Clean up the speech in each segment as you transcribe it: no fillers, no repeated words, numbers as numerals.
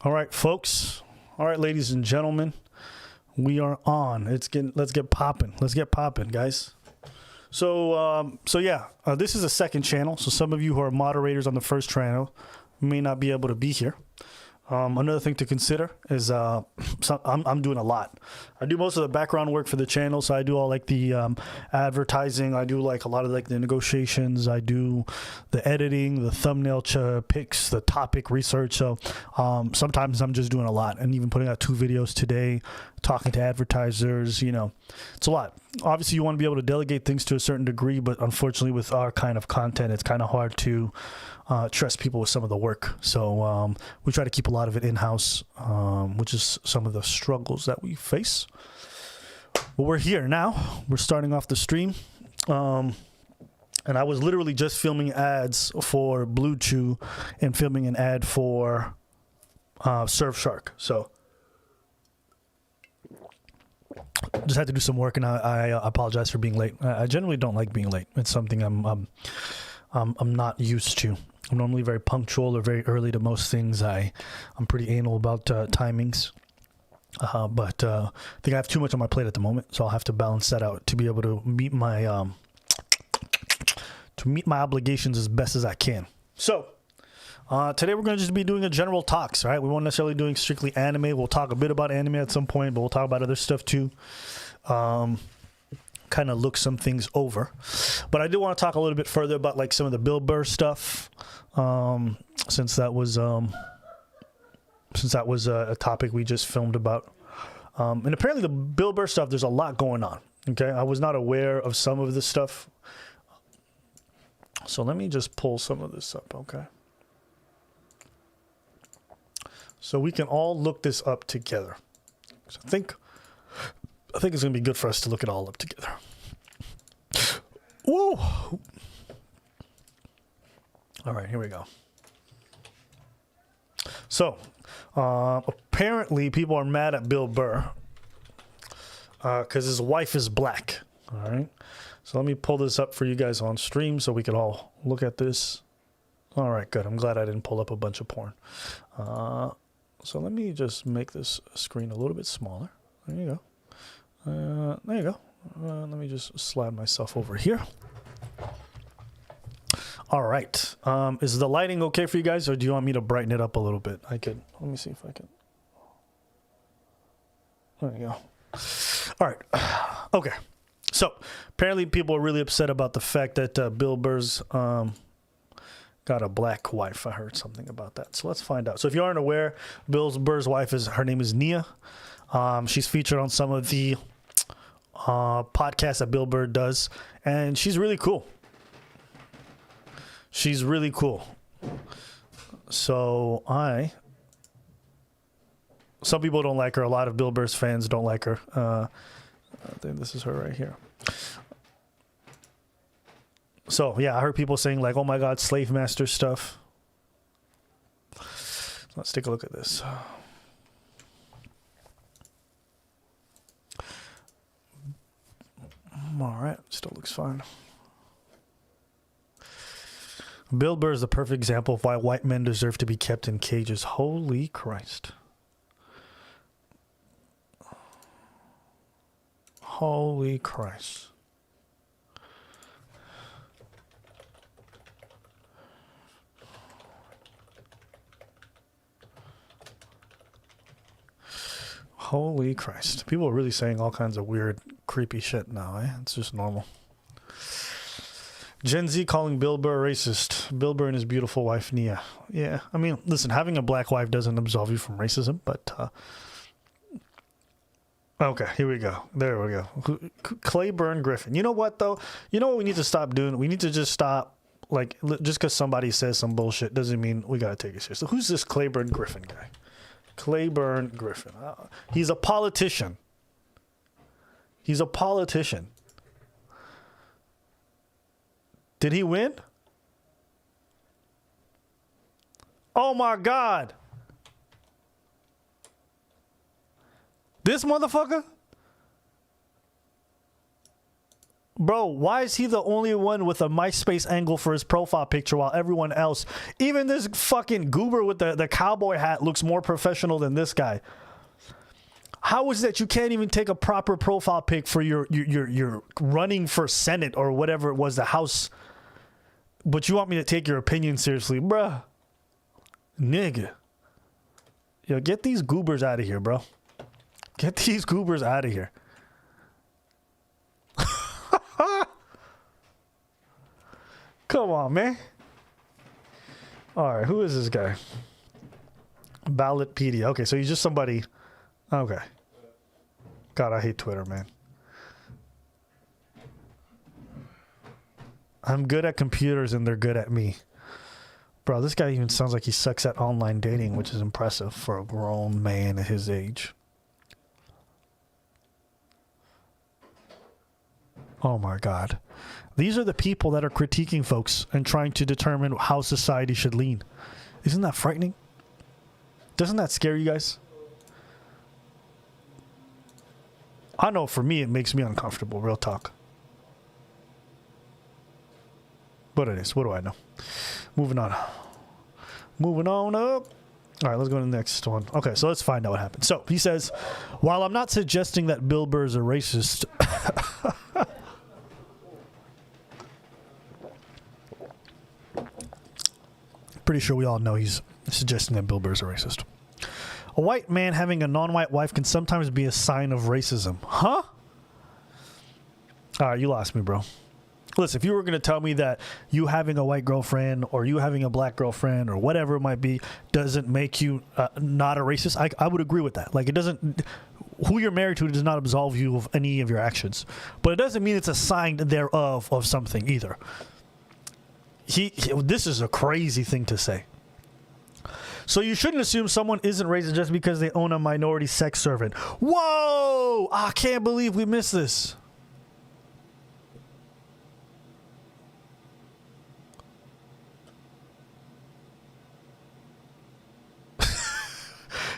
All right, folks. All right, ladies and gentlemen, we are on. Let's get popping. Let's get popping, guys. So this is a second channel. So some of you who are moderators on the first channel may not be able to be here. Another thing to consider is I'm doing a lot. I do most of the background work for the channel, so I do all like the advertising. I do like a lot of like the negotiations. I do the editing, the thumbnail picks, the topic research. So sometimes I'm just doing a lot, and even putting out 2 videos today, talking to advertisers. You know, it's a lot. Obviously, you want to be able to delegate things to a certain degree, but unfortunately, with our kind of content, it's kind of hard to trust people with some of the work. So we try to keep a lot of it in-house, which is some of the struggles that we face. But we're here now. We're starting off the stream. And I was literally just filming ads for Blue Chew and filming an ad for Surfshark. So just had to do some work, and I apologize for being late. I generally don't like being late. It's something I'm not used to. I'm normally very punctual or very early to most things. I'm pretty anal about timings, but I think I have too much on my plate at the moment, so I'll have to balance that out to be able to meet my obligations as best as I can. So today we're going to just be doing a general talks, right? We won't necessarily doing strictly anime. We'll talk a bit about anime at some point, but we'll talk about other stuff too. Kind of look some things over, but I do want to talk a little bit further about like some of the Bill Burr stuff, since that was a topic we just filmed about, and apparently the Bill Burr stuff, there's a lot going on. Okay, I was not aware of some of this stuff, so let me just pull some of this up. Okay, so we can all look this up together. So I think it's going to be good for us to look it all up together. Woo! All right, here we go. So, apparently people are mad at Bill Burr because his wife is black. All right. So let me pull this up for you guys on stream so we can all look at this. All right, good. I'm glad I didn't pull up a bunch of porn. So let me just make this screen a little bit smaller. There you go. There you go. Let me just slide myself over here. All right. Is the lighting okay for you guys, or do you want me to brighten it up a little bit? Let me see if I can. There you go. All right. Okay. So apparently people are really upset about the fact that Bill Burr's got a black wife. I heard something about that. So let's find out. So if you aren't aware, Bill Burr's wife her name is Nia. She's featured on some of the podcasts that Bill Burr does, and she's really cool. She's really cool. So some people don't like her. A lot of Bill Burr's fans don't like her. I think this is her right here. So yeah, I heard people saying like, "Oh my God, slave master stuff." Let's take a look at this. All right, still looks fine. Bill Burr is the perfect example of why white men deserve to be kept in cages. Holy Christ. Holy Christ. Holy Christ. People are really saying all kinds of weird, creepy shit now, eh? It's just normal. Gen Z calling Bill Burr racist. Bill Burr and his beautiful wife, Nia. Yeah, I mean, listen, having a black wife doesn't absolve you from racism, but... Okay, here we go. There we go. Claiborne Griffin. You know what, though? You know what we need to stop doing? We need to just stop, like, just because somebody says some bullshit doesn't mean we got to take it seriously. Who's this Claiborne Griffin guy? Claiborne Griffin. He's a politician. He's a politician. Did he win? Oh my God. This motherfucker? Bro, why is he the only one with a MySpace angle for his profile picture while everyone else, even this fucking goober with the cowboy hat, looks more professional than this guy? How is it that you can't even take a proper profile pic for your running for Senate or whatever it was, the House, but you want me to take your opinion seriously? Bruh. Nigga. Yo, get these goobers out of here, bro. Get these goobers out of here. Come on, man. All right, who is this guy? Ballotpedia. Okay, so he's just somebody. Okay. God, I hate Twitter, man. I'm good at computers and they're good at me. Bro, this guy even sounds like he sucks at online dating, which is impressive for a grown man at his age. Oh my God. These are the people that are critiquing folks and trying to determine how society should lean. Isn't that frightening? Doesn't that scare you guys? I know for me, it makes me uncomfortable, real talk. But it is. What do I know? Moving on. Moving on up. All right, let's go to the next one. Okay, so let's find out what happened. So he says, while I'm not suggesting that Bill Burr is a racist... Pretty sure we all know he's suggesting that Bill Burr is a racist. A white man having a non-white wife can sometimes be a sign of racism. Huh? All right, you lost me, bro. Listen, if you were going to tell me that you having a white girlfriend or you having a black girlfriend or whatever it might be doesn't make you not a racist, I would agree with that. Like, it doesn't... Who you're married to does not absolve you of any of your actions. But it doesn't mean it's a sign thereof of something either. This is a crazy thing to say. So you shouldn't assume someone isn't racist just because they own a minority sex servant. Whoa! I can't believe we missed this.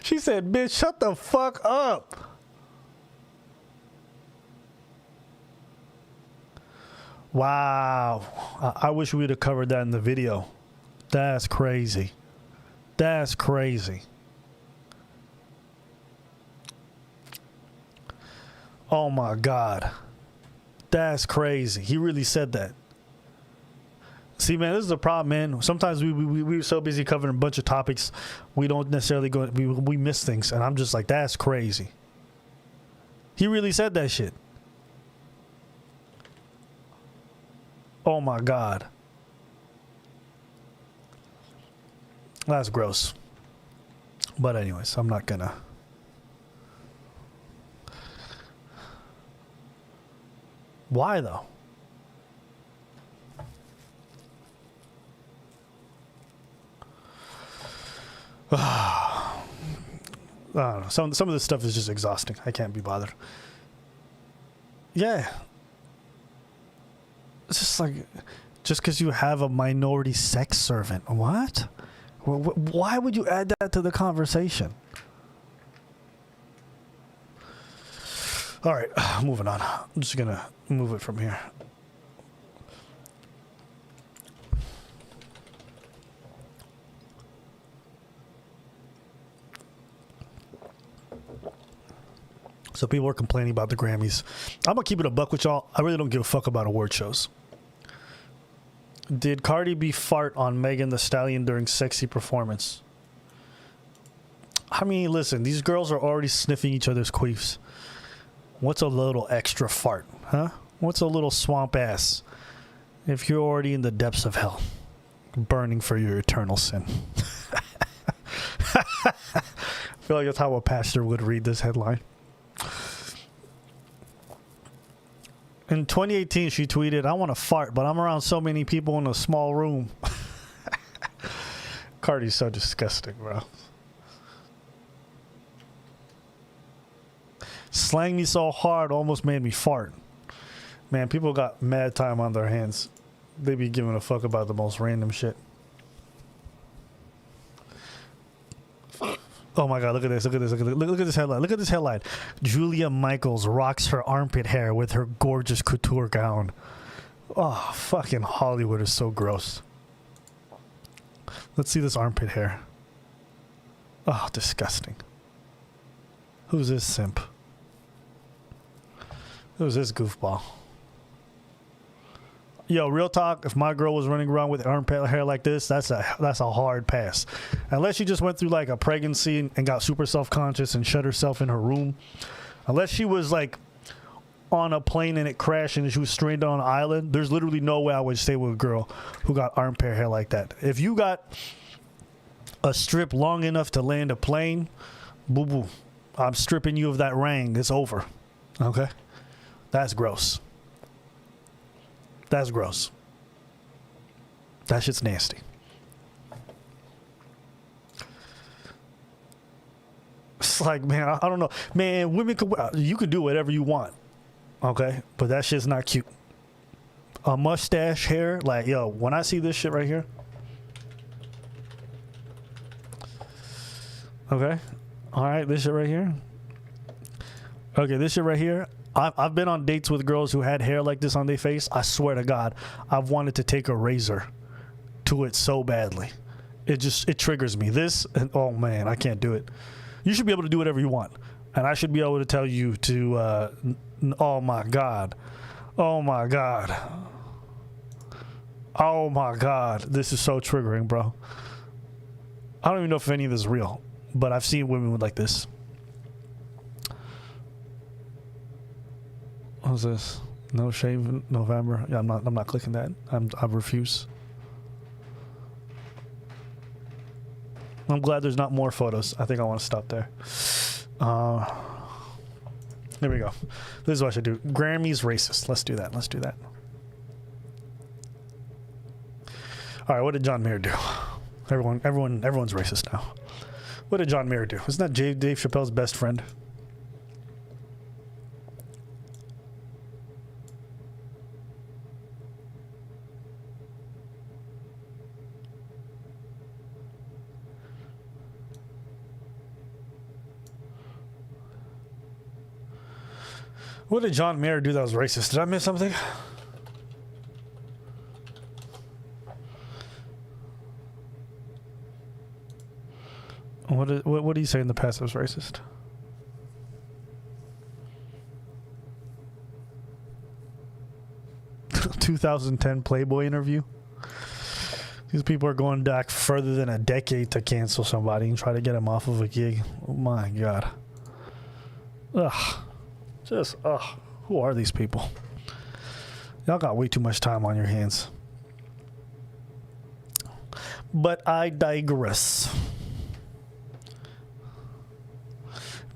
She said, bitch, shut the fuck up. Wow. I wish we'd have covered that in the video. That's crazy. That's crazy. Oh my God. That's crazy. He really said that. See, man, this is the problem, man. Sometimes we're so busy covering a bunch of topics, we don't necessarily go, we miss things. And I'm just like, that's crazy. He really said that shit. Oh my God. That's gross. But anyways, I'm not gonna. Why though? I don't know. Some of this stuff is just exhausting. I can't be bothered. Yeah. It's just like, just because you have a minority sex servant. What? Why would you add that to the conversation? All right, moving on. I'm just going to move it from here. So people are complaining about the Grammys. I'm going to keep it a buck with y'all. I really don't give a fuck about award shows. Did Cardi B fart on Megan Thee Stallion during sexy performance? I mean, listen, these girls are already sniffing each other's queefs. What's a little extra fart, huh? What's a little swamp ass if you're already in the depths of hell, burning for your eternal sin? I feel like that's how a pastor would read this headline. In 2018, she tweeted, I want to fart, but I'm around so many people in a small room. Cardi's so disgusting, bro. Slang me so hard, almost made me fart. Man, people got mad time on their hands. They be giving a fuck about the most random shit. Oh my God! Look at this! Look at this! Look at this headline! Look at this headline! Julia Michaels rocks her armpit hair with her gorgeous couture gown. Oh, fucking Hollywood is so gross. Let's see this armpit hair. Oh, disgusting. Who's this simp? Who's this goofball? Yo, real talk, if my girl was running around with armpit hair like this, that's a hard pass. Unless she just went through like a pregnancy and got super self-conscious and shut herself in her room. Unless she was like on a plane and it crashed and she was stranded on an island, there's literally no way I would stay with a girl who got armpit hair like that. If you got a strip long enough to land a plane, boo boo, I'm stripping you of that ring. It's over. Okay? That's gross. That's gross. That shit's nasty. It's like, man, I don't know. Man, women could, you can do whatever you want. Okay? But that shit's not cute. A mustache, hair, like, yo, when I see this shit right here. Okay? All right, this shit right here. Okay, this shit right here. I've been on dates with girls who had hair like this on their face. I swear to God, I've wanted to take a razor to it so badly. It triggers me. This, and oh man, I can't do it. You should be able to do whatever you want. And I should be able to tell you to, oh my God. Oh my God. Oh my God. This is so triggering, bro. I don't even know if any of this is real, but I've seen women with like this. What's this? No shave in November. Yeah, I'm not clicking that. I refuse. I'm glad there's not more photos. I think I want to stop there. There we go. This is what I should do. Grammy's racist. Let's do that. Let's do that. All right, what did John Mayer do? Everyone's racist now. What did John Mayer do? Isn't that Dave Chappelle's best friend? What did John Mayer do that was racist? Did I miss something? What did he say in the past that was racist? ...2010 Playboy interview. These people are going back further than a decade to cancel somebody and try to get him off of a gig. Oh my God. Ugh. Just, ugh. Who are these people? Y'all got way too much time on your hands. But I digress.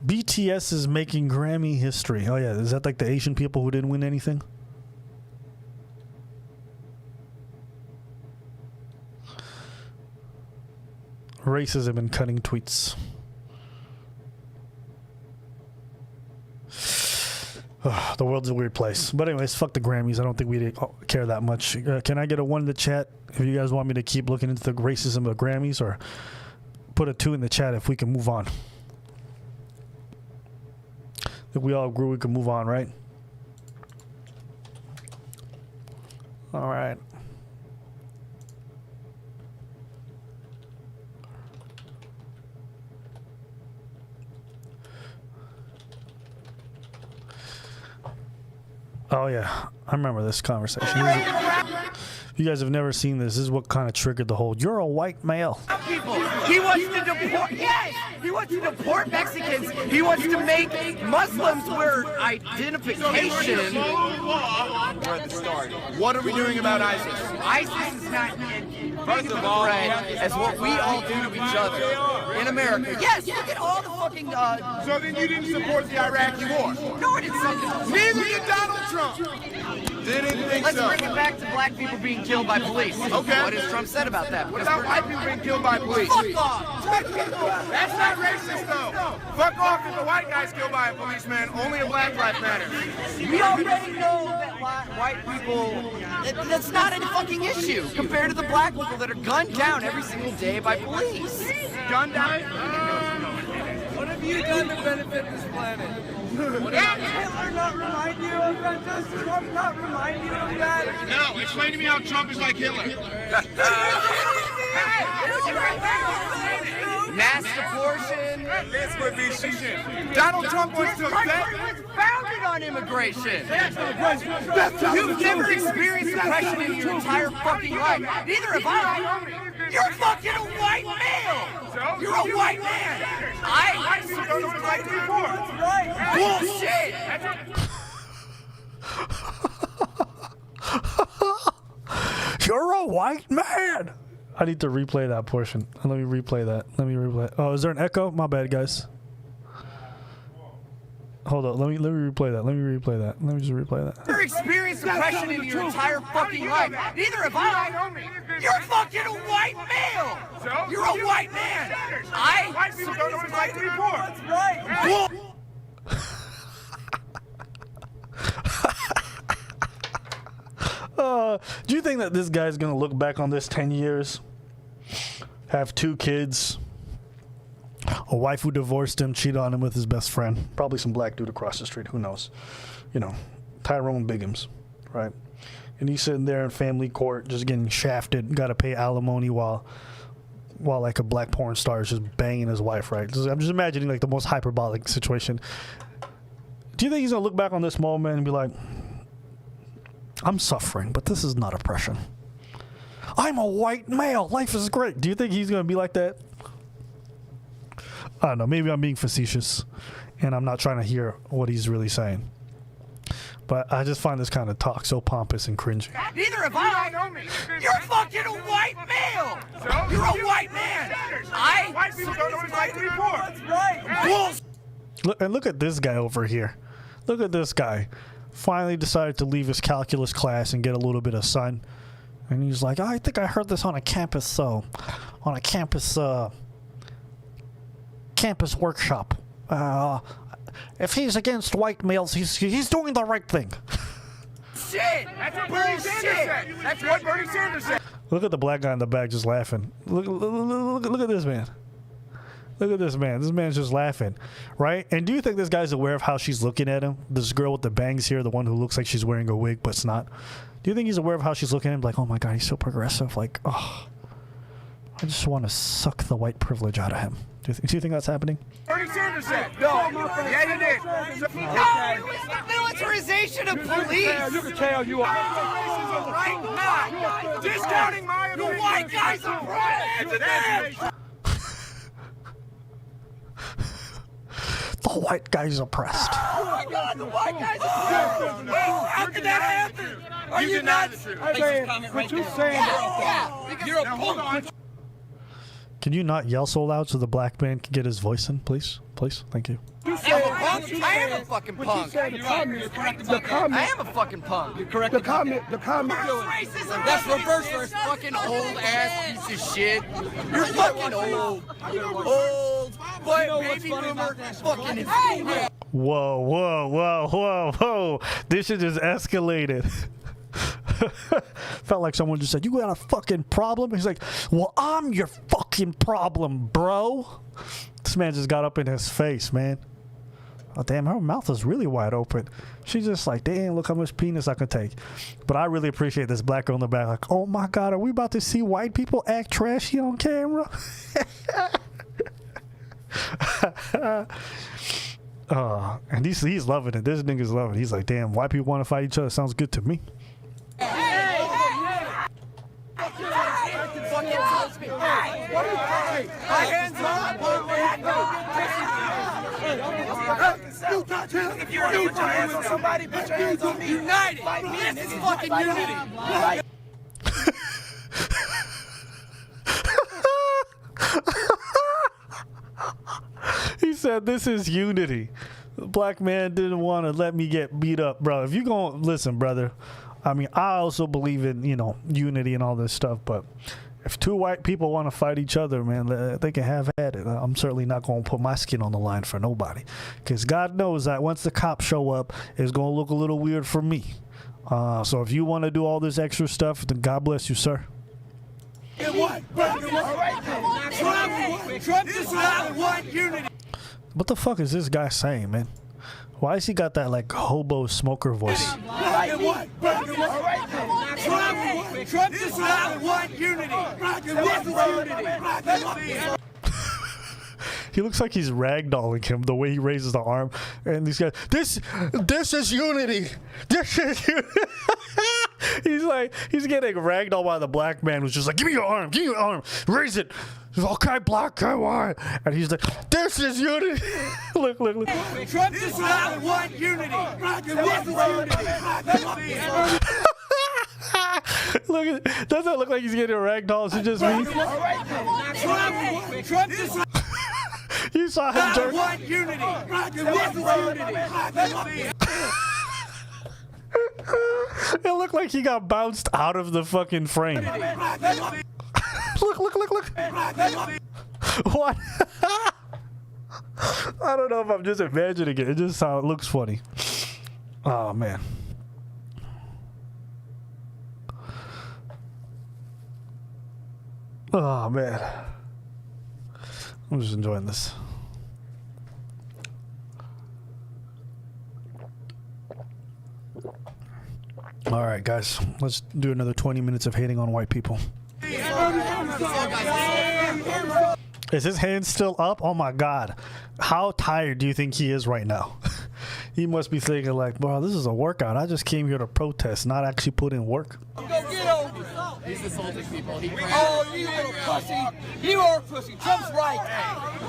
BTS is making Grammy history. Oh yeah, is that like the Asian people who didn't win anything? Racism and cutting tweets. The world's a weird place. But anyways, fuck the Grammys. I don't think we care that much. Can I get a 1 in the chat if you guys want me to keep looking into the racism of Grammys, or put a 2 in the chat if we can move on? If we all agree we can move on, right? All right. Oh yeah, I remember this conversation. If you guys have never seen this, this is what kind of triggered the whole "you're a white male." People. He wants to deport. Yes, he wants to deport Mexicans. He wants to make Muslims wear identification. We're at the start. What are we doing about ISIS? ISIS is not big of a threat as what we all do to each other in America. Yes, look at all the fucking. So then you didn't support the Iraqi war? No, I didn't support. Neither did Donald Trump. Didn't think Let's so. bring it back to black people being killed by police. Okay. What has Trump said about that? What about white people being killed by police? Fuck off! That's not racist, though. Fuck off if a white guy's killed by a policeman. Only a black life matters. We already know that white people, that's not a fucking issue compared to the black people that are gunned down every single day by police. Gunned down? you done to benefit this planet? Hitler not remind you of that? Does Trump not remind you of that? No, explain to me how Trump is like Hitler. Mass abortion. This would be shit. Donald Trump wants to Country was founded on immigration. You've never experienced oppression in your entire fucking life. Neither have I. You're fucking a white male. You're a white man. I bullshit. You're a white man. I need to replay that portion. Let me replay that. Oh, is there an echo? My bad, guys. Hold on. Let me replay that. Let me just replay that. You've experienced oppression in your entire fucking life. Neither have I. You're fucking a white male. You're a white man. White people don't know what it's like to be poor. That's right. Do you think that this guy's gonna look back on this 10 years, have 2 kids, a wife who divorced him, cheated on him with his best friend, probably some black dude across the street, who knows, you know, Tyrone Biggums, right? And he's sitting there in family court just getting shafted, got to pay alimony while like a black porn star is just banging his wife, right? I'm just imagining like the most hyperbolic situation. Do you think he's gonna look back on this moment and be like, I'm suffering, but this is not oppression. I'm a white male. Life is great. Do you think he's going to be like that? I don't know. Maybe I'm being facetious, and I'm not trying to hear what he's really saying. But I just find this kind of talk so pompous and cringy. Neither have I. You're fucking a white male. You're a white man. White people don't know what it's like to be poor. That's right. Look at this guy over here. Look at this guy. Finally decided to leave his calculus class and get a little bit of sun. And he's like, I think I heard this on a campus workshop. If he's against white males, he's doing the right thing. Shit! That's what Bernie Sanders said. That's what Bernie Sanders said. Look at the black guy in the back just laughing. Look at this man. Look at this man. This man's just laughing, right? And do you think this guy's aware of how she's looking at him? This girl with the bangs here, the one who looks like she's wearing a wig, but it's not. Do you think he's aware of how she's looking at him? Like, oh my God, he's so progressive. Like, oh, I just want to suck the white privilege out of him. Do you think that's happening? Bernie Sanders said. No. Yeah, he did. No, it was the militarization of police. You can tell you are. Right now. Discounting my The opinion. white guys are president. The white guy's oppressed. Oh my God, the white guys are president. Wait, how did that happen? Are you nuts? What you saying? Yeah, you're a punk. Can you not yell so loud so the black man can get his voice in, please? Please, thank you. I am a fucking punk. I am a fucking punk. You're correct. The comment. Racism. That's reverse for fucking old ass piece of shit. You're fucking old. Old. But baby boomer. Fucking. Whoa. This shit just escalated. Felt like someone just said, you got a fucking problem? He's like, well, I'm your fucking problem, bro. This man just got up in his face, man. Oh, damn, her mouth is really wide open. She's just like, damn, look how much penis I can take. But I really appreciate this black girl in the back. Like, oh my God, are we about to see white people act trashy on camera? And he's loving it. This nigga's loving it. He's like, damn, white people want to fight each other. Sounds good to me. If you're with somebody, put your hands on me. United. This is fucking unity. He said, this is unity. The black man didn't want to let me get beat up, bro. If you going listen, brother, I mean, I also believe in, you know, unity and all this stuff, but if 2 white people want to fight each other, man, they can have at it. I'm certainly not going to put my skin on the line for nobody, because God knows that once the cops show up, it's going to look a little weird for me. So if you want to do all this extra stuff, then God bless you, sir. Trump does not want unity. What the fuck is this guy saying, man? Why has he got that like hobo smoker voice? Trump does not want unity. He looks like he's ragdolling him the way he raises the arm, and these guys. This is unity. This is unity. he's getting ragdolled by the black man who's just like, give me your arm, raise it. Okay, black guy, why? And he's like, this is unity. look. Trump does not want unity. Look, doesn't it look like he's getting ragdolled? It's just me. Trump does not You saw him jerk. want unity. It looked like he got bounced out of the fucking frame. Look. What? I don't know if I'm just imagining it. It just looks funny. Oh, man. Oh, man. I'm just enjoying this. All right, guys. Let's do another 20 minutes of hating on white people. Is his hand still up? Oh my God. How tired do you think he is right now? He must be thinking like, bro, this is a workout. I just came here to protest, not actually put in work. Go get over. He's assaulting people. Oh, you little pussy. You are a pussy. Trump's right.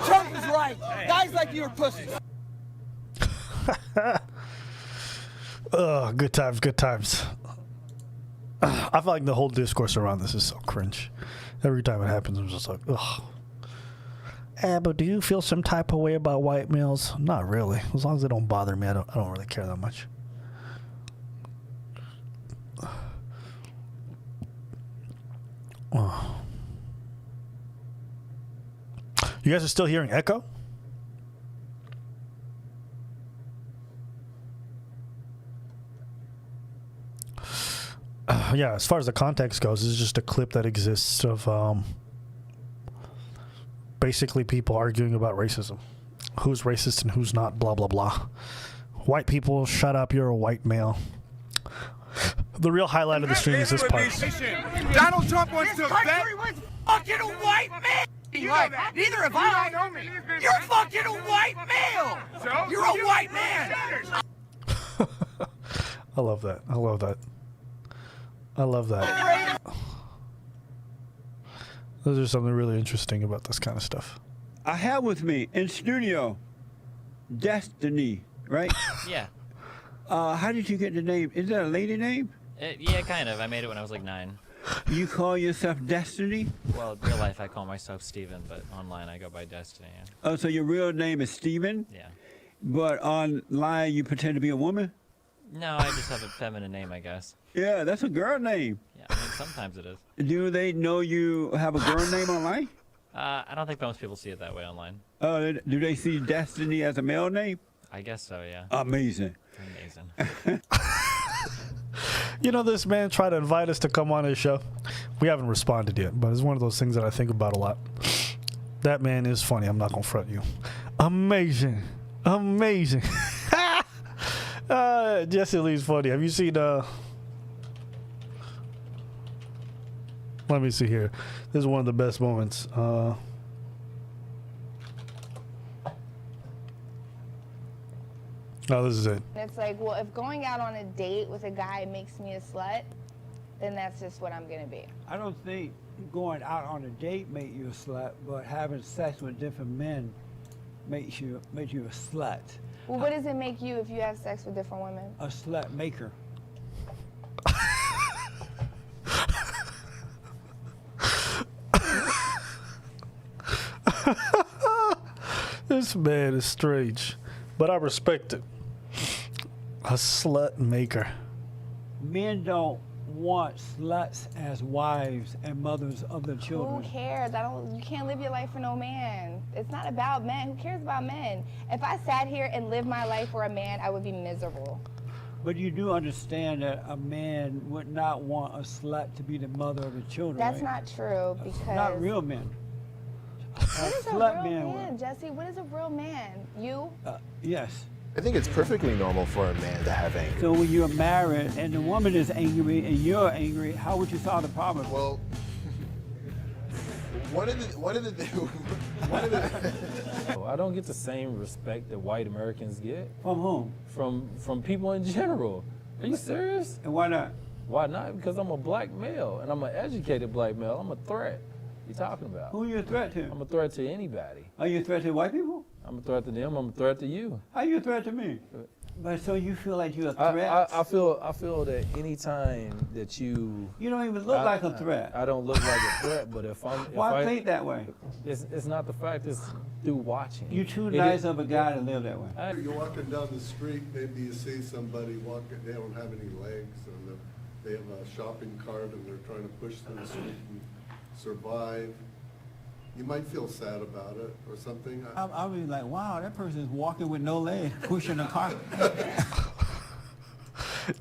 Trump is right. Guys like you are pussies. Good times, good times. I feel like the whole discourse around this is so cringe. Every time it happens, I'm just like, ugh. But do you feel some type of way about white males? Not really. As long as they don't bother me, I don't really care that much. Oh. You guys are still hearing echo? Yeah, as far as the context goes, this is just a clip that exists of basically people arguing about racism. Who's racist and who's not, blah, blah, blah. White people, shut up, you're a white male. The real highlight of the stream is this part. Donald Trump wants to bet. Fucking a white man. Neither have I. You're fucking a white male. You're a white man. I love that. I love that. I love that. There's something really interesting about this kind of stuff. I have with me in studio Destiny, right? Yeah. How did you get the name? Is that a lady name? Yeah, kind of. I made it when I was like 9. You call yourself Destiny? Well, in real life I call myself Steven, but online I go by Destiny. Yeah. Oh, so your real name is Steven? Yeah. But online you pretend to be a woman? No, I just have a feminine name, I guess. Yeah, that's a girl name. Yeah, I mean, sometimes it is. Do they know you have a girl name online? I don't think most people see it that way online. Do they see Destiny as a male name? I guess so, yeah. Amazing. Amazing. You know, this man tried to invite us to come on his show. We haven't responded yet, but it's one of those things that I think about a lot. That man is funny. I'm not going to front you. Amazing. Amazing. Jesse Lee's funny. Have you seen let me see here. This is one of the best moments. Oh, this is it. It's like, well, if going out on a date with a guy makes me a slut, then that's just what I'm gonna be. I don't think going out on a date makes you a slut, but having sex with different men makes you a slut. Well, what does it make you if you have sex with different women? A slut maker. This man is strange, but I respect it. A slut maker. Men don't want sluts as wives and mothers of their children. Who cares? You can't live your life for no man. It's not about men. Who cares about men? If I sat here and lived my life for a man, I would be miserable. But you do understand that a man would not want a slut to be the mother of the children, That's right? not true because... Not real men. What is a slut real man man, with. Jesse? What is a real man? You? Yes. I think it's perfectly normal for a man to have anger. So when you're married and the woman is angry and you're angry, how would you solve the problem? Well, one of the I don't get the same respect that white Americans get From whom? from people in general. Are you serious? And why not? Why not? Because I'm a black male and I'm an educated black male. I'm a threat. What you talking about? Who are you a threat to? I'm a threat to anybody. Are you a threat to white people? I'm a threat to them. I'm a threat to you. How are you a threat to me? But so you feel like you're a threat? I feel that anytime that you don't even look like a threat. I don't look like a threat, but if Why think that way? It's not the fact. It's through watching. You're too nice of a guy to live that way. You're walking down the street, maybe you see somebody walking, they don't have any legs, and they have a shopping cart, and they're trying to push through the street and survive. You might feel sad about it or something. I'll be like, wow, that person is walking with no legs, pushing a cart.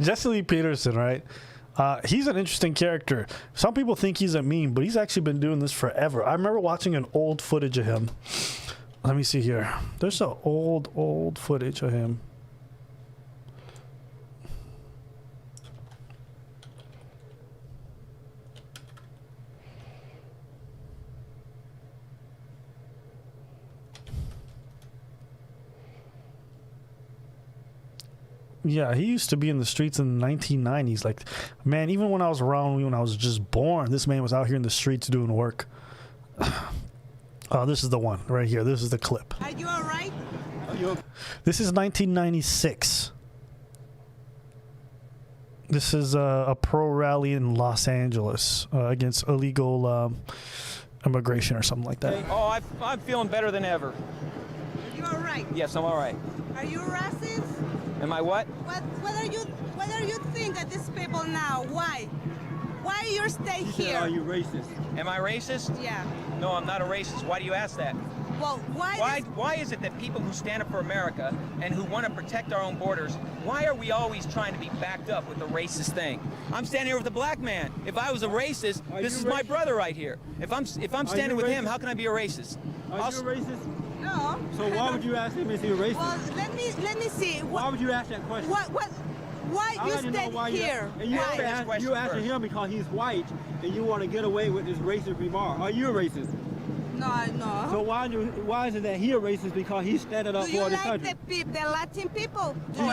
Jesse Lee Peterson, right? He's an interesting character. Some people think he's a meme, but he's actually been doing this forever. I remember watching an old footage of him. Let me see here. There's some old footage of him. Yeah, he used to be in the streets in the 1990s. Like, man, even when I was around, when I was just born, this man was out here in the streets doing work. This is the one right here. This is the clip. Are you all right? This is 1996. This is a pro rally in Los Angeles against illegal immigration or something like that. Oh, I'm feeling better than ever. Are you all right? Yes, I'm all right. Are you racist? Am I what? What are you think of these people now? Why? Why you stay here? Are you racist? Am I racist? Yeah. No, I'm not a racist. Why do you ask that? Well, Why is it that people who stand up for America and who want to protect our own borders, why are we always trying to be backed up with the racist thing? I'm standing here with a black man. If I was a racist, this is my brother right here. If I'm standing with him, how can I be a racist? Are you a racist? No. So why would you ask him if he's a racist? Well, let me see. Why would you ask that question? Why you stay here? And you asking him because he's white and you want to get away with this racist remark. Are you a racist? No. So why is it that he a racist because he's standing up for the country? Do you like the Latin people? Do you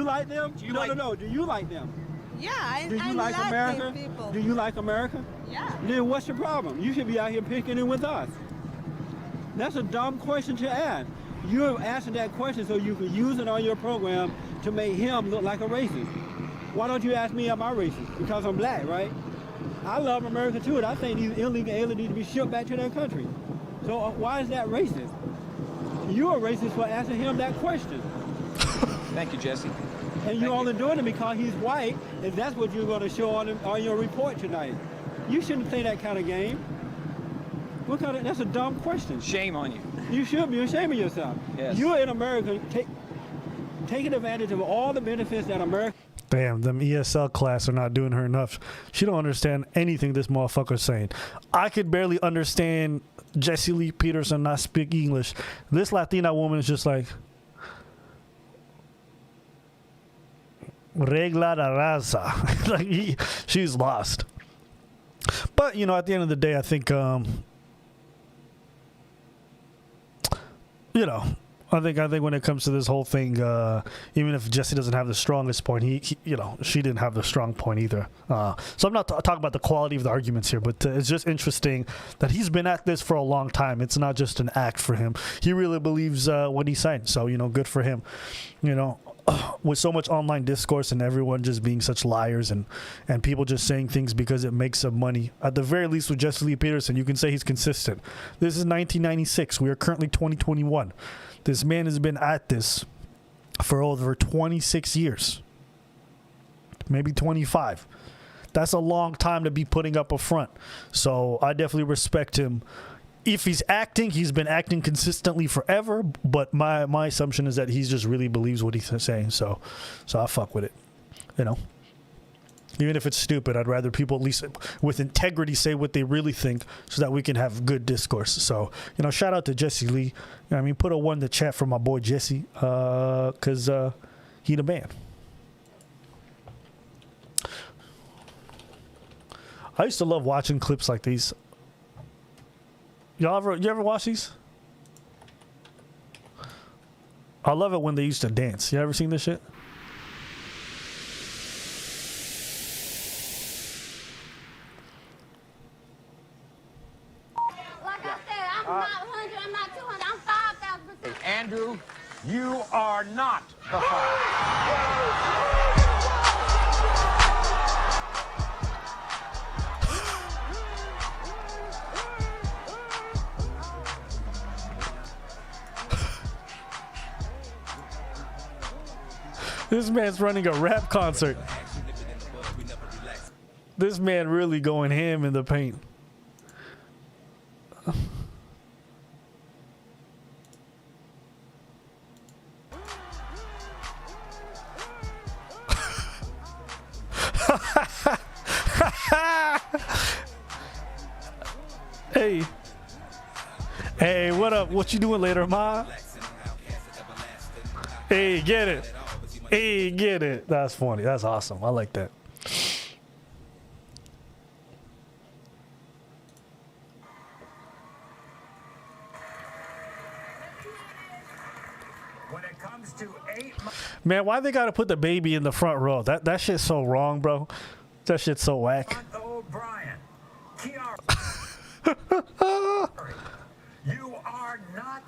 like them? Do you like them? No. Do you like them? Yeah, I like America? people. Do you like America? Yeah. Then what's the problem? You should be out here picking it with us. That's a dumb question to ask. You're asking that question so you can use it on your program to make him look like a racist. Why don't you ask me am I racist? Because I'm black, right? I love America too, and I think these illegal aliens need to be shipped back to their country. So why is that racist? You're a racist for asking him that question. Thank you, Jesse. And you're only doing it because he's white, and that's what you're going to show on your report tonight. You shouldn't play that kind of game. That's a dumb question. Shame on you. You should be ashamed of yourself. Yes. You're in America taking advantage of all the benefits that America... Damn, them ESL class are not doing her enough. She don't understand anything this motherfucker's saying. I could barely understand Jesse Lee Peterson not speak English. This Latina woman is just like... Regla de raza. Like, she's lost. But, you know, at the end of the day, I think... you know, I think when it comes to this whole thing, even if Jesse doesn't have the strongest point, he you know, she didn't have the strong point either. So I'm not talking about the quality of the arguments here, but it's just interesting that he's been at this for a long time. It's not just an act for him. He really believes what he's saying. So, you know, good for him. You know, with so much online discourse and everyone just being such liars and people just saying things because it makes them money. At the very least with Jesse Lee Peterson, you can say he's consistent. This is 1996. We are currently 2021. This man has been at this for over 26 years. Maybe 25. That's a long time to be putting up a front. So I definitely respect him. If he's acting, he's been acting consistently forever, but my assumption is that he just really believes what he's saying, so I fuck with it, you know. Even if it's stupid, I'd rather people at least with integrity say what they really think so that we can have good discourse. So, you know, shout out to Jesse Lee. You know, I mean, put a 1 in the chat for my boy Jesse, because he the man. I used to love watching clips like these. You ever watch these? I love it when they used to dance. You ever seen this shit? Like I said, I'm not 100, I'm not 200, I'm 5,000%. Andrew, you are not the father. This man's running a rap concert. This man really going ham in the paint. Hey. Hey, what up? What you doing later, Ma? Hey, get it. Hey, get it. That's funny. That's awesome. I like that. When it comes to 8 Man, why they gotta put the baby in the front row? That shit's so wrong, bro. That shit's so whack. O'Brien, Kiara, you are not.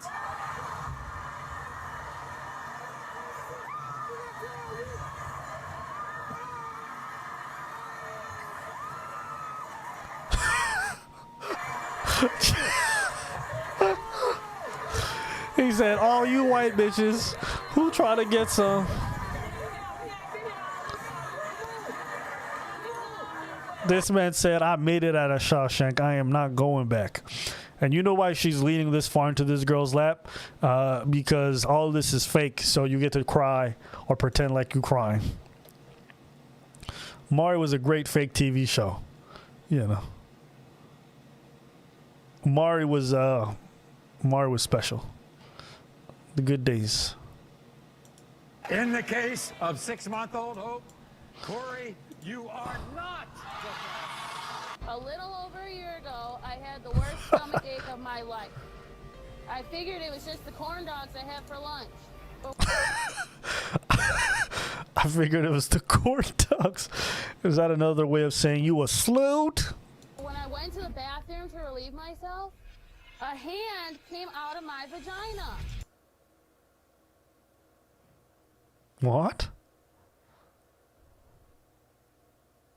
He said, all you white bitches who try to get some. This man said, I made it out of Shawshank. I am not going back. And you know why she's leaning this far into this girl's lap? Because all this is fake, so you get to cry or pretend like you're crying. Maury was a great fake TV show. You know. Maury was special. The good days. In the case of 6-month-old Hope, Corey, you are not. A little over a year ago, I had the worst stomach ache of my life. I figured it was just the corn dogs I had for lunch. I figured it was the corn dogs. Is that another way of saying you a sloot? When I went to the bathroom to relieve myself, a hand came out of my vagina. What?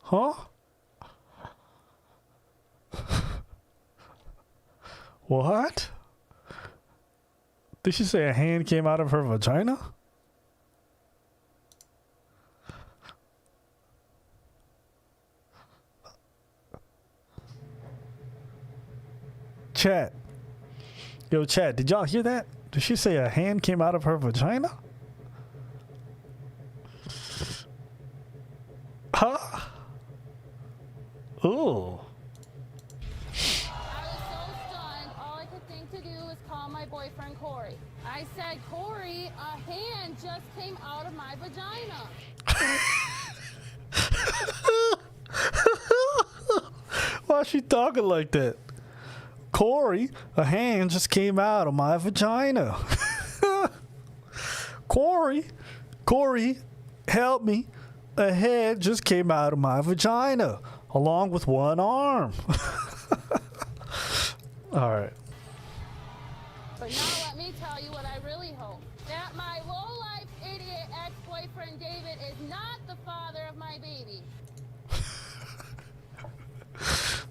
Huh? What? Did she say a hand came out of her vagina? Chat. Yo, chat, did y'all hear that? Did she say a hand came out of her vagina? Huh? Ooh. All I could think to do was call my boyfriend Corey. I said, Corey, a hand just came out of my vagina. Why is she talking like that? Corey, a hand just came out of my vagina. Corey, help me. A head just came out of my vagina, along with one arm. All right. But now let me tell you what I really hope. That my low-life idiot ex-boyfriend David is not the father of my baby.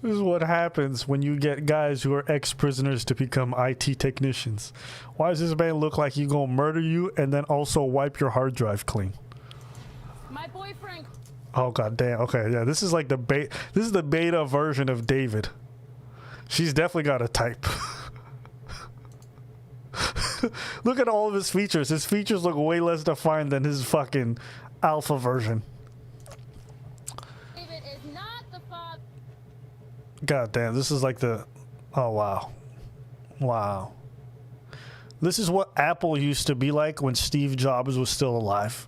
This is what happens when you get guys who are ex-prisoners to become IT technicians. Why does this man look like he's gonna murder you and then also wipe your hard drive clean? My boyfriend. Oh god damn. Okay, yeah, this is like the this is the beta version of David. She's definitely got a type. Look at all of his features. His features look way less defined than his fucking alpha version. God damn, this is like the... Oh, wow. Wow. This is what Apple used to be like when Steve Jobs was still alive.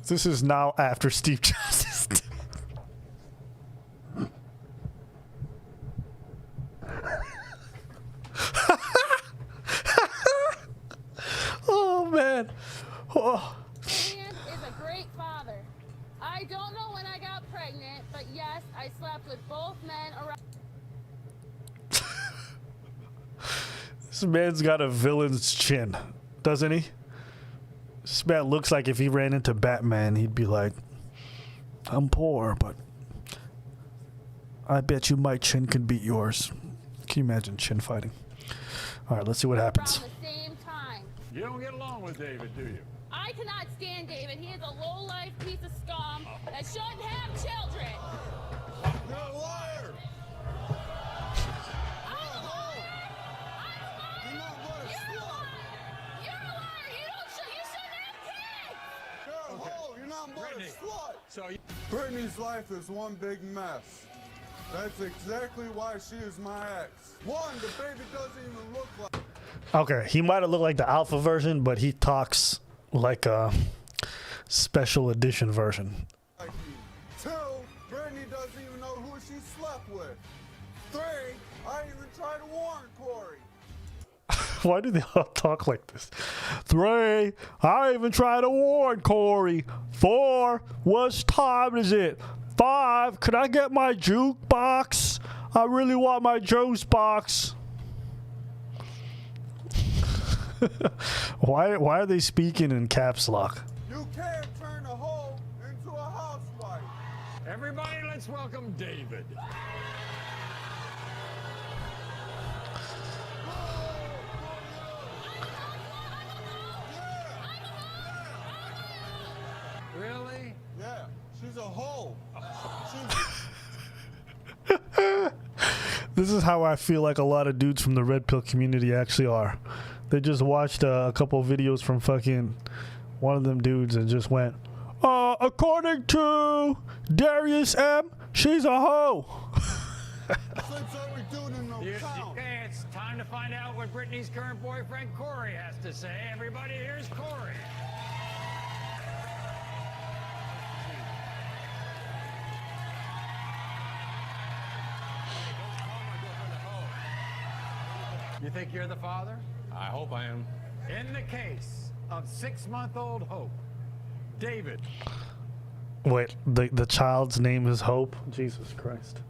This is now after Steve Jobs is dead. Oh, man. Oh. Dan is a great father. I don't know when I got pregnant, but yes, I slept with both men around. This man's got a villain's chin, doesn't he? This man looks like if he ran into Batman, he'd be like, I'm poor, but I bet you my chin can beat yours. Can you imagine chin fighting? All right, let's see what happens. Around the same time. You don't get along with David, do you? I cannot stand David. He is a low-life piece of scum that shouldn't have children. You're a liar. Brittany's life is one big mess. That's exactly why she is my ex. One, the baby doesn't even look like... Okay, he might have looked like the alpha version, but he talks like a special edition version. Two, Brittany doesn't even know who she slept with. Three, I even tried to warn Corey. Why do they all talk like this? 3, I even tried to warn Corey. 4, what time is it? 5, could I get my jukebox? I really want my juice box. Why are they speaking in caps lock? You can't turn a hoe into a housewife. Everybody, let's welcome David. Really? Yeah, she's a hoe. This is how I feel like a lot of dudes from the red pill community actually are. They just watched a couple of videos from fucking one of them dudes and just went, according to Darius M, she's a hoe. It's time to find out what Brittany's current boyfriend Corey has to say. Everybody, here's Corey. You think you're the father? I hope I am. In the case of 6-month-old Hope, David. Wait, the child's name is Hope? Jesus Christ.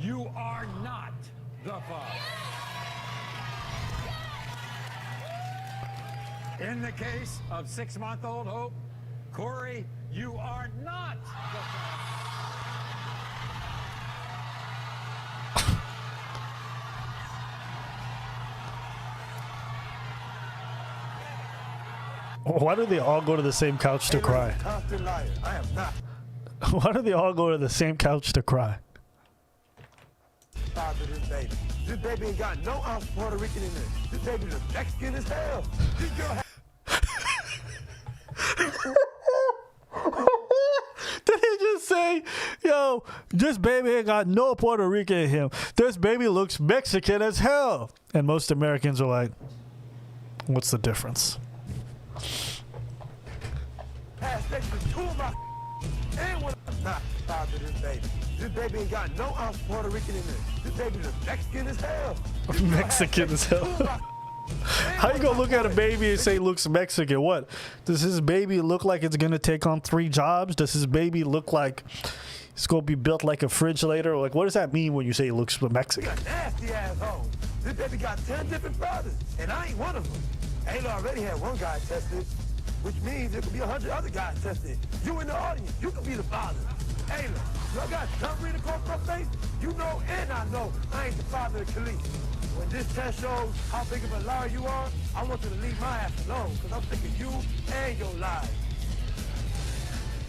You are not the father. In the case of 6-month-old Hope, Corey, you are not the father. Why do they all go to the same couch to cry? I am not. Why do they all go to the same couch to cry? Father, this baby. This baby ain't got no ounce of Puerto Rican in it. This baby's a Mexican as hell. This girl Did he just say, yo, this baby ain't got no Puerto Rican in him. This baby looks Mexican as hell. And most Americans are like, what's the difference? passed next to 2 of my and when I'm not father this baby. This baby ain't got no ounce of Puerto Rican in it. This baby's a Mexican as hell. Mexican as hell. How you gonna look at a baby and say looks Mexican? What? Does his baby look like it's gonna take on 3 jobs? Does his baby look like it's gonna be built like a fridge later? Like, what does that mean when you say it looks Mexican? You a nasty asshole. This baby got 10 different brothers, and I ain't one of them. Ayla already had 1 guy tested, which means there could be 100 other guys tested. You in the audience, you could be the father. Ayla, y'all got Dumbry across my face? You know and I know I ain't the father of Khalid. When this test shows how big of a liar you are, I want you to leave my ass alone, because I'm sick of you and your lies.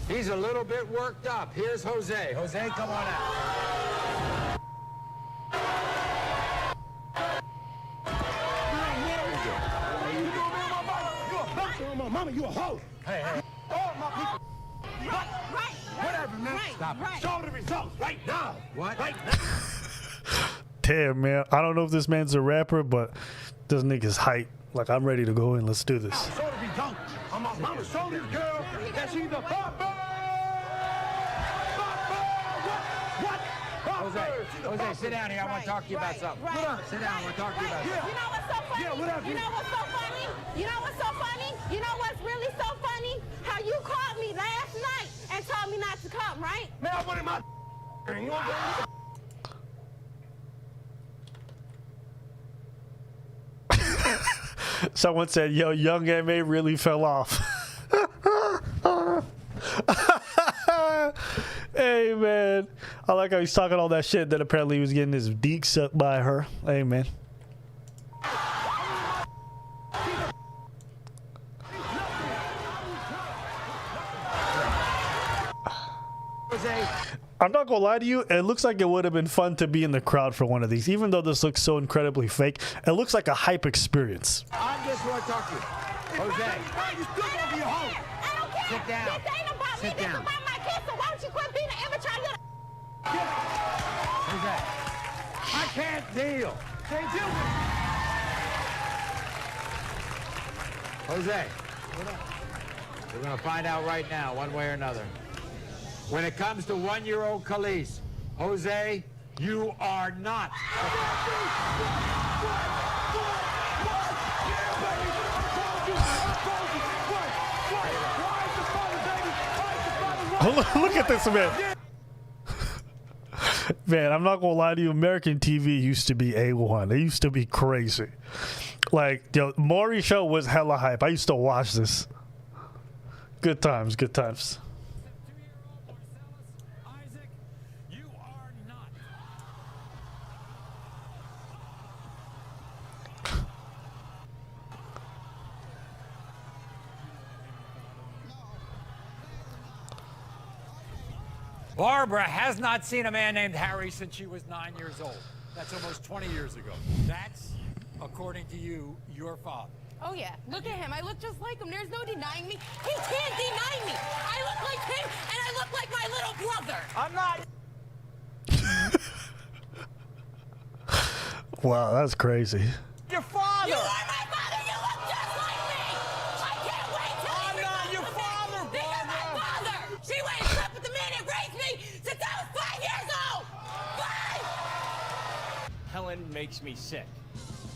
He's a little bit worked up. Here's Jose. Jose, come on out. Mama, you a hoe. Hey, hey. All my people. Right. Whatever, man. Stop it. Show the results right now. What? Right now. damn, man. I don't know if this man's a rapper, but this nigga's hype. Like, I'm ready to go in. Let's do this. So to be dunked on my mama shoulders, girl. That's either Papa. Jose, sit down here. I want to talk to you about something. Right, Sit down. I want to talk to you about something. You know what's so funny? Yeah, what up, you know what's so funny? You know what's so funny? You know what's really so funny? How you called me last night and told me not to come, right? Man, I wanted my you want Someone said, yo, young MA really fell off. Hey, man. I like how he's talking all that shit. Then apparently he was getting his deek sucked by her. Hey, man. I'm not gonna lie to you, it looks like it would have been fun to be in the crowd for one of these. Even though this looks so incredibly fake, it looks like a hype experience. I just want to talk to you. Jose. you still gonna be a hoe. I don't care. Sit down. This ain't about Sit me. This down. is about my kids. So why don't you quit being an immature little Jose. I can't deal. Can't deal with Jose. We're going to find out right now, one way or another. When it comes to one-year-old Khalees, Jose, you are not. Look at this, man. Man, I'm not gonna lie to you. American TV used to be A1. They used to be crazy. Like, yo, Maury show was hella hype. I used to watch this. Good times, good times. Barbara has not seen a man named Harry since she was 9 years old. That's almost 20 years ago. That's, according to you, your father. Oh yeah, look at him. I look just like him. There's no denying me. He can't deny me. I look like him, and I look like my little brother. I'm not. Wow, that's crazy. Your father. You are my father. You look just like me. I can't wait till I'm not your father, This is my father. She went and slept with the man that raised me since I was 5 years old. 5. Helen makes me sick.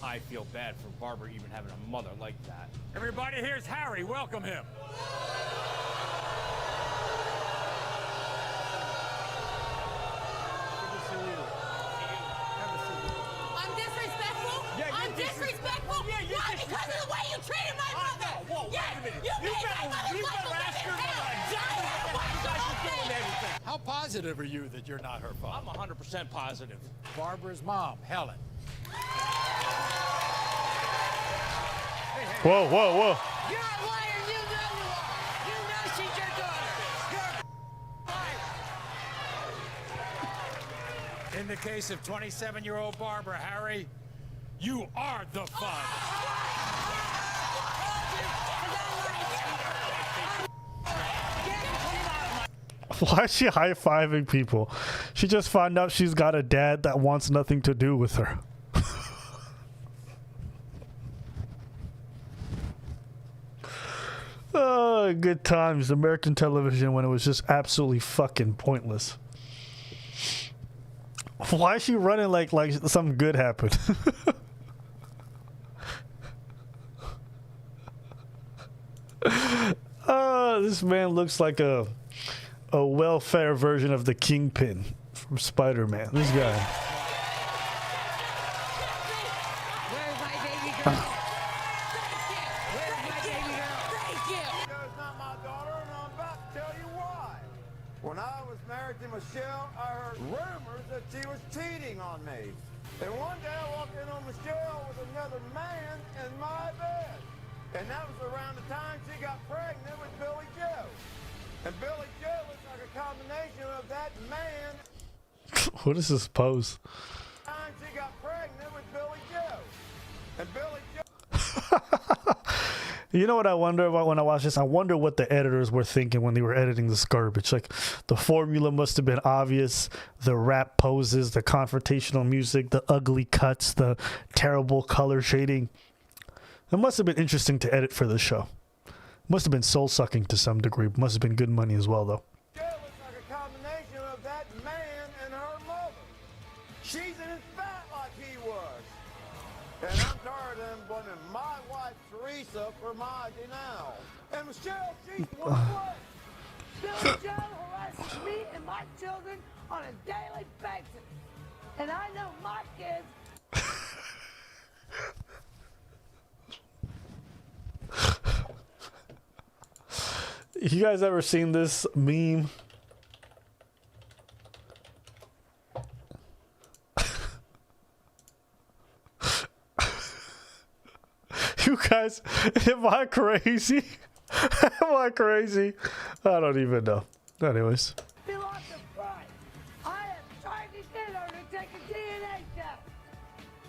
I feel bad for Barbara even having a mother like that. Everybody, here's Harry. Welcome him. I'm disrespectful? Yeah, I'm you're disrespectful? Yeah, you're Why? disrespectful. Because of the way you treated my mother. Whoa, wait a minute. You made my mother's you life better a ask her living hell. How positive are you that you're not her father? I'm 100% positive. Barbara's mom, Helen. Whoa, whoa, whoa. You're a liar. You know you are. You know she's your daughter. You're In the case of 27-year-old Barbara, Harry, you are the father. Why is she high-fiving people? She just found out she's got a dad that wants nothing to do with her. Oh, good times. American television when it was just absolutely fucking pointless. Why is she running like something good happened? Oh, this man looks like a welfare version of the Kingpin from Spider-Man. This guy. Where's my baby girl? When I was married to Michelle, I heard rumors that she was cheating on me. And one day I walked in on Michelle with another man in my bed. And that was around the time she got pregnant with Billy Joe. And Billy Joe was like a combination of that man. What is this pose? Time she got pregnant with Billy Joe. And Billy Joe. You know what I wonder about when I watch this? I wonder what the editors were thinking when they were editing this garbage. Like, the formula must have been obvious. The rap poses, the confrontational music, the ugly cuts, the terrible color shading. It must have been interesting to edit for this show. Must have been soul-sucking to some degree. Must have been good money as well, though. It looks like a combination of that man and her mother. She's in his fat like he was. And I'm tired of them blaming my wife Teresa for my denial. And Michelle, she's the one way. Billy Joe harasses me and my children on a daily basis. And I know my kids. You guys ever seen this meme? You guys, am I crazy? Am I crazy? I don't even know. Anyways. Fill out the front. I have tried to get her to take a DNA test,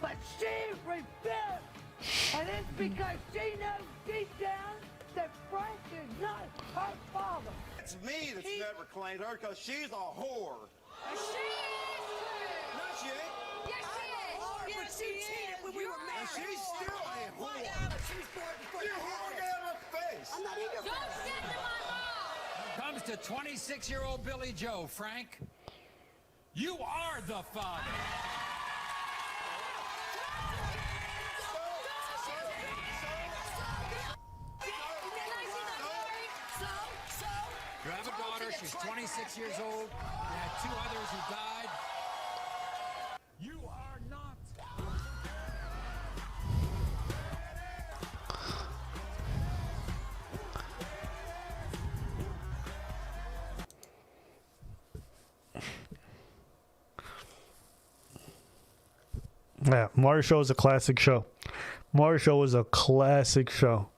but she refused. And it's because she knows deep down that Frank is not her father. It's me that's never claimed her because she's a whore. She is. No, she ain't. Yes, she is. But she cheated when we were married. And she's still a whore. Yeah, but she was born before You whore, get out of my face. I'm not in your face. Comes to 26-year-old Billy Joe, Frank. You are the father. You have a daughter, she's 26 years old. You had 2 others who died. You are not. Yeah, Mario Show is a classic show. Mario Show is a classic show.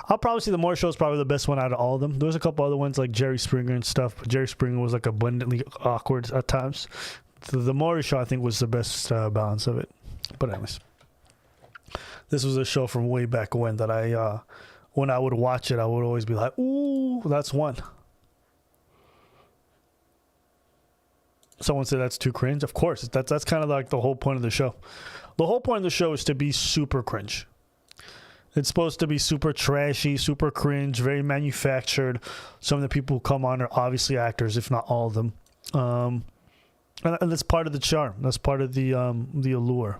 I'll probably say the Mario Show is probably the best one out of all of them. There was a couple other ones like Jerry Springer and stuff, but Jerry Springer was like abundantly awkward at times. The Mario Show, I think, was the best balance of it. But anyways, this was a show from way back when that when I would watch it, I would always be like, ooh, that's one. Someone said that's too cringe. Of course, that's kind of like the whole point of the show. The whole point of the show is to be super cringe. It's supposed to be super trashy, super cringe, very manufactured. Some of the people who come on are obviously actors, if not all of them. And that's part of the charm. That's part of the allure.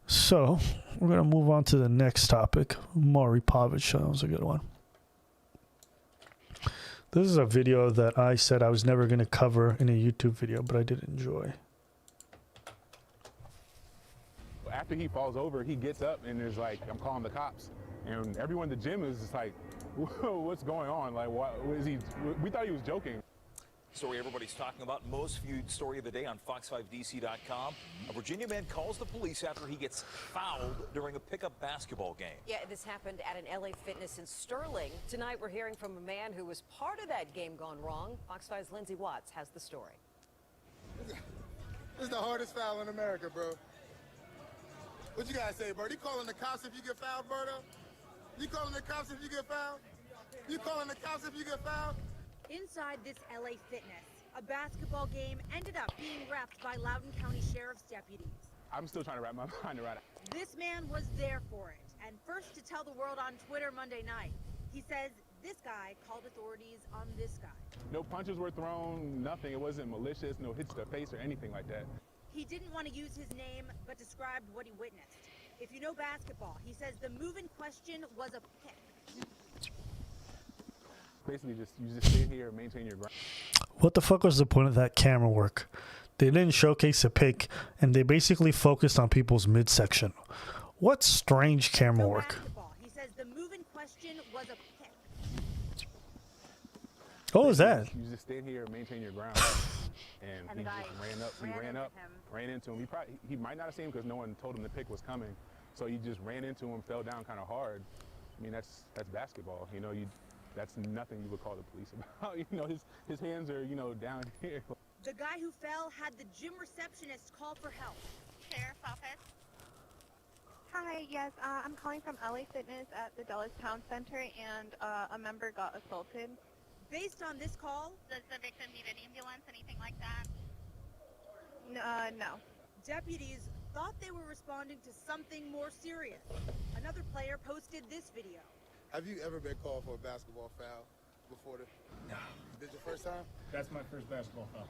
So we're gonna move on to the next topic. Maury Povich show. That was a good one. This is a video that I said I was never gonna cover in a YouTube video, but I did enjoy. After he falls over, he gets up and is like, I'm calling the cops. And everyone in the gym is just like, whoa, what's going on? Like, what is he? We thought he was joking. Story everybody's talking about, most viewed story of the day on fox5dc.com. A Virginia man calls the police after he gets fouled during a pickup basketball game. Yeah, this happened at an LA Fitness in Sterling. Tonight we're hearing from a man who was part of that game gone wrong. Fox 5's Lindsay Watts has the story. This is the hardest foul in America, bro. What you guys say, Bert? You calling the cops if you get fouled, Berto? You calling the cops if you get fouled? You calling the cops if you get fouled? Inside this LA Fitness, a basketball game ended up being wrapped by Loudoun County Sheriff's deputies. I'm still trying to wrap my mind around it. This man was there for it, and first to tell the world on Twitter Monday night. He says this guy called authorities on this guy. No punches were thrown, nothing. It wasn't malicious, no hits to the face or anything like that. He didn't want to use his name, but described what he witnessed. If you know basketball, he says the move in question was a pick. Basically, you just stay here and maintain your ground. What the fuck was the point of that camera work? They didn't showcase a pick, and they basically focused on people's midsection. What strange camera work. He says the move in question was a pick. What was that? You just stay here and maintain your ground. And he just ran into him. He might not have seen him because no one told him the pick was coming. So he just ran into him, fell down kind of hard. I mean, that's basketball. You know, that's nothing you would call the police about. You know, his hands are, you know, down here. The guy who fell had the gym receptionist call for help. Sheriff's office. Hi, yes, I'm calling from LA Fitness at the Dulles Town Center, and a member got assaulted. Based on this call, does the victim need an ambulance, anything like that? No. Deputies thought they were responding to something more serious. Another player posted this video. Have you ever been called for a basketball foul before the? No. This your first time? That's my first basketball foul.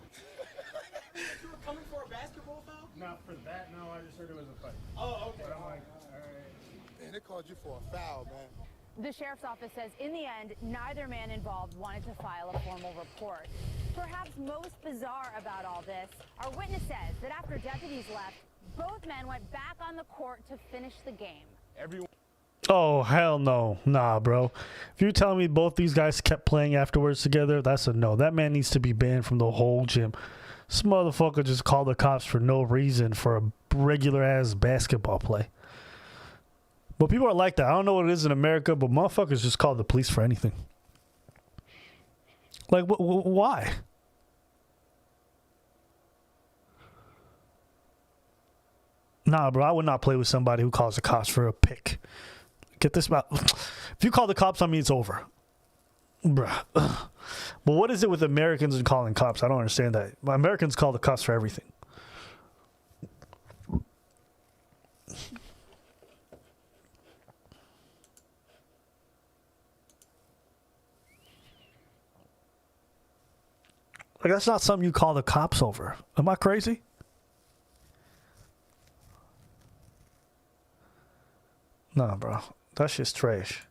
You were coming for a basketball foul? Not for that, no. I just heard it was a fight. Oh, okay. But I'm like, all right. Man, they called you for a foul, man. The sheriff's office says in the end, neither man involved wanted to file a formal report. Perhaps most bizarre about all this, our witness says that after deputies left, both men went back on the court to finish the game. Oh, hell no. Nah, bro. If you tell me both these guys kept playing afterwards together, that's a no. That man needs to be banned from the whole gym. This motherfucker just called the cops for no reason for a regular-ass basketball play. But people are like that. I don't know what it is in America, but motherfuckers just call the police for anything. Like, why? Nah, bro, I would not play with somebody who calls the cops for a pick. Get this about. If you call the cops on me, it's over. Bruh. But what is it with Americans and calling cops? I don't understand that. Americans call the cops for everything. Like, that's not something you call the cops over. Am I crazy? Nah, bro. That shit's trash.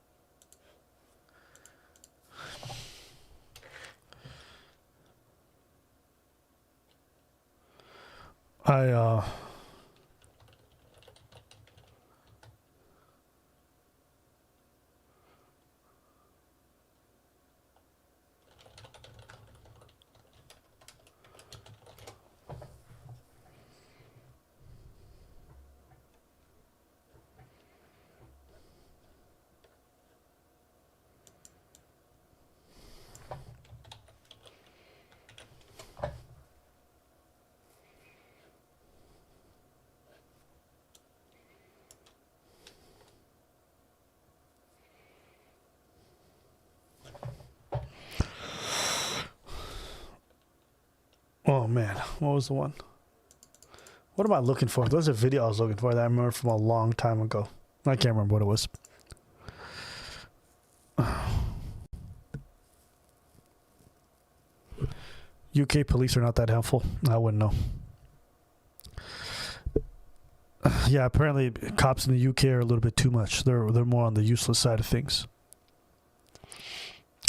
Oh man, what was the one? What am I looking for? There's a video I was looking for that I remember from a long time ago. I can't remember what it was. UK police are not that helpful. I wouldn't know. Yeah, apparently cops in the UK are a little bit too much. They're more on the useless side of things.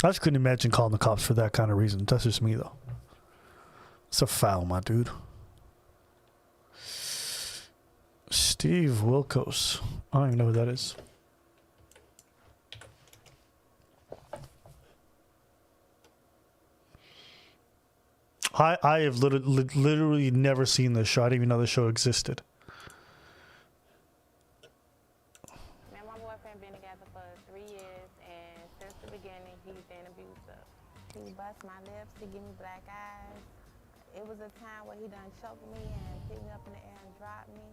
I just couldn't imagine calling the cops for that kind of reason. That's just me though. It's a foul, my dude. Steve Wilkos. I don't even know who that is. I have literally never seen this show. I didn't even know the show existed. Man, my boyfriend been together for 3 years, and since the beginning, he's been abusive. He busts my lips, he give me black eyes. It was a time where he done choked me and picked me up in the air and dropped me.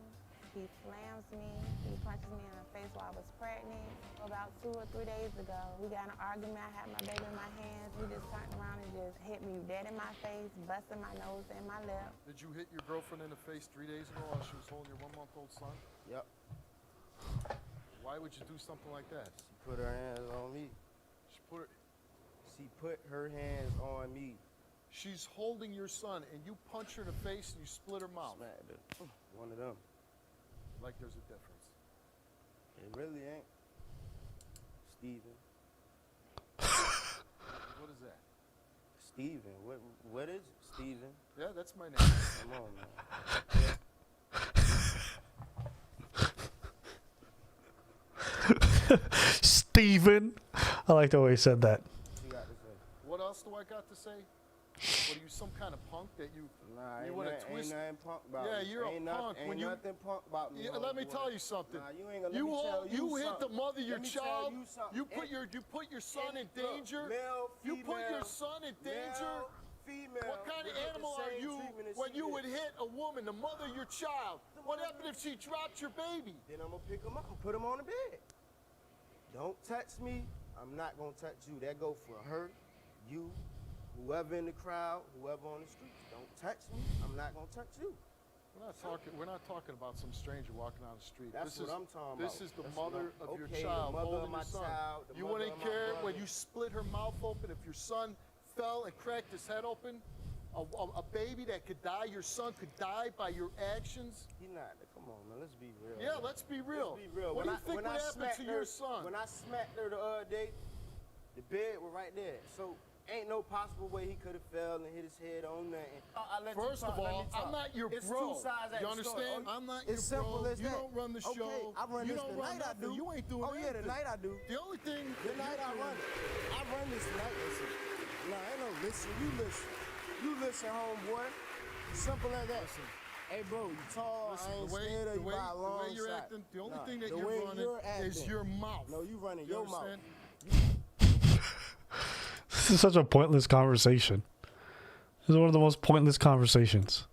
He slams me. He punches me in the face while I was pregnant. About 2 or 3 days ago, we got in an argument. I had my baby in my hands. He just turned around and just hit me dead in my face, busting my nose and my lip. Did you hit your girlfriend in the face 3 days ago while she was holding your 1-month-old son? Yep. Why would you do something like that? She put her hands on me. She put her hands on me. She's holding your son, and you punch her in the face and you split her mouth. One of them. Like there's a difference. It really ain't. Steven. What is that? Steven. What is it? Steven. Yeah, that's my name. Come on, man. Steven. I like the way he said that. What else do I got to say? What are you, some kind of punk that you want to twist? Ain't nothing punk about yeah, me. you're a punk. Ain't nothing punk about me. Yeah, let me tell you something. Nah, you ain't gonna, you hit something. the mother of your Let me child. tell you You put your son in danger. Male, you put your female, son in danger. female. What kind of would get the animal are same you treatment as when she you gets. would hit a woman, the mother of your child? What happened if she dropped your baby? Then I'm gonna pick him up and put him on the bed. Don't touch me. I'm not gonna touch you. That go for her, you, whoever in the crowd, whoever on the street. Don't touch me. I'm not gonna touch you. We're not talking about some stranger walking down the street. That's what I'm talking about. This is the That's mother what of your okay, child the mother holding of my your son. child, the You mother wouldn't of my care when brother. you split her mouth open if your son fell and cracked his head open? A baby that could die, your son could die by your actions? You're not. Come on, man. Let's be real. Yeah, let's be real. Let's be real. What do you think would happen to your son? When I smacked her the other day, the bed was right there. So ain't no possible way he could have fell and hit his head on nothing. First of all, I'm not your it's bro. Two sides at You the understand? story. I'm not It's your simple bro. as You that. don't run the show. Okay, I run You this don't the run night I nothing. do. You ain't doing Oh yeah, the anything. night I do. The only thing The night I run it. I run this night. Listen. Nah, ain't no listen. You listen. You listen, homeboy. Simple as that. Listen. Hey, bro, you tall. Listen, I ain't the way- scared of the you way- by a the long way you're shot. acting, the only Nah, thing that the you're way running you're is acting. your mouth. No, you running You your mouth. understand? This is such a pointless conversation. This is one of the most pointless conversations.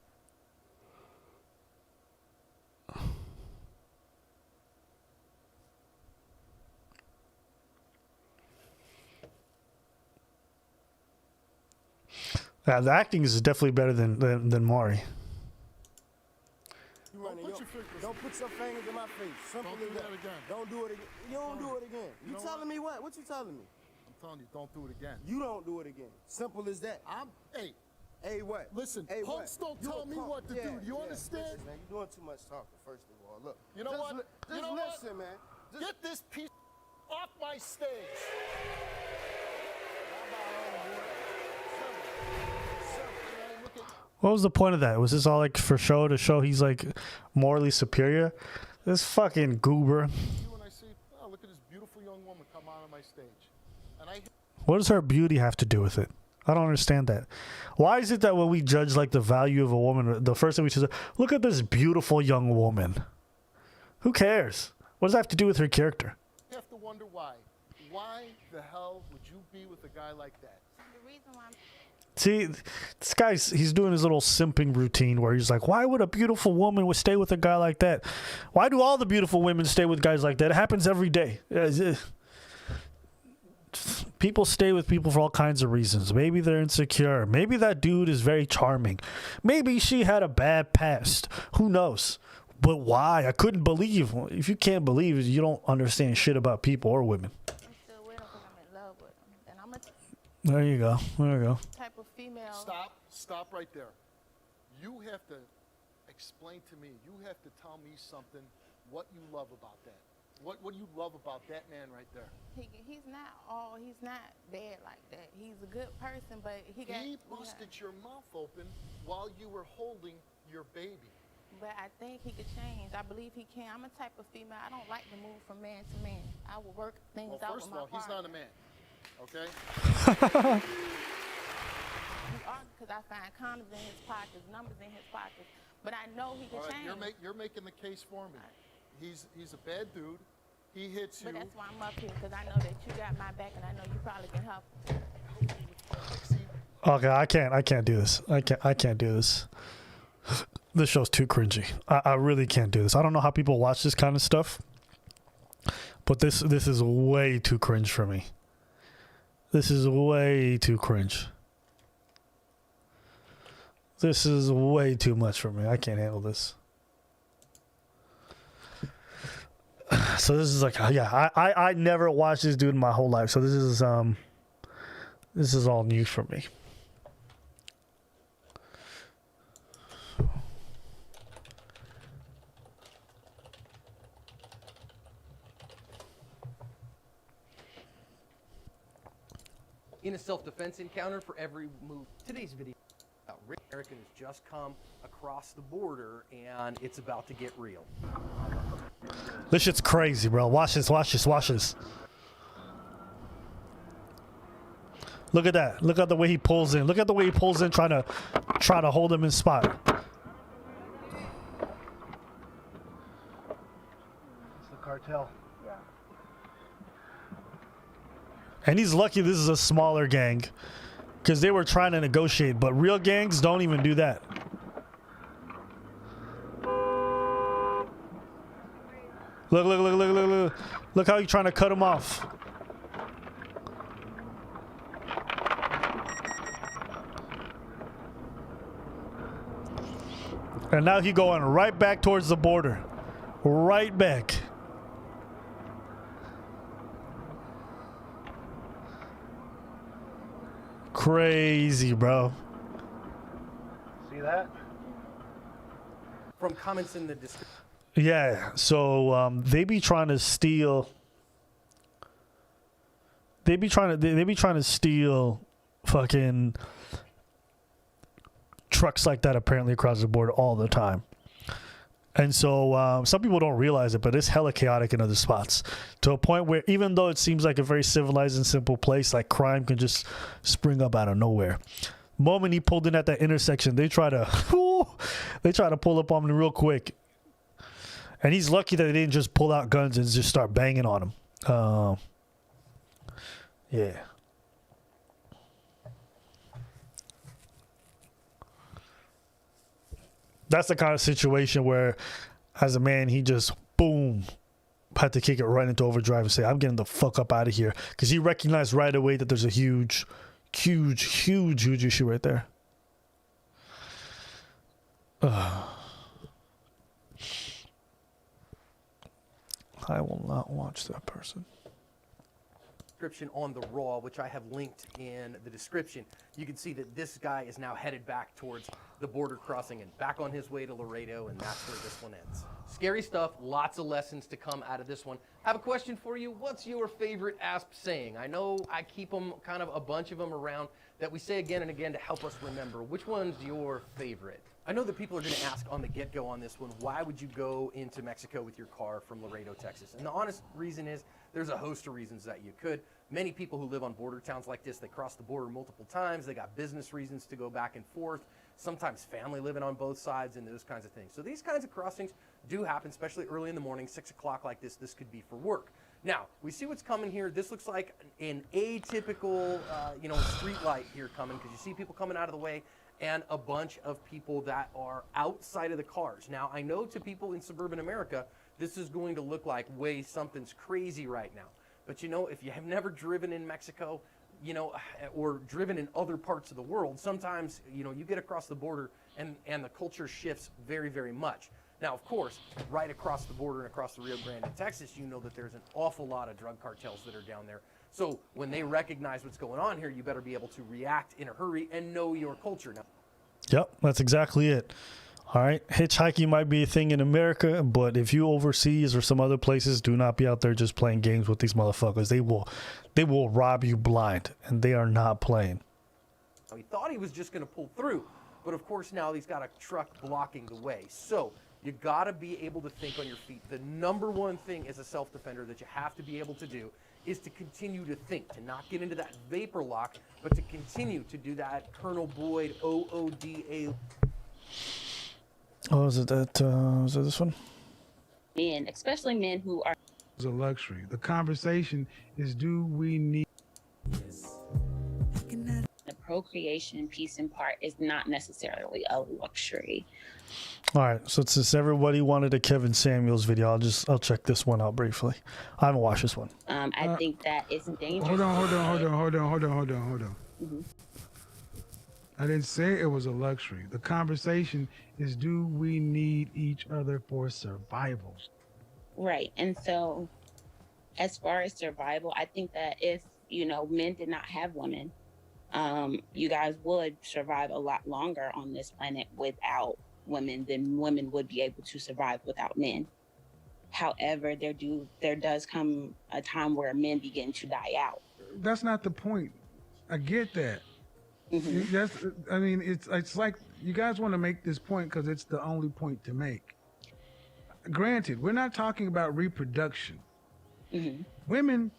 Yeah, the acting is definitely better than Mari. You running your, don't put your fingers in my face. Simple Don't do as that again. Don't do it again. You don't do it again. You You know telling me what? What you telling me? I'm telling you, don't do it again. You don't do it again. Simple as that. Hey, what? Listen, hey, punks what? don't You tell a me punk. what to do. Do you understand? Listen, man, you're doing too much talking, first of all. Look. You know just what? Just You know what? listen, man. Just Get this piece off my stage. What was the point of that? Was this all like for show to show he's like morally superior? This fucking goober. You and I say, oh, look at this beautiful young woman come on my stage. And I What does her beauty have to do with it? I don't understand that. Why is it that when we judge like the value of a woman, the first thing we say, look at this beautiful young woman? Who cares? What does that have to do with her character? have to wonder why. Why the hell would you be with a guy like that? The reason why I'm See, this guy's, he's doing his little simping routine where he's like, why would a beautiful woman would stay with a guy like that? Why do all the beautiful women stay with guys like that? It happens every day. People stay with people for all kinds of reasons. Maybe they're insecure. Maybe that dude is very charming. Maybe she had a bad past. Who knows? But why? I couldn't believe. If you can't believe, you don't understand shit about people or women. still with him because I'm in love with him. And I'm a There you go. There you go. type of female. Stop right there. You have to explain to me. You have to tell me something. What you love about that? What do you love about that man right there? He's not bad like that. He's a good person, but he busted your mouth open while you were holding your baby. But I think he could change. I believe he can. I'm a type of female. I don't like to move from man to man. I will work things Well, out first with of my all, he's not a partner. man. Okay? You are, because I find condoms in his pockets, numbers in his pockets. But I know he can All right, change. you're making the case for me. He's a bad dude. He hits you. But that's why I'm up here, because I know that you got my back, and I know you probably can help him. Okay, I can't do this. I can't do this. This show's too cringy. I really can't do this. I don't know how people watch this kind of stuff, but this is way too cringe for me. This is way too cringe. This is way too much for me. I can't handle this. So this is like, yeah, I never watched this dude in my whole life. So this is all new for me. In a self-defense encounter for every move. Today's video, Rick American has just come across the border and it's about to get real. This shit's crazy, bro. Watch this, watch this, watch this. Look at that. Look at the way he pulls in. Look at the way he pulls in, trying to hold him in spot. It's the cartel. And he's lucky this is a smaller gang, because they were trying to negotiate. But real gangs don't even do that. Look how you're trying to cut him off. And now he going right back towards the border. Right back. Crazy, bro. See that? From comments in the description. Yeah, so they be trying to steal. They be trying to steal fucking trucks like that apparently across the border all the time. And so some people don't realize it, but it's hella chaotic in other spots to a point where even though it seems like a very civilized and simple place, like crime can just spring up out of nowhere. Moment he pulled in at that intersection, they try to pull up on him real quick. And he's lucky that they didn't just pull out guns and just start banging on him. Yeah. That's the kind of situation where, as a man, he just, boom, had to kick it right into overdrive and say, I'm getting the fuck up out of here. Because he recognized right away that there's a huge issue right there. I will not watch that person. Description on the Raw, which I have linked in the description, you can see that this guy is now headed back towards the border crossing and back on his way to Laredo, and that's where this one ends. Scary stuff, lots of lessons to come out of this one. I have a question for you. What's your favorite ASP saying? I know I keep them, kind of a bunch of them around that we say again and again to help us remember. Which one's your favorite? I know that people are going to ask on the get-go on this one, why would you go into Mexico with your car from Laredo, Texas? And the honest reason is there's a host of reasons that you could. Many people who live on border towns like this, they cross the border multiple times. They got business reasons to go back and forth. Sometimes family living on both sides and those kinds of things. So these kinds of crossings do happen, especially early in the morning, 6 o'clock like this. This could be for work. Now, we see what's coming here. This looks like an atypical, street light here coming, because you see people coming out of the way and a bunch of people that are outside of the cars. Now, I know to people in suburban America, this is going to look like, way something's crazy right now. But if you have never driven in Mexico, or driven in other parts of the world, sometimes, you get across the border and the culture shifts very, very much. Now, of course, right across the border and across the Rio Grande in Texas, you know that there's an awful lot of drug cartels that are down there. So when they recognize what's going on here, you better be able to react in a hurry and know your culture now. Yep, that's exactly it. All right, hitchhiking might be a thing in America, but if you overseas or some other places, do not be out there just playing games with these motherfuckers. They will rob you blind, and they are not playing. He thought he was just going to pull through, but of course now he's got a truck blocking the way. So you got to be able to think on your feet. The number one thing as a self-defender that you have to be able to do is to continue to think, to not get into that vapor lock, but to continue to do that Colonel Boyd OODA. Oh, is it this one? Men, especially men who are. It's a luxury. The conversation is, do we need? The procreation piece in part is not necessarily a luxury. All right, so since everybody wanted a Kevin Samuels video, I'll check this one out briefly. I haven't watched this one. I think that it's dangerous. Hold on. Mm-hmm. I didn't say it was a luxury. The conversation is, do we need each other for survival? Right. And so as far as survival, I think that if, men did not have women, you guys would survive a lot longer on this planet without women than women would be able to survive without men. However, there does come a time where men begin to die out. That's not the point. I get that. Mm-hmm. It's like you guys want to make this point because it's the only point to make. Granted, we're not talking about reproduction. Mm-hmm. Women,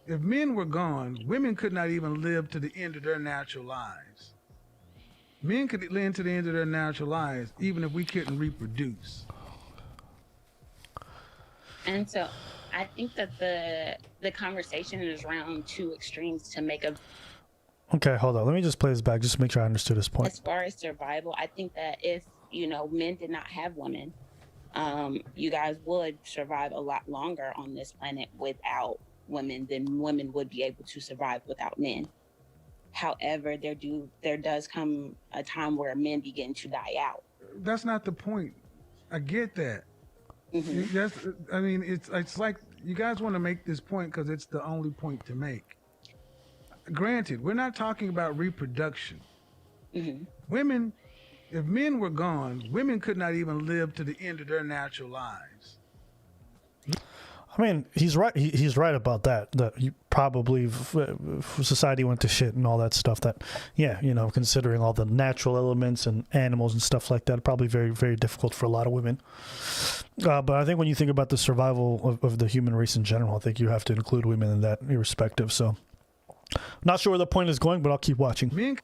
if men were gone, women could not even live to the end of their natural lives. Men could live to the end of their natural lives even if we couldn't reproduce. And so I think that the conversation is around two extremes to make a. Okay, hold on. Let me just play this back just to make sure I understood his point. As far as survival, I think that if, you know, men did not have women, you guys would survive a lot longer on this planet without women than women would be able to survive without men. However, there does come a time where men begin to die out. That's not the point. I get that. I mean, it's like you guys want to make this point because it's the only point to make. Granted, we're not talking about reproduction. Women, if men were gone, women could not even live to the end of their natural lives. I mean, he's right. He's right about that. That you probably, if society went to shit and all that stuff. That, yeah, you know, considering all the natural elements and animals and stuff like that, probably very, very difficult for a lot of women. But I think when you think about the survival of the human race in general, I think you have to include women in that, irrespective. So, not sure where the point is going, but I'll keep watching.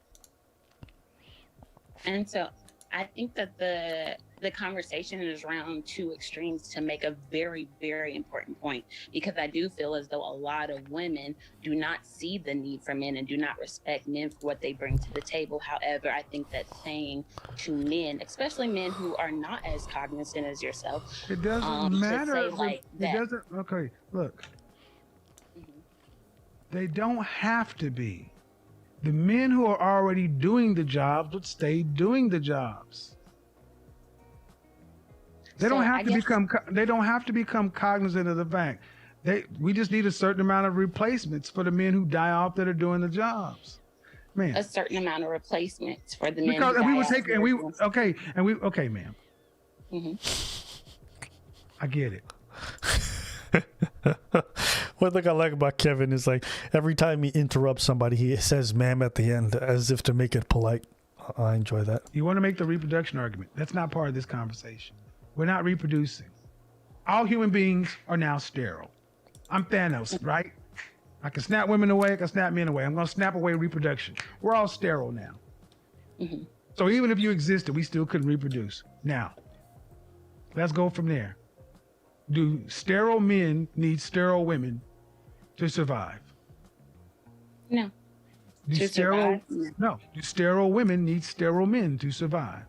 And so, I think that the conversation is around two extremes to make a very, very important point, because I do feel as though a lot of women do not see the need for men and do not respect men for what they bring to the table. However, I think that saying to men, especially men who are not as cognizant as yourself, it doesn't matter. Okay, look. They don't have to be. The men who are already doing the jobs would stay doing the jobs. They don't have to become. They don't have to become cognizant of the fact. We just need a certain amount of replacements for the men who die off that are doing the jobs. Man, a certain amount of replacements for the men. Because we would take okay, ma'am. I get it. One thing I like about Kevin is, like, every time he interrupts somebody, he says "ma'am" at the end as if to make it polite. I enjoy that. You want to make the reproduction argument? That's not part of this conversation. We're not reproducing. All human beings are now sterile. I'm Thanos, right? I can snap women away, I can snap men away. I'm going to snap away reproduction. We're all sterile now. So even if you existed, we still couldn't reproduce. Now, let's go from there. Do sterile men need sterile women to survive? No. Do sterile women need sterile men to survive?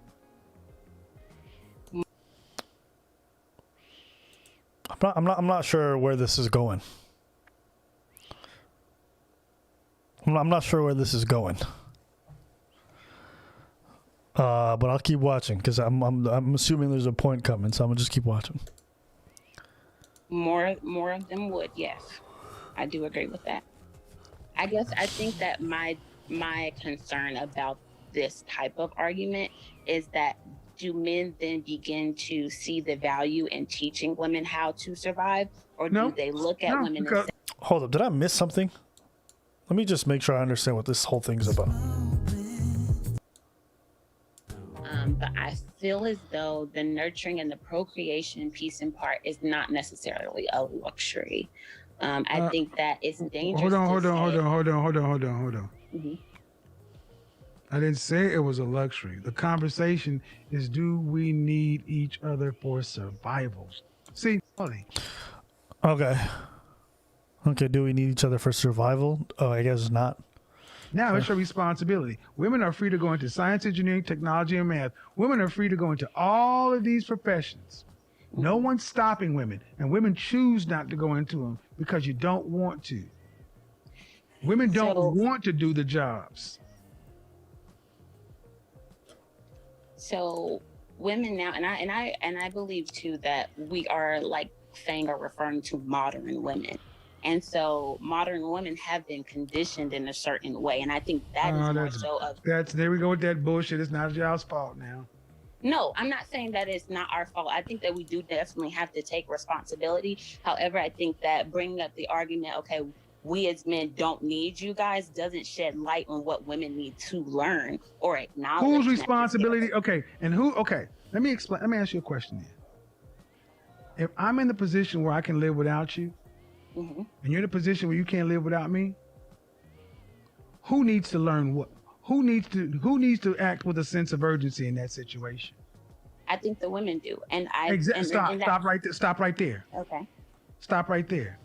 I'm not sure where this is going. I'm not sure where this is going. But I'll keep watching because I'm assuming there's a point coming, so I'm gonna just keep watching. More of them would, yes. I do agree with that. I think that my concern about this type of argument is that, do men then begin to see the value in teaching women how to survive, or do they look at women and say, hold up, did I miss something? Let me just make sure I understand what this whole thing's about. But I feel as though the nurturing and the procreation piece in part is not necessarily a luxury. I think that it's dangerous. Hold on. I didn't say it was a luxury. The conversation is, do we need each other for survival? See, funny. Okay, do we need each other for survival? Oh, I guess not. Now it's your responsibility. Women are free to go into science, engineering, technology, and math. Women are free to go into all of these professions. No one's stopping women, and women choose not to go into them because you don't want to. Women don't want to do the jobs. So women now, and I believe too that we are like saying or referring to modern women. And so modern women have been conditioned in a certain way. And I think that is more so of... There we go with that bullshit. It's not y'all's fault now. No, I'm not saying that it's not our fault. I think that we do definitely have to take responsibility. However, I think that bringing up the argument, okay, we as men don't need you guys, doesn't shed light on what women need to learn or acknowledge. Whose responsibility? Okay, and who? Okay, let me explain. Let me ask you a question then. If I'm in the position where I can live without you, and you're in a position where you can't live without me, who needs to learn what? Who needs to act with a sense of urgency in that situation? I think the women do, and stop right there. Okay. Stop right there.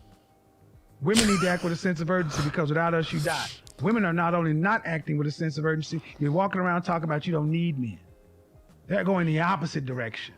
Women need to act with a sense of urgency because without us, you die. Women are not only not acting with a sense of urgency, you're walking around talking about you don't need men. They're going the opposite direction.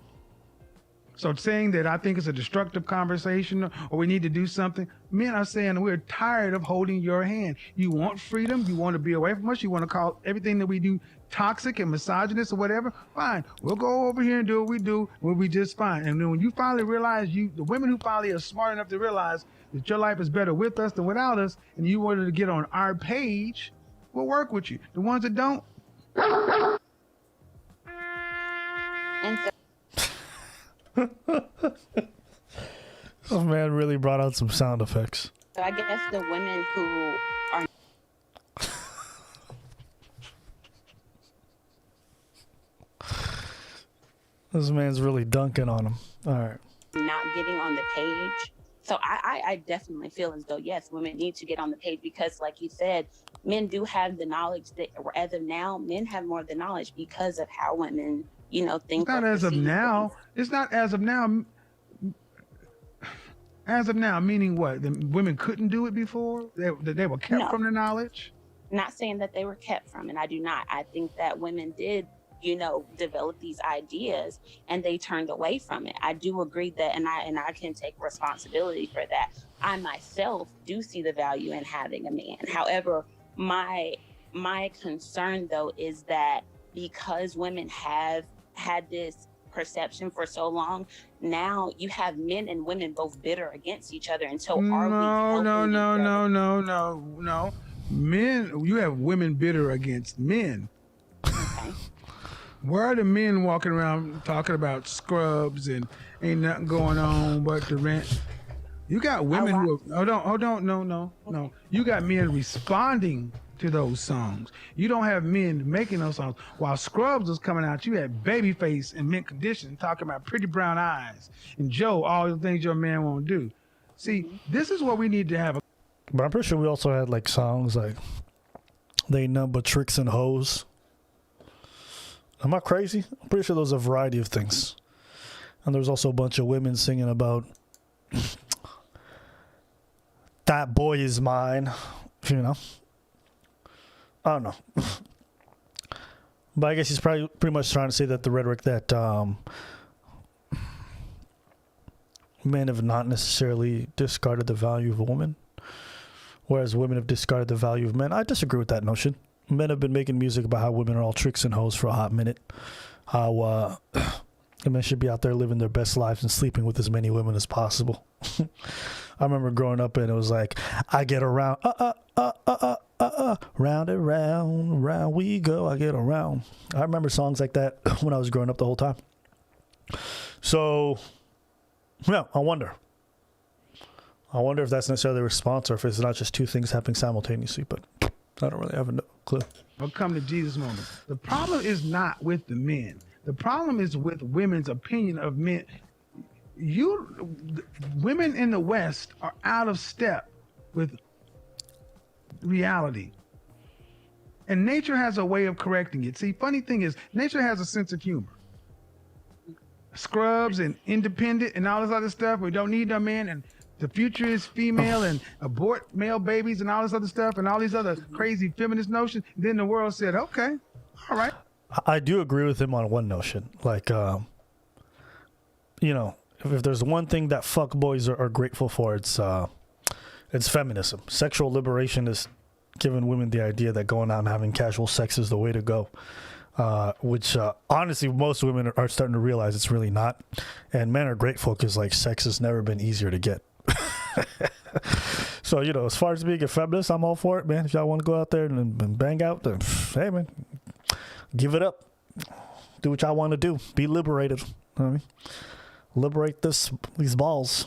So saying that I think it's a destructive conversation or we need to do something, men are saying we're tired of holding your hand. You want freedom, you want to be away from us, you want to call everything that we do toxic and misogynist or whatever, fine. We'll go over here and do what we do, we'll be just fine. And then when you finally realize, the women who finally are smart enough to realize that your life is better with us than without us, and you wanted to get on our page, we'll work with you. The ones that don't. And so Oh man, really brought out some sound effects. So I guess the women who are This man's really dunking on him. All right. not getting on the page. So I definitely feel as though, yes, women need to get on the page because, like you said, men do have the knowledge that as of now, men have more of the knowledge because of how women, you know, think. It's not as of now. It's not as of now. As of now, meaning what? The women couldn't do it before? They were kept from the knowledge? Not saying that they were kept from it. I do not. I think that women did, you know, develop these ideas and they turned away from it. I do agree that, and I can take responsibility for that. I myself do see the value in having a man. However, my concern though is that because women have had this perception for so long, now you have men and women both bitter against each other. And so No. Men, you have women bitter against men. Okay. Where are the men walking around talking about scrubs and ain't nothing going on but the rent? You got women who are, hold on, no. You got men responding to those songs. You don't have men making those songs. While Scrubs was coming out, you had Babyface and Mint Condition talking about pretty brown eyes and Joe, all the things your man won't do. See, this is what we need to have. But I'm pretty sure we also had like songs like They Ain't Nothing But Tricks and Hoes. Am I crazy? I'm pretty sure there was a variety of things. And there was also a bunch of women singing about that boy is mine, you know. I don't know. But I guess he's probably pretty much trying to say that the rhetoric that men have not necessarily discarded the value of a woman, whereas women have discarded the value of men. I disagree with that notion. Men have been making music about how women are all tricks and hoes for a hot minute. How men should be out there living their best lives and sleeping with as many women as possible. I remember growing up and it was like, I get around, round and round we go, I get around. I remember songs like that when I was growing up the whole time. So, yeah, I wonder if that's necessarily a response or if it's not just two things happening simultaneously, but I don't really have a clue. I'll come to Jesus moment. The problem is not with the men. The problem is with women's opinion of men. Women in the West are out of step with reality. And nature has a way of correcting it. See, funny thing is, nature has a sense of humor. Scrubs and independent and all this other stuff. We don't need no men and the future is female and abort male babies and all this other stuff and all these other crazy feminist notions. Then the world said, okay, all right. I do agree with him on one notion. Like, you know, if there's one thing that fuckboys are grateful for, it's feminism. Sexual liberation is giving women the idea that going out and having casual sex is the way to go. Which honestly, most women are starting to realize it's really not. And men are grateful because like sex has never been easier to get. So, you know, as far as being a feminist, I'm all for it, man. If y'all want to go out there and bang out, then hey, man, give it up. Do what y'all want to do. Be liberated. You know what I mean? Liberate these balls.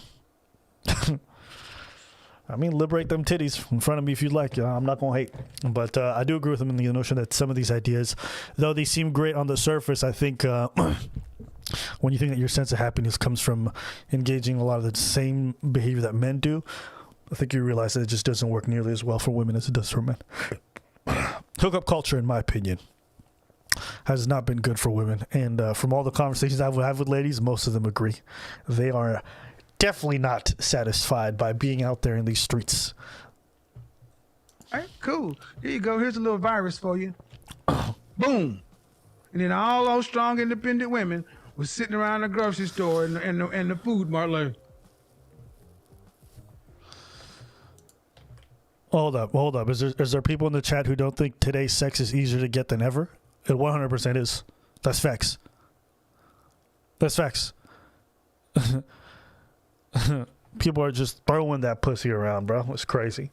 I mean, liberate them titties in front of me if you'd like. I'm not going to hate. But I do agree with him in the notion that some of these ideas, though they seem great on the surface, I think when you think that your sense of happiness comes from engaging a lot of the same behavior that men do, I think you realize that it just doesn't work nearly as well for women as it does for men. Hookup culture, in my opinion, has not been good for women. And from all the conversations I've had with ladies, most of them agree. They are definitely not satisfied by being out there in these streets. All right, cool. Here you go. Here's a little virus for you. Boom. And then all those strong, independent women was sitting around the grocery store and the food mart like, Hold up. Is there people in the chat who don't think today's sex is easier to get than ever? It 100% is. That's facts. That's facts. People are just throwing that pussy around, bro. It's crazy.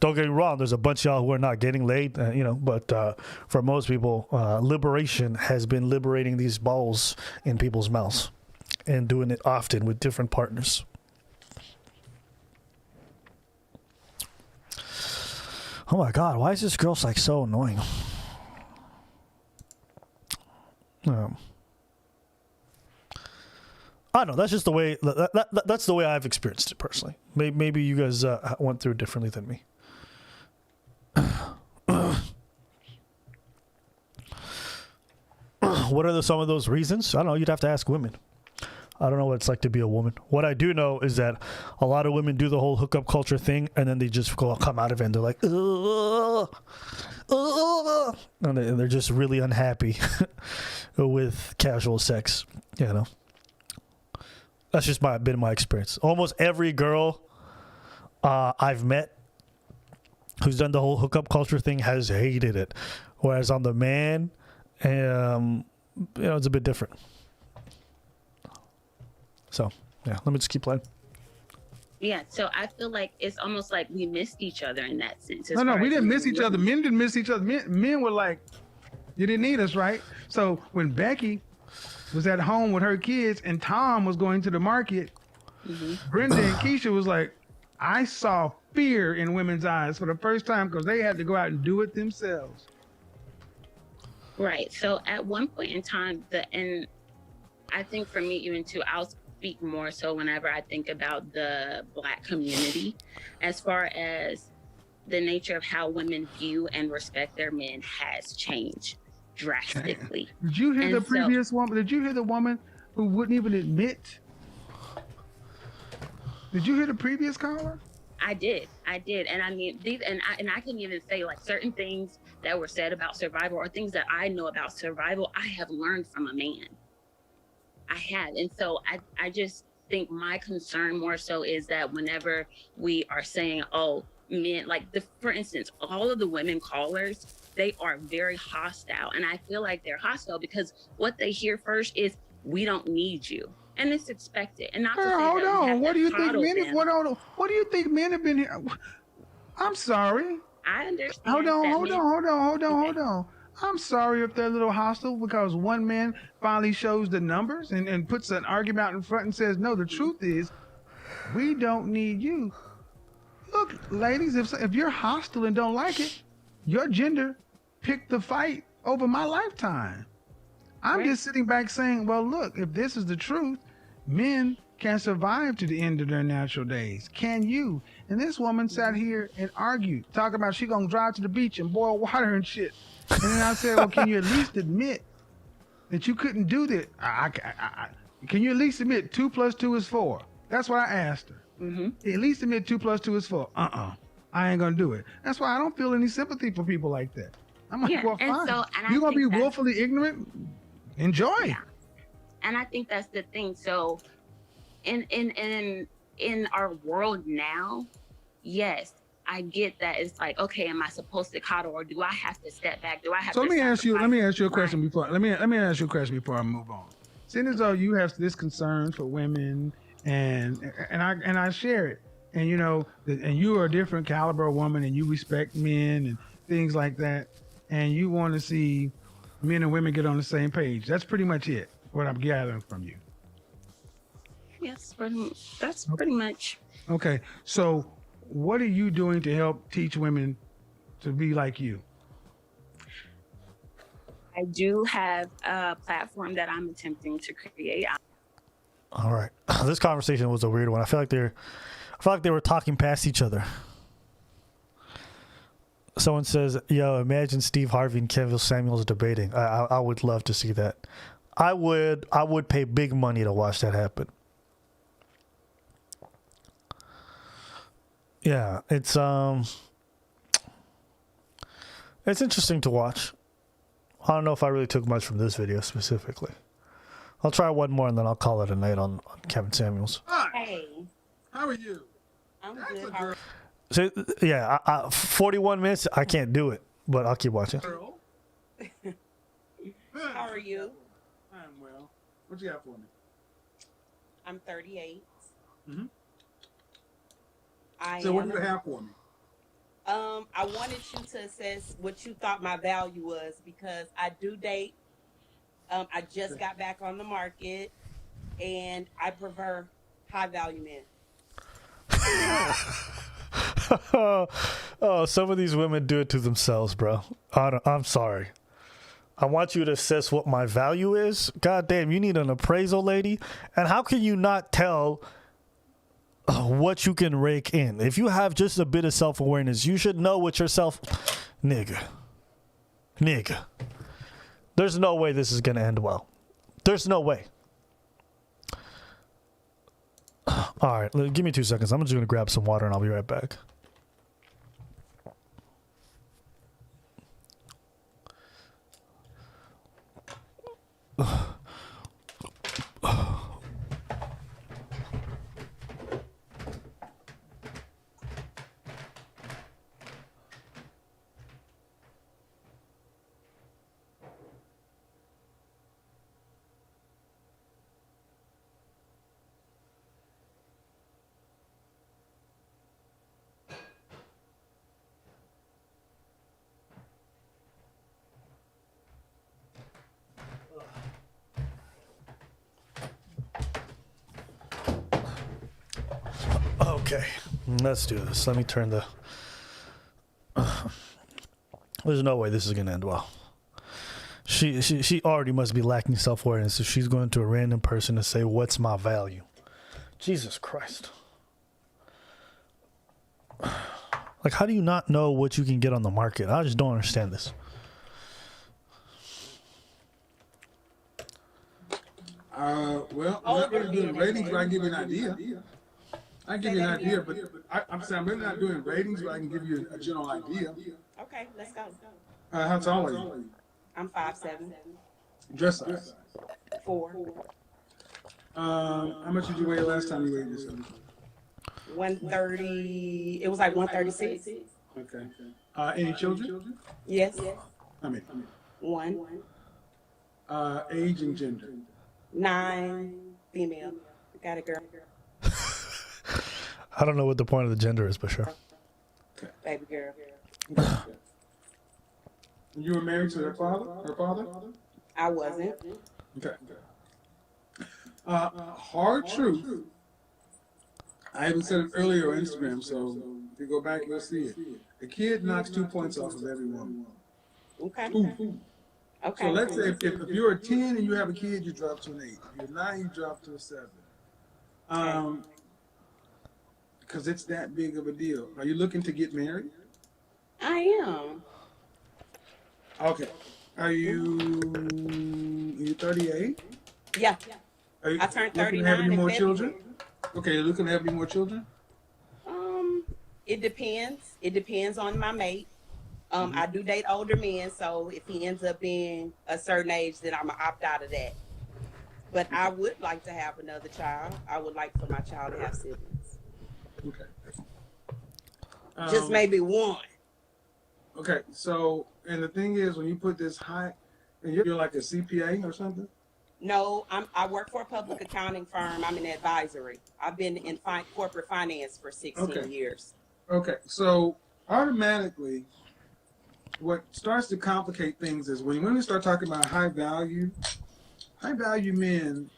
Don't get me wrong. There's a bunch of y'all who are not getting laid, but for most people, liberation has been liberating these balls in people's mouths and doing it often with different partners. Oh my God, why is this girl like so annoying? I don't know. That's just the way. That's the way I've experienced it personally. Maybe you guys went through it differently than me. What are some of those reasons? I don't know. You'd have to ask women. I don't know what it's like to be a woman. What I do know is that a lot of women do the whole hookup culture thing, and then they just come out of it and they're like, and they're just really unhappy with casual sex. That's just been my experience. Almost every girl I've met who's done the whole hookup culture thing has hated it, whereas on the man, it's a bit different. So, yeah, let me just keep playing. Yeah, so I feel like it's almost like we missed each other in that sense. No, we didn't miss each other. Men didn't miss each other. Men were like, you didn't need us, right? So when Becky was at home with her kids and Tom was going to the market, Brenda and Keisha was like, I saw fear in women's eyes for the first time because they had to go out and do it themselves. Right. So at one point in time, and I think for me even too, I'll speak more so whenever I think about the Black community, as far as the nature of how women view and respect their men has changed drastically. Did you hear the previous woman? Did you hear the woman who wouldn't even admit? Did you hear the previous caller? I did. And I mean, I can even say like certain things that were said about survival or things that I know about survival, I have learned from a man. I have. And so I just think my concern more so is that whenever we are saying, oh, men, like for instance, all of the women callers, they are very hostile. And I feel like they're hostile because what they hear first is, we don't need you. And it's expected. And not to say hold on. What do you think men? What do you think men have been here? I'm sorry. I understand. Hold on. I'm sorry if they're a little hostile because one man finally shows the numbers and puts an argument out in front and says, no, the truth is, we don't need you. Look, ladies, if you're hostile and don't like it, your gender picked the fight over my lifetime. I'm just sitting back saying, well, look, if this is the truth, men can survive to the end of their natural days. Can you? And this woman sat here and argued, talking about she gonna drive to the beach and boil water and shit. And then I said, well, can you at least admit that you couldn't do that? Can you at least admit 2 + 2 is 4? That's what I asked her. At least admit 2 + 2 is 4. I ain't gonna do it. That's why I don't feel any sympathy for people like that. I'm like, well, fine. You're gonna be willfully ignorant? Enjoy. Yeah. And I think that's the thing. So in our world now, yes, I get that it's like, okay, am I supposed to coddle or do I have to step back? Do I have to let me ask you a question before I move on. Seeing as though you have this concern for women and I share it. And and you are a different caliber of woman and you respect men and things like that. And you want to see men and women get on the same page. That's pretty much it, what I'm gathering from you. Yes, that's pretty much. Okay, so what are you doing to help teach women to be like you? I do have a platform that I'm attempting to create. All right, this conversation was a weird one. I feel like they were talking past each other. Someone says, yo, imagine Steve Harvey and Kevin Samuels debating. I would love to see that. I would pay big money to watch that happen. yeah, it's interesting to watch. I don't know if I really took much from this video specifically. I'll try one more and then I'll call it a night on Kevin Samuels. Hey, How are you? I'm good. How are So yeah, 41 minutes. I can't do it, but I'll keep watching. How are you? I'm well. What you got for me? I'm 38. Mm-hmm. I So what am- do you have for me? I wanted you to assess what you thought my value was because I do date. I just got back on the market, and I prefer high value men. Oh, some of these women do it to themselves, bro. I'm sorry. I want you to assess what my value is. God damn, you need an appraisal, lady. And how can you not tell what you can rake in? If you have just a bit of self-awareness, you should know what yourself... Nigga. There's no way this is going to end well. There's no way. All right, give me 2 seconds. I'm just going to grab some water and I'll be right back. Okay, let's do this. Let me turn the... There's no way this is going to end well. She already must be lacking self-awareness if she's going to a random person to say, what's my value? Jesus Christ. Like, how do you not know what you can get on the market? I just don't understand this. Well, we're not really doing ratings, but I can give you an idea. I can give you an idea, but I'm saying we're not doing ratings, but I can give you a general idea. Okay, let's go. How tall are you? I'm 5'7". Dress size? 4. How much did you weigh last time you weighed yourself? 130. It was like 136. Okay. Any children? Yes. How many? 1. Age and gender? 9. Female. Got a girl. I don't know what the point of the gender is, but sure. Baby girl. You were married to her father? I wasn't. Okay. Hard truth. I even said it earlier on Instagram, so if you go back, you'll see it. A kid knocks 2 points off of every woman. Okay. 2. Okay. So let's say if you're a 10 and you have a kid, you drop to an 8. If you're 9, you drop to a 7. Because it's that big of a deal. Are you looking to get married? I am. Okay. Are you 38? Yeah. Are you I turned looking to have 39 any in more February. children? Okay, you're looking to have any more children? It depends. It depends on my mate. I do date older men, so if he ends up being a certain age, then I'm gonna opt out of that. But I would like to have another child. I would like for my child to have siblings. Okay. Just maybe one. Okay, so, and the thing is, when you put this high, and you're like a CPA or something? No, I work for a public accounting firm. I'm in advisory. I've been in corporate finance for 16 years. Okay, so automatically, what starts to complicate things is when women start talking about high value men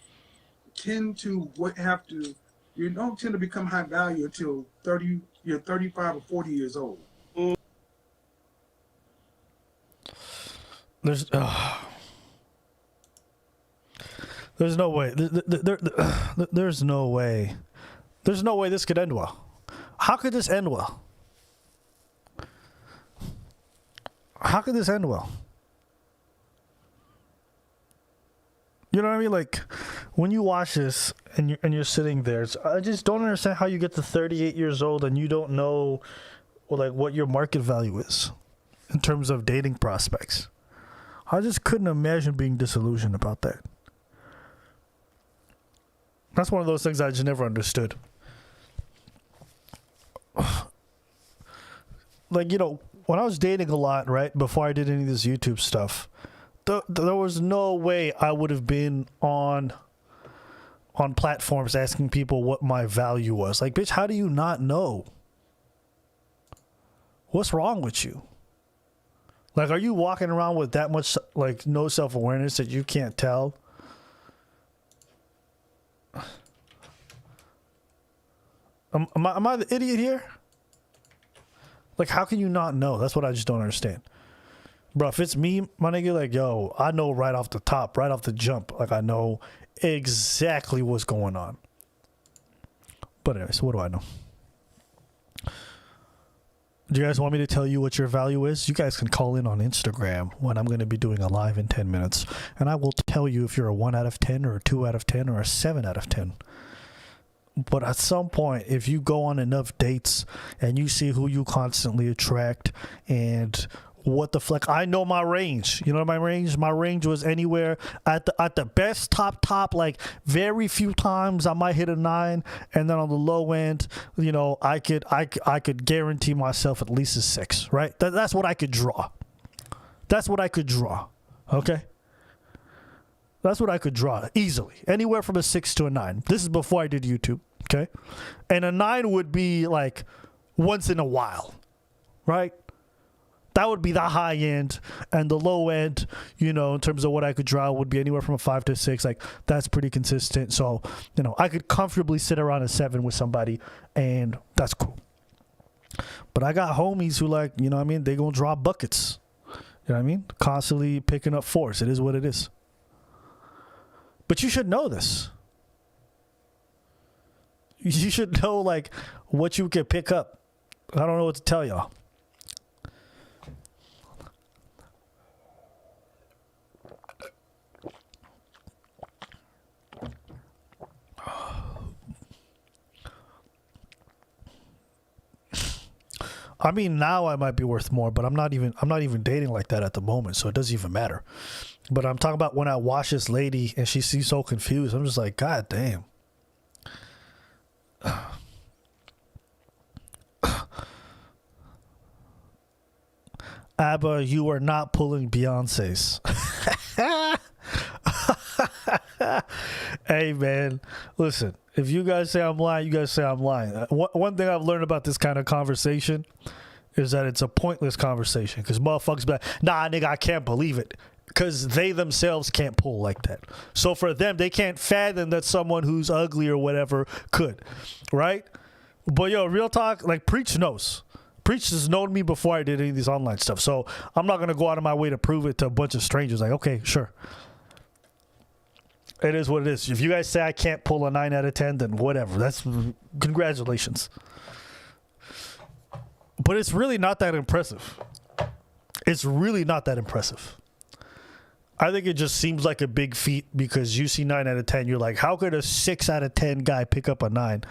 tend to you don't tend to become high value until you're 35 or 40 years old. There's no way. There's no way. There's no way this could end well. How could this end well? How could this end well? You know what I mean? Like, when you watch this and you're sitting there, I just don't understand how you get to 38 years old and you don't know, like, what your market value is in terms of dating prospects. I just couldn't imagine being disillusioned about that. That's one of those things I just never understood. Like, you know, when I was dating a lot, right, before I did any of this YouTube stuff, there was no way I would have been on platforms asking people what my value was. Like, bitch, how do you not know? What's wrong with you? Like, are you walking around with that much, like, no self-awareness that you can't tell? Am I the idiot here? Like, how can you not know? That's what I just don't understand. Bro, if it's me, my nigga, like, yo, I know right off the top, right off the jump. Like, I know exactly what's going on. But anyway, so what do I know? Do you guys want me to tell you what your value is? You guys can call in on Instagram when I'm going to be doing a live in 10 minutes. And I will tell you if you're a 1 out of 10 or a 2 out of 10 or a 7 out of 10. But at some point, if you go on enough dates and you see who you constantly attract and what the fleck, I know my range. You know my range? My range was anywhere at the best top, like very few times I might hit a 9, and then on the low end, you know, I could guarantee myself at least a 6, right? That's what I could draw. That's what I could draw. Okay? That's what I could draw easily. Anywhere from a 6 to a 9. This is before I did YouTube, okay? And a 9 would be like once in a while, right? That would be the high end, and the low end, you know, in terms of what I could draw would be anywhere from a 5 to a 6. Like, that's pretty consistent. So, you know, I could comfortably sit around a 7 with somebody, and that's cool. But I got homies who, like, you know what I mean? They gonna draw buckets. You know what I mean? Constantly picking up force. It is what it is. But you should know this. You should know, like, what you can pick up. I don't know what to tell y'all. I mean, now I might be worth more, but I'm not even dating like that at the moment, so it doesn't even matter. But I'm talking about when I watch this lady and she's so confused. I'm just like, God damn. Abba, you are not pulling Beyonce's. Hey, man, listen. If you guys say I'm lying, you guys say I'm lying. One thing I've learned about this kind of conversation is that it's a pointless conversation because motherfuckers be like, nah, nigga, I can't believe it. Because they themselves can't pull like that. So for them, they can't fathom that someone who's ugly or whatever could, right? But yo, real talk, like Preach knows. Preach has known me before I did any of these online stuff. So I'm not going to go out of my way to prove it to a bunch of strangers. Like, okay, sure. It is what it is. If you guys say I can't pull a 9 out of 10, then whatever. That's congratulations. But it's really not that impressive. It's really not that impressive. I think it just seems like a big feat because you see 9 out of 10. You're like, how could a 6 out of 10 guy pick up a 9?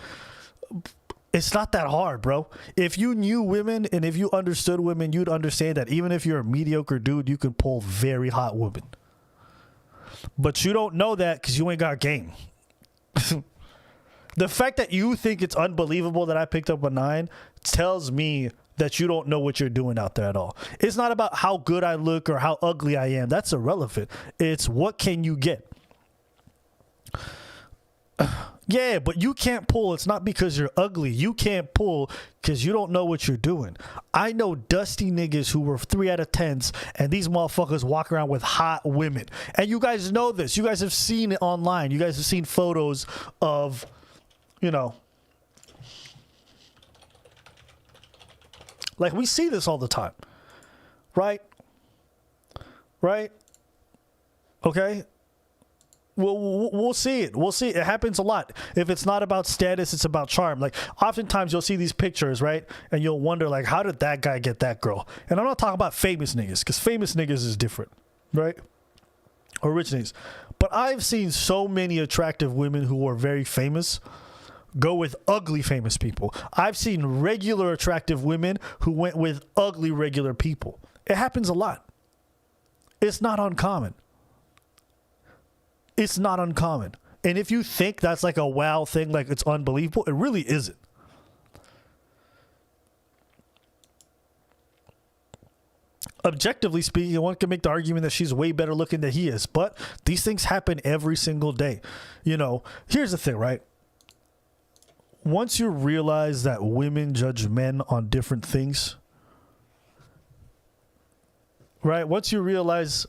It's not that hard, bro. If you knew women and if you understood women, you'd understand that even if you're a mediocre dude, you can pull very hot women. But you don't know that because you ain't got game. The fact that you think it's unbelievable that I picked up a 9 tells me that you don't know what you're doing out there at all. It's not about how good I look or how ugly I am. That's irrelevant. It's what can you get? Yeah, but you can't pull. It's not because you're ugly. You can't pull because you don't know what you're doing. I know dusty niggas who were 3 out of 10s, and these motherfuckers walk around with hot women. And you guys know this. You guys have seen it online. You guys have seen photos of, you know, like we see this all the time. Right? Right? Okay? We'll see it. We'll see it. It happens a lot. If it's not about status, it's about charm. Like, oftentimes you'll see these pictures, right? And you'll wonder, like, how did that guy get that girl? And I'm not talking about famous niggas, because famous niggas is different, right? originates. But I've seen so many attractive women who are very famous go with ugly famous people. I've seen regular attractive women who went with ugly regular people. It happens a lot. It's not uncommon. It's not uncommon. And if you think that's like a wow thing, like it's unbelievable, it really isn't. Objectively speaking, one can make the argument that she's way better looking than he is, but these things happen every single day. You know, here's the thing, right? Once you realize that women judge men on different things, right? Once you realize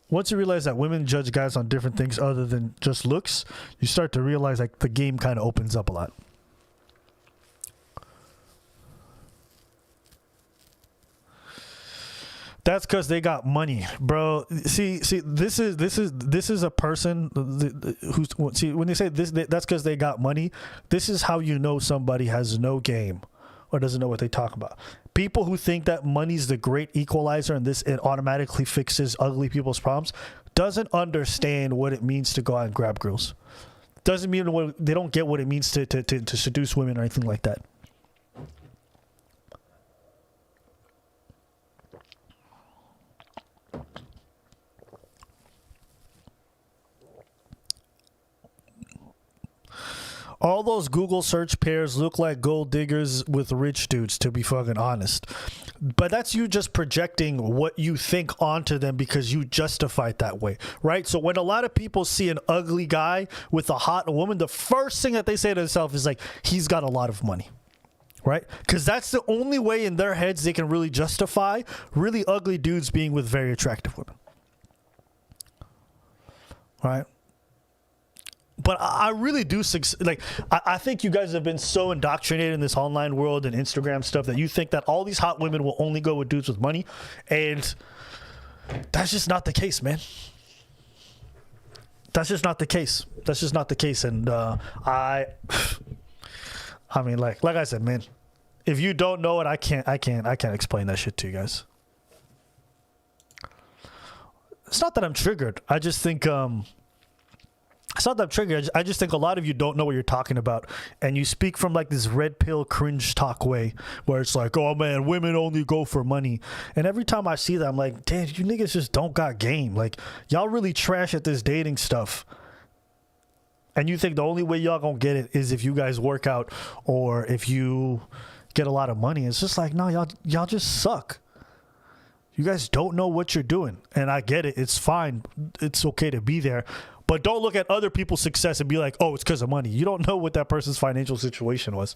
that women judge guys on different things other than just looks, you start to realize like the game kind of opens up a lot. That's because they got money, bro. See, this is a person who's, see, when they say this, that's because they got money. This is how you know somebody has no game or doesn't know what they talk about. People who think that money's the great equalizer and it automatically fixes ugly people's problems doesn't understand what it means to go out and grab girls. Doesn't mean they don't get what it means to seduce women or anything like that. All those Google search pairs look like gold diggers with rich dudes, to be fucking honest. But that's you just projecting what you think onto them because you justify it that way, right? So when a lot of people see an ugly guy with a hot woman, the first thing that they say to themselves is like, he's got a lot of money, right? Because that's the only way in their heads they can really justify really ugly dudes being with very attractive women, right? But I really do, like, I think you guys have been so indoctrinated in this online world and Instagram stuff that you think that all these hot women will only go with dudes with money. And that's just not the case, man. That's just not the case. That's just not the case. And I mean, like I said, man, if you don't know it, I can't explain that shit to you guys. It's not that I'm triggered. I just think, it's not that I'm triggered. I just think a lot of you don't know what you're talking about. And you speak from like this red pill cringe talk way where it's like, oh man, women only go for money. And every time I see that, I'm like, damn, you niggas just don't got game. Like, y'all really trash at this dating stuff. And you think the only way y'all gonna get it is if you guys work out or if you get a lot of money. It's just like, no, y'all just suck. You guys don't know what you're doing. And I get it. It's fine. It's okay to be there. But don't look at other people's success and be like, oh, it's because of money. You don't know what that person's financial situation was.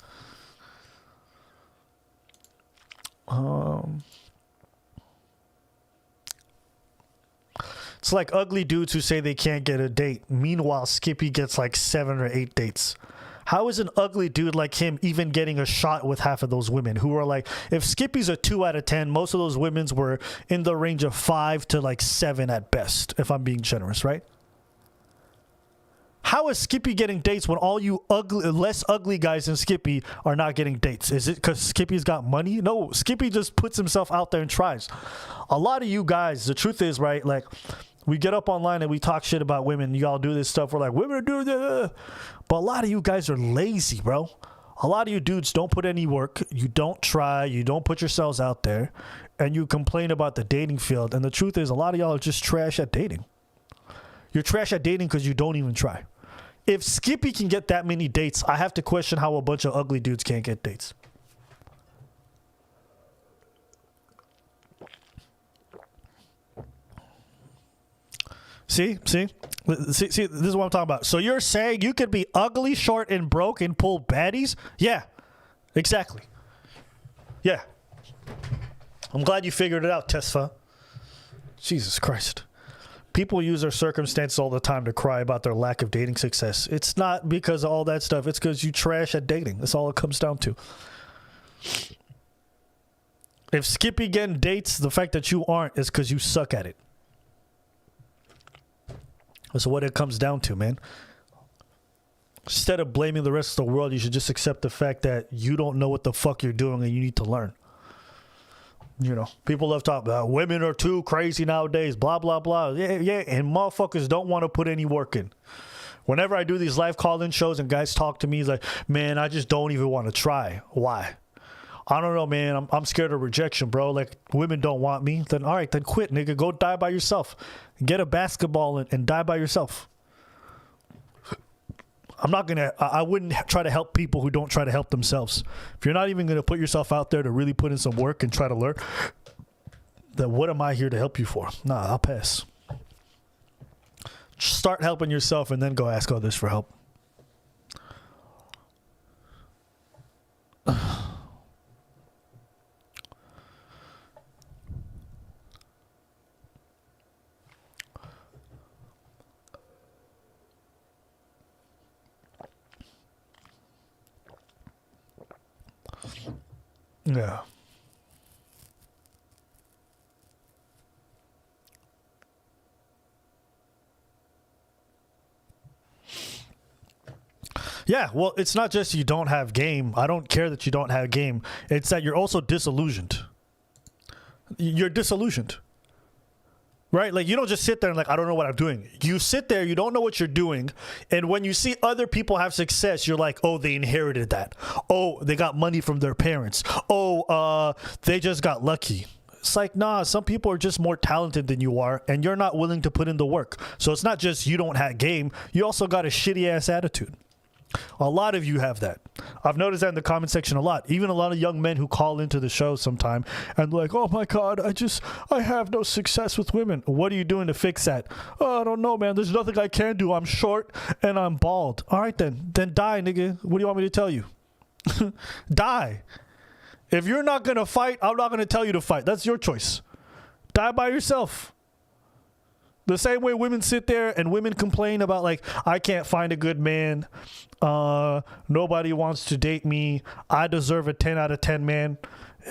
It's like ugly dudes who say they can't get a date. Meanwhile, Skippy gets like 7 or 8 dates. How is an ugly dude like him even getting a shot with half of those women who are like, if Skippy's a 2 out of 10, most of those women's were in the range of 5 to like 7 at best, if I'm being generous, right? How is Skippy getting dates when all you ugly, less ugly guys than Skippy are not getting dates? Is it because Skippy's got money? No, Skippy just puts himself out there and tries. A lot of you guys, the truth is, right, like, we get up online and we talk shit about women. You all do this stuff. We're like, women are doing this. But a lot of you guys are lazy, bro. A lot of you dudes don't put any work. You don't try. You don't put yourselves out there. And you complain about the dating field. And the truth is, a lot of y'all are just trash at dating. You're trash at dating because you don't even try. If Skippy can get that many dates, I have to question how a bunch of ugly dudes can't get dates. See, this is what I'm talking about. So you're saying you could be ugly, short, and broke and pull baddies? Yeah, exactly. Yeah. I'm glad you figured it out, Tesfa. Jesus Christ. People use their circumstances all the time to cry about their lack of dating success. It's not because of all that stuff. It's because you trash at dating. That's all it comes down to. If Skippy getting dates, the fact that you aren't is because you suck at it. That's what it comes down to, man. Instead of blaming the rest of the world, you should just accept the fact that you don't know what the fuck you're doing and you need to learn. You know, people love talking about women are too crazy nowadays, blah, blah, blah. Yeah, and motherfuckers don't want to put any work in. Whenever I do these live call-in shows and guys talk to me, it's like, man, I just don't even want to try. Why? I don't know, man. I'm scared of rejection, bro. Like, women don't want me. Then, all right, then quit, nigga. Go die by yourself. Get a basketball and die by yourself. I wouldn't try to help people who don't try to help themselves. If you're not even going to put yourself out there to really put in some work and try to learn, then what am I here to help you for? Nah, I'll pass. Start helping yourself and then go ask others for help. Yeah. Yeah, well, it's not just you don't have game. I don't care that you don't have game. It's that you're also disillusioned. You're disillusioned. Right? Like, you don't just sit there and like, I don't know what I'm doing. You sit there, you don't know what you're doing. And when you see other people have success, you're like, oh, they inherited that. Oh, they got money from their parents. Oh, they just got lucky. It's like, nah, some people are just more talented than you are, and you're not willing to put in the work. So it's not just you don't have game. You also got a shitty ass attitude. A lot of you have that. I've noticed that in the comment section a lot. Even a lot of young men who call into the show sometime and like, oh my God, I have no success with women. What are you doing to fix that? Oh, I don't know, man. There's nothing I can do. I'm short and I'm bald. All right, then die, nigga. What do you want me to tell you? Die. If you're not going to fight, I'm not going to tell you to fight. That's your choice. Die by yourself. The same way women sit there and women complain about like, I can't find a good man. Nobody wants to date me. I deserve a 10 out of 10 man.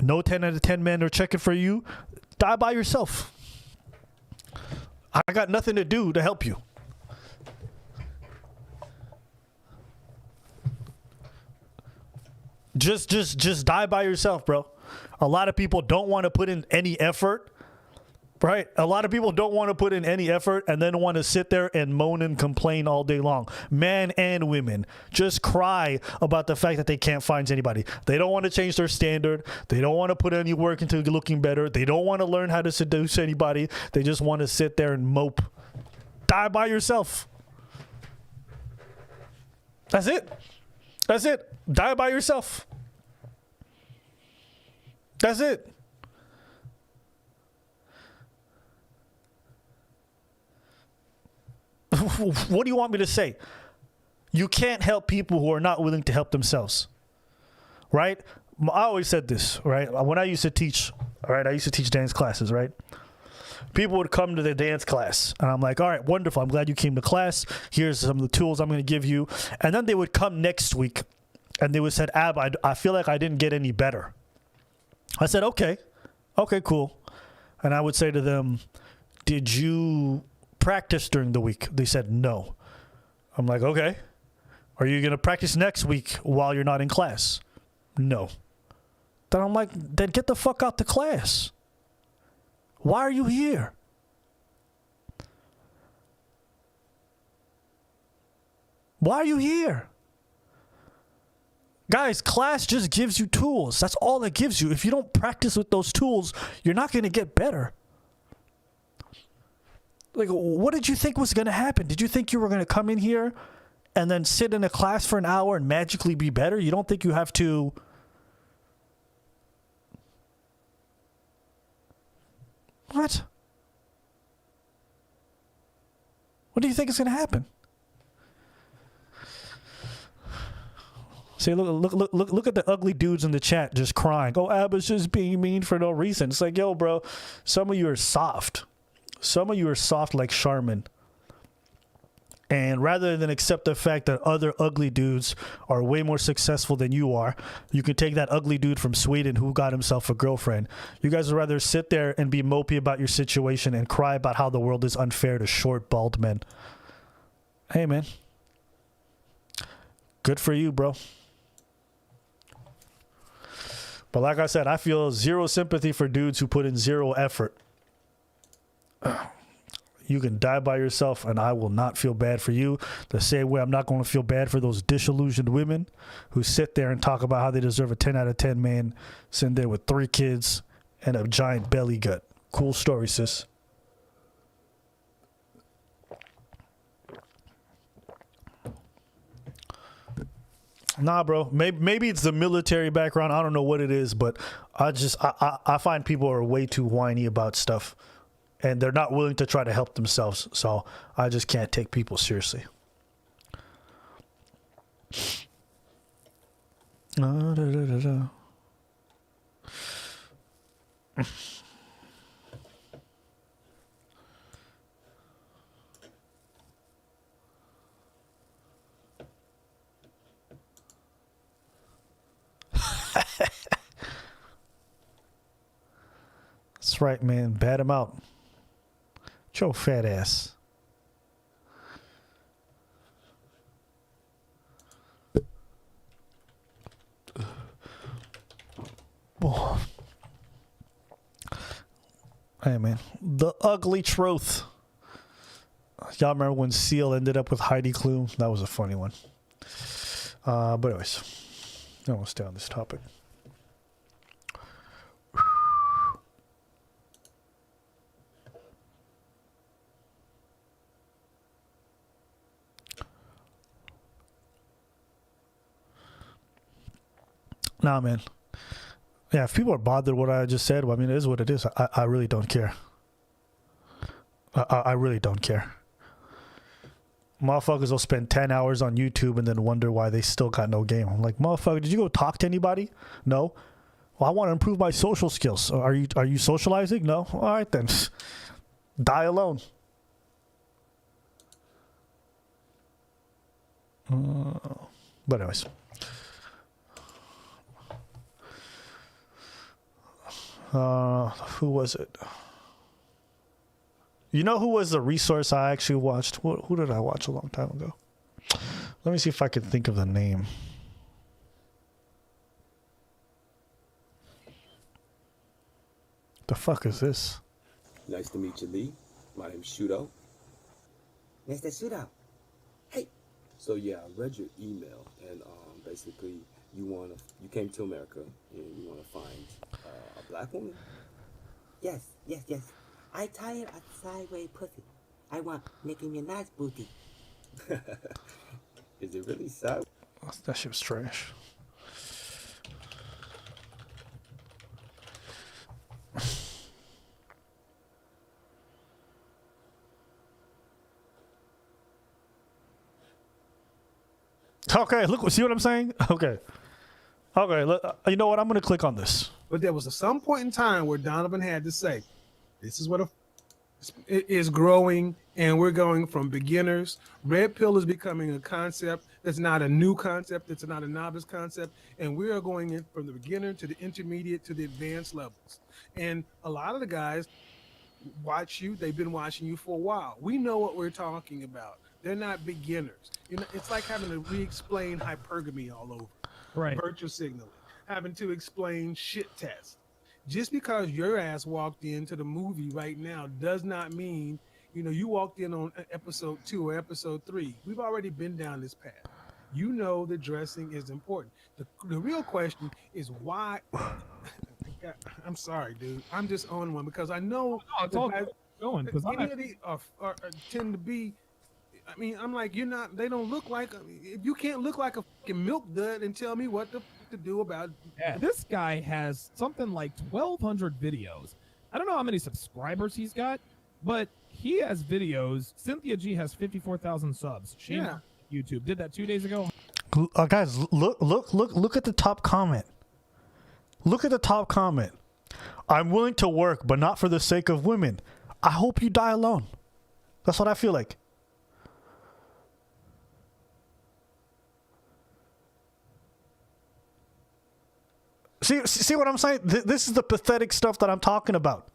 No 10 out of 10 men are checking for you. Die by yourself. I got nothing to do to help you. Just die by yourself, bro. A lot of people don't want to put in any effort. Right? A lot of people don't want to put in any effort and then want to sit there and moan and complain all day long. Men and women just cry about the fact that they can't find anybody. They don't want to change their standard. They don't want to put any work into looking better. They don't want to learn how to seduce anybody. They just want to sit there and mope. Die by yourself. That's it. That's it. Die by yourself. That's it. What do you want me to say? You can't help people who are not willing to help themselves, right? I always said this, right? When I used to teach, all right, I used to teach dance classes, right? People would come to the dance class, and I'm like, all right, wonderful. I'm glad you came to class. Here's some of the tools I'm going to give you. And then they would come next week, and they would say, Ab, I feel like I didn't get any better. I said, okay, cool. And I would say to them, did you practice during the week? They said no. I'm like, okay. Are you going to practice next week while you're not in class? No. Then I'm like, then get the fuck out the class. Why are you here? Why are you here? Guys, class just gives you tools. That's all it gives you. If you don't practice with those tools, you're not going to get better. Like, what did you think was going to happen? Did you think you were going to come in here and then sit in a class for an hour and magically be better? You don't think you have to... What? What do you think is going to happen? See, look at the ugly dudes in the chat just crying. Oh, Abba's just being mean for no reason. It's like, yo, bro, some of you are soft. Some of you are soft like Charmin. And rather than accept the fact that other ugly dudes are way more successful than you are, you can take that ugly dude from Sweden who got himself a girlfriend. You guys would rather sit there and be mopey about your situation and cry about how the world is unfair to short, bald men. Hey, man. Good for you, bro. But like I said, I feel zero sympathy for dudes who put in zero effort. You can die by yourself, and I will not feel bad for you. The same way I'm not going to feel bad for those disillusioned women who sit there and talk about how they deserve a 10 out of 10 man, sitting there with 3 kids and a giant belly gut. Cool story, sis. Nah, bro. Maybe it's the military background. I don't know what it is, but I find people are way too whiny about stuff, and they're not willing to try to help themselves. So I just can't take people seriously. That's right, man. Bat him out. Your fat ass. Oh. Hey, man. The ugly truth. Y'all remember when Seal ended up with Heidi Klum? That was a funny one. But anyways, I want to stay on this topic. Nah, man. Yeah, if people are bothered what I just said, well, I mean, it is what it is. I really don't care. I really don't care. Motherfuckers will spend 10 hours on YouTube and then wonder why they still got no game. I'm like, motherfucker, did you go talk to anybody? No. Well, I want to improve my social skills. Are you socializing? No. All right, then. Die alone. But anyways. Who was it? You know who was the resource I actually watched? Who did I watch a long time ago? Let me see if I can think of the name. The fuck is this? Nice to meet you, Lee. My name's Shootout. Nice to Shootout. Hey. So yeah, I read your email, and basically you came to America and you want to find a black woman. Yes. I tired of sideways pussy. I want making me nice booty. Is it really sideways? That shit was trash. Okay, look, see what I'm saying? Okay, you know what? I'm going to click on this. But there was some point in time where Donovan had to say, this is what it is growing, and we're going from beginners. Red pill is becoming a concept that's not a new concept. It's not a novice concept. And we are going in from the beginner to the intermediate to the advanced levels. And a lot of the guys watch you. They've been watching you for a while. We know what we're talking about. They're not beginners. You know, it's like having to re-explain hypergamy all over. Right. Virtual signaling. Having to explain shit test. Just because your ass walked into the movie right now does not mean, you know, you walked in on episode 2 or episode 3. We've already been down this path. You know the dressing is important. The real question is why. I'm sorry, dude. I'm just on one because I know it's all going because any of these are tend to be. I mean, I'm like, you're not. They don't look like. If you can't look like a fucking milk dud and tell me what to do about. Yeah, this guy has something like 1,200 videos. I don't know how many subscribers he's got, but he has videos. Cynthia G has 54,000 subs. She YouTube did that 2 days ago. Guys, look at the top comment. Look at the top comment. I'm willing to work, but not for the sake of women. I hope you die alone. That's what I feel like. See what I'm saying? This is the pathetic stuff that I'm talking about.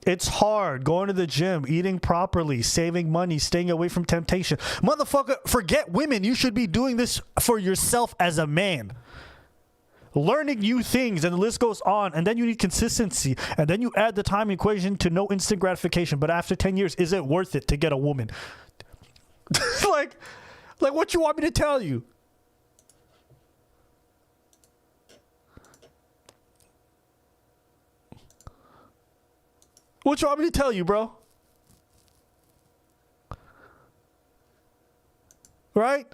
It's hard going to the gym, eating properly, saving money, staying away from temptation. Motherfucker, forget women. You should be doing this for yourself as a man. learning new things, and the list goes on. And then you need consistency, and then you add the time equation to no instant gratification. But after 10 years, is it worth it to get a woman? like what you want me to tell you? What you want me to tell you, bro? Right?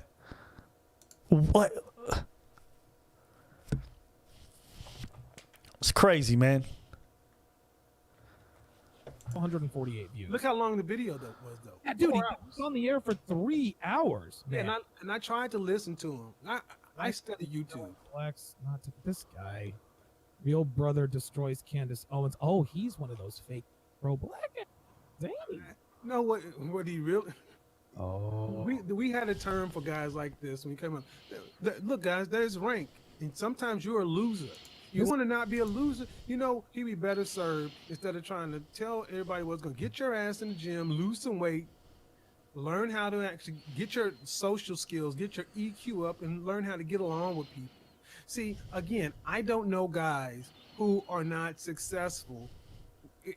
What? It's crazy, man. 148 views. Look how long the video was, though. Yeah, dude, he 4 hours. was on the air for 3 hours. Yeah, Man. and I tried to listen to him. I study YouTube. Flex, not to this guy. Real brother destroys Candace Owens. Oh, he's one of those fake pro black guys. Dang. No, what he really? Oh. We had a term for guys like this when we came up. Look, guys, there's rank, and sometimes you're a loser. You want to not be a loser? You know, he'd be better served instead of trying to tell everybody what's going to get your ass in the gym, lose some weight, learn how to actually get your social skills, get your EQ up, and learn how to get along with people. See, again, I don't know guys who are not successful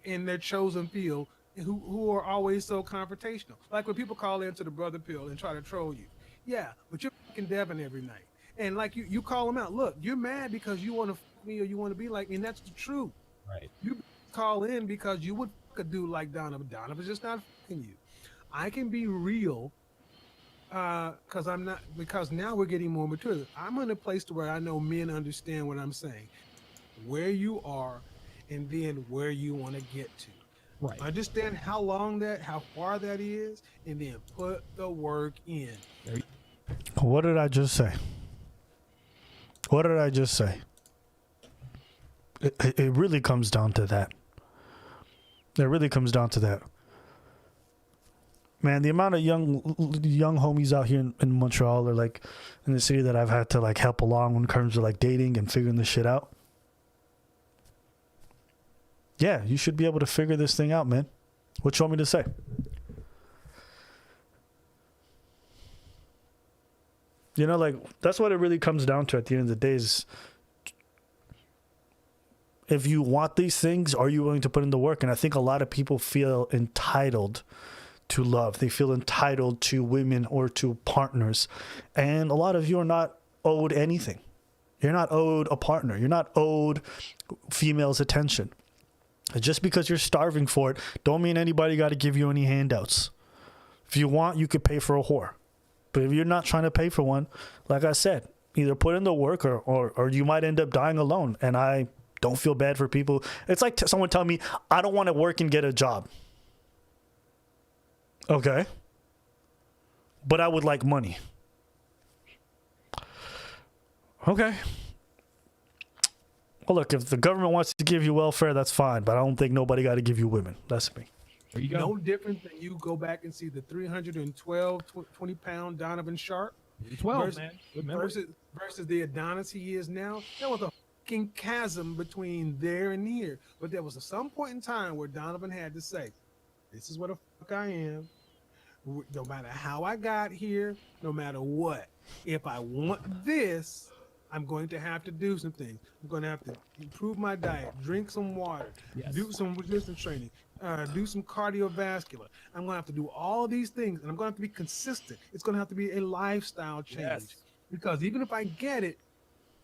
in their chosen field who are always so confrontational. Like when people call into the brother pill and try to troll you. Yeah, but you're fucking Devin every night. And like you call them out. Look, you're mad because you want to fuck me or you want to be like me, and that's the truth. Right. You call in because you would fuck a dude like Donovan. Donovan's just not fucking you. I can be real because now we're getting more mature. I'm in a place to where I know men understand what I'm saying, where you are, and then where you want to get to. Right. Understand how far that is, and then put the work in. What did I just say? What did I just say? It really comes down to that. It really comes down to that. Man, the amount of young homies out here in Montreal or like in the city that I've had to like help along when it comes to like dating and figuring this shit out. Yeah, you should be able to figure this thing out, man. What you want me to say? You know, like, that's what it really comes down to at the end of the day is if you want these things, are you willing to put in the work? And I think a lot of people feel entitled to love. They feel entitled to women or to partners. And a lot of you are not owed anything. You're not owed a partner. You're not owed females' attention. Just because you're starving for it, don't mean anybody got to give you any handouts. If you want, you could pay for a whore. But if you're not trying to pay for one, like I said, either put in the work or you might end up dying alone. And I don't feel bad for people. It's like someone telling me, I don't want to work and get a job. Okay. But I would like money. Okay. Well, look, if the government wants to give you welfare, that's fine. But I don't think nobody got to give you women. That's me. There you go. No different than you go back and see the 312, 20-pound Donovan Sharp. 12, man. Versus the Adonis he is now. There was a fucking chasm between there and here. But there was some point in time where Donovan had to say, this is what the fuck I am. No matter how I got here, no matter what. If I want this, I'm going to have to do some things. I'm going to have to improve my diet, drink some water, do some resistance training, do some cardiovascular. I'm going to have to do all these things, and I'm going to have to be consistent. It's going to have to be a lifestyle change. Because even if I get it,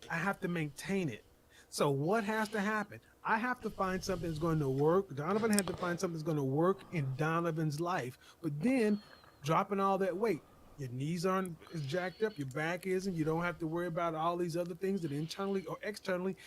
I have to maintain it. So what has to happen? I have to find something that's going to work. Donovan had to find something that's going to work in Donovan's life. But then dropping all that weight. Your knees aren't as jacked up, your back isn't. You don't have to worry about all these other things that internally or externally.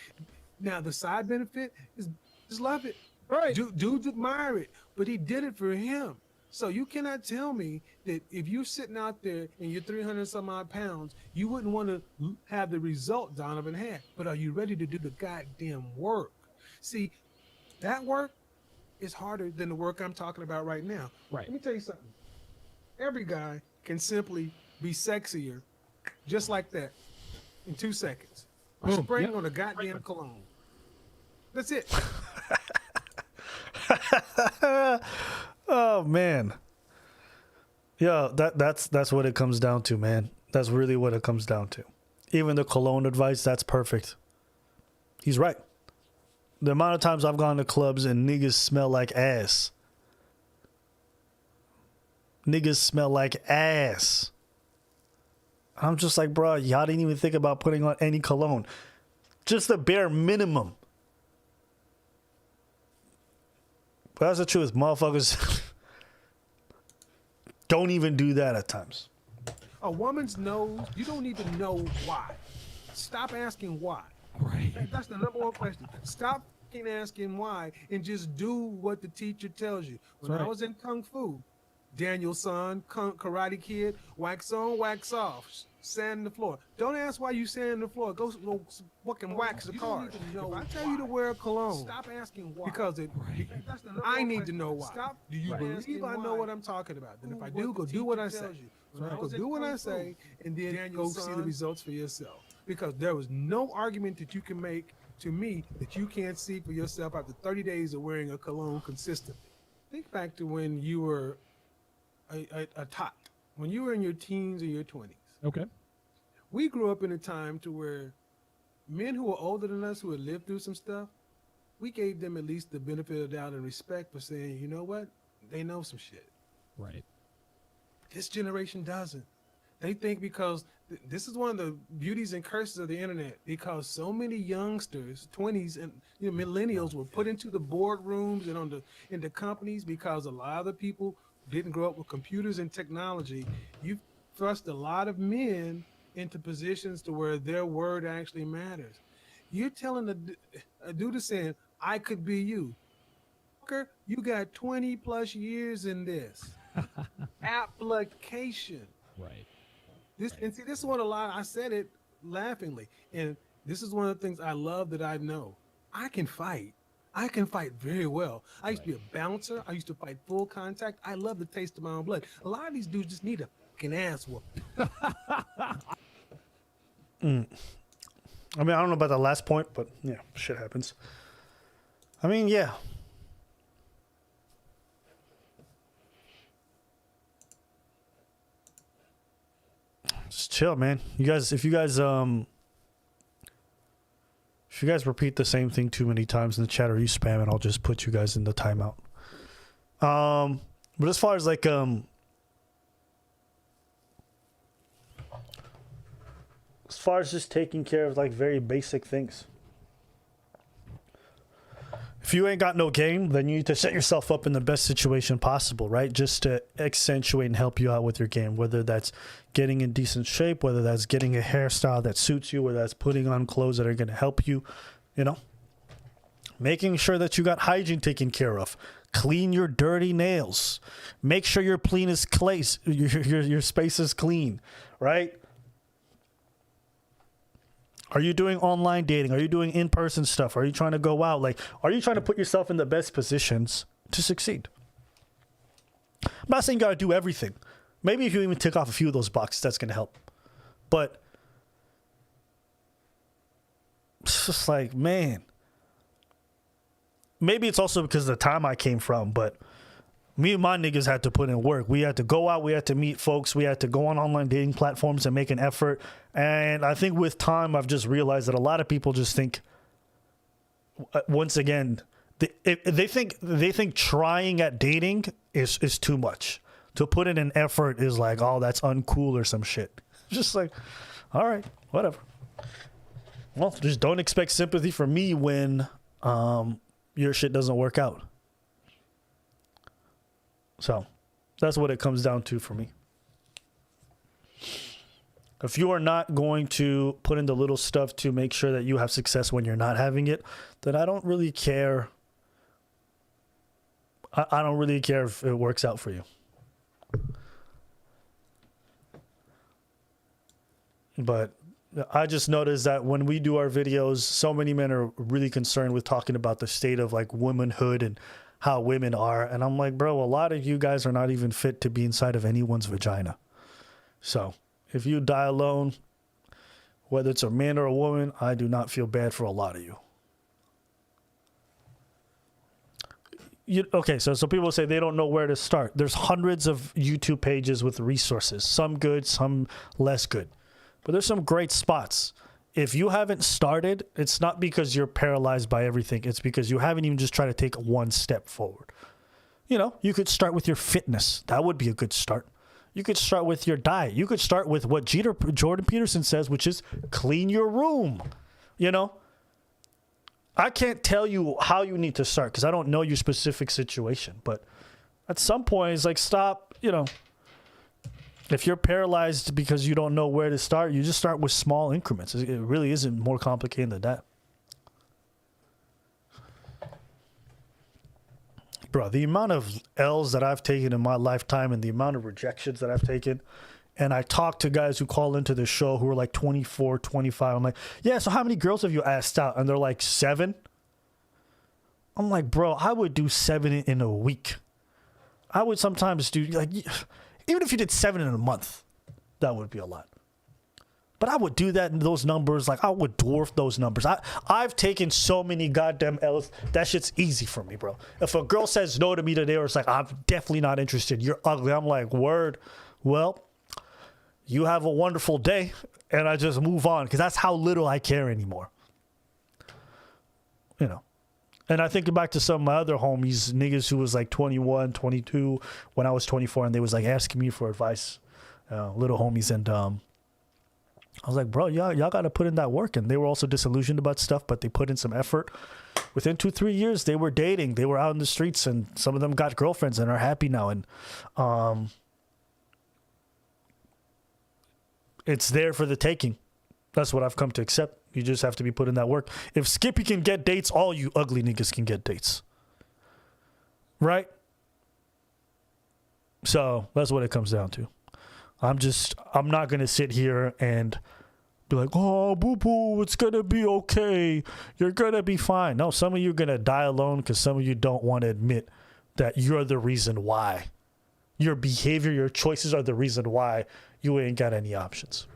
Now, the side benefit is just love it. Right. Dudes admire it, but he did it for him. So you cannot tell me that if you're sitting out there and you're 300 some odd pounds, you wouldn't want to have the result Donovan had. But are you ready to do the goddamn work? See, that work is harder than the work I'm talking about right now. Right. Let me tell you something. Every guy can simply be sexier just like that in 2 seconds. Boom. Spraying on a goddamn cologne. That's it. Oh man. Yeah, that's what it comes down to, man. That's really what it comes down to. Even the cologne advice, that's perfect. He's right. The amount of times I've gone to clubs and niggas smell like ass. Niggas smell like ass. I'm just like, bro, y'all didn't even think about putting on any cologne. Just the bare minimum. But that's the truth. Motherfuckers don't even do that at times. A woman's nose, you don't need to know why. Stop asking why. Right. That's the number one question. Stop fucking asking why and just do what the teacher tells you. When I was in Kung Fu, Daniel's son, Karate Kid, wax on, wax off, sand the floor. Don't ask why you sand the floor. Go fucking wax the car. If I tell you to wear a cologne, stop asking why. Because I need to know why. Stop. Do you believe I know what I'm talking about? Then if I do, go do what I say. Go do what I say, and then go see the results for yourself. Because there was no argument that you can make to me that you can't see for yourself after 30 days of wearing a cologne consistently. Think back to when you were a tot, when you were in your teens or your 20s. Okay. We grew up in a time to where men who were older than us, who had lived through some stuff, we gave them at least the benefit of the doubt and respect for saying, you know what, they know some shit. Right. This generation doesn't. They think because this is one of the beauties and curses of the internet, because so many youngsters, 20s and millennials were put into the boardrooms and in the companies because a lot of the people didn't grow up with computers and technology. You've thrust a lot of men into positions to where their word actually matters. You're telling a dude is saying, I could be you. You got 20 plus years in this. Application. Right. And see, this is what I said it laughingly. And this is one of the things I love that I know. I can fight. I can fight very well. I used to be a bouncer. I used to fight full contact. I love the taste of my own blood. A lot of these dudes just need a fucking ass whooping. I mean, I don't know about the last point, but yeah, shit happens. I mean, yeah. Just chill, man. You guys, if you guys repeat the same thing too many times in the chat or you spam it, I'll just put you guys in the timeout. But as far as like as far as just taking care of like very basic things. If you ain't got no game, then you need to set yourself up in the best situation possible, right? Just to accentuate and help you out with your game, whether that's getting in decent shape, whether that's getting a hairstyle that suits you, whether that's putting on clothes that are going to help you, you know, making sure that you got hygiene taken care of. Clean your dirty nails. Make sure your your space is clean, right? Are you doing online dating? Are you doing in-person stuff? Are you trying to go out? Like, are you trying to put yourself in the best positions to succeed? I'm not saying you got to do everything. Maybe if you even tick off a few of those boxes, that's going to help. But it's just like, man. Maybe it's also because of the time I came from, but me and my niggas had to put in work. We had to go out. We had to meet folks. We had to go on online dating platforms and make an effort. And I think with time, I've just realized that a lot of people just think, once again, they think trying at dating is too much. To put in an effort is like, oh, that's uncool or some shit. Just like, all right, whatever. Well, just don't expect sympathy from me when your shit doesn't work out. So that's what it comes down to for me. If you are not going to put in the little stuff to make sure that you have success when you're not having it, then I don't really care. I don't really care if it works out for you. But I just noticed that when we do our videos, so many men are really concerned with talking about the state of like womanhood and how women are. And I'm like, bro, a lot of you guys are not even fit to be inside of anyone's vagina. So if you die alone, whether it's a man or a woman, I do not feel bad for a lot of you. Okay, so people say they don't know where to start. There's hundreds of YouTube pages with resources, some good, some less good. But there's some great spots. if you haven't started, it's not because you're paralyzed by everything. It's because you haven't even just tried to take one step forward. You know, you could start with your fitness. That would be a good start. You could start with your diet. You could start with what Jordan Peterson says, which is clean your room. You know, I can't tell you how you need to start because I don't know your specific situation. But at some point, it's like, stop, you know. If you're paralyzed because you don't know where to start, you just start with small increments. It really isn't more complicated than that. Bro, the amount of L's that I've taken in my lifetime and the amount of rejections that I've taken, and I talk to guys who call into the show who are like 24, 25. I'm like, yeah, so how many girls have you asked out? And they're like 7. I'm like, bro, I would do 7 in a week. I would sometimes do, like, even if you did 7 in a month, that would be a lot. But I would do that in those numbers. Like, I would dwarf those numbers. I've taken so many goddamn L's. That shit's easy for me, bro. If a girl says no to me today or it's like, I'm definitely not interested, you're ugly, I'm like, word. Well, you have a wonderful day. And I just move on because that's how little I care anymore. You know. And I think back to some of my other homies, niggas who was like 21, 22 when I was 24, and they was like asking me for advice, little homies. And I was like, bro, y'all got to put in that work. And they were also disillusioned about stuff, but they put in some effort. Within 2-3 years, they were dating. They were out in the streets, and some of them got girlfriends and are happy now. And it's there for the taking. That's what I've come to accept. You just have to be put in that work. If Skippy can get dates, all you ugly niggas can get dates. Right? So that's what it comes down to. I'm not going to sit here and be like, oh, boo-boo, it's going to be okay. You're going to be fine. No, some of you are going to die alone because some of you don't want to admit that you're the reason why. Your behavior, your choices are the reason why you ain't got any options.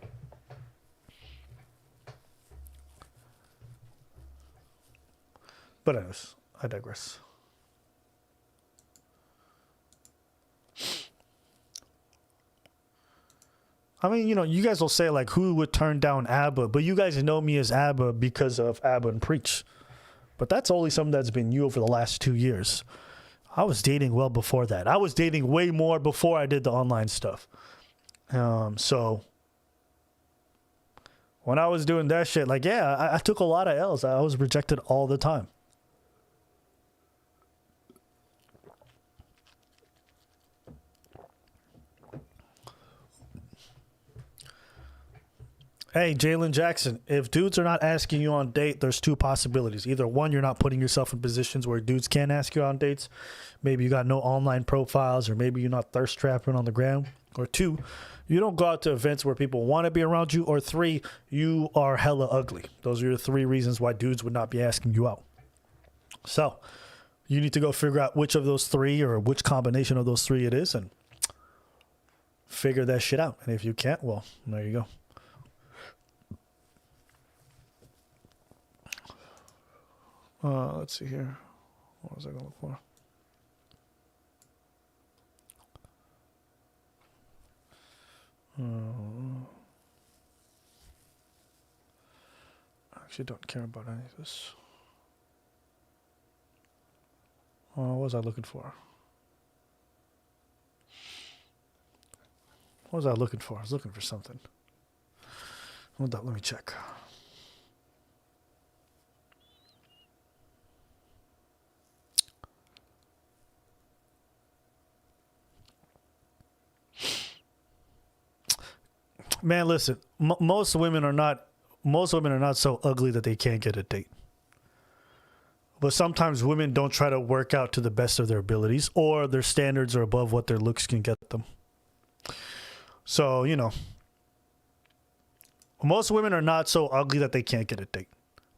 But anyways, I digress. I mean, you know, you guys will say, like, who would turn down ABBA? But you guys know me as ABBA because of ABBA and Preach. But that's only something that's been new over the last 2 years. I was dating well before that. I was dating way more before I did the online stuff. So when I was doing that shit, like, yeah, I took a lot of L's. I was rejected all the time. Hey, Jalen Jackson, if dudes are not asking you on date, there's 2 possibilities. Either one, you're not putting yourself in positions where dudes can ask you on dates. Maybe you got no online profiles, or maybe you're not thirst trapping on the ground. Or 2, you don't go out to events where people want to be around you. Or 3, you are hella ugly. Those are your 3 reasons why dudes would not be asking you out. So you need to go figure out which of those 3 or which combination of those 3 it is and figure that shit out. And if you can't, well, there you go. Let's see here. What was I going to look for? I actually don't care about any of this. What was I looking for? What was I looking for? I was looking for something. Hold on, let me check. Man, listen. Most women are not so ugly that they can't get a date. But sometimes women don't try to work out to the best of their abilities, or their standards are above what their looks can get them. So, you know, most women are not so ugly that they can't get a date.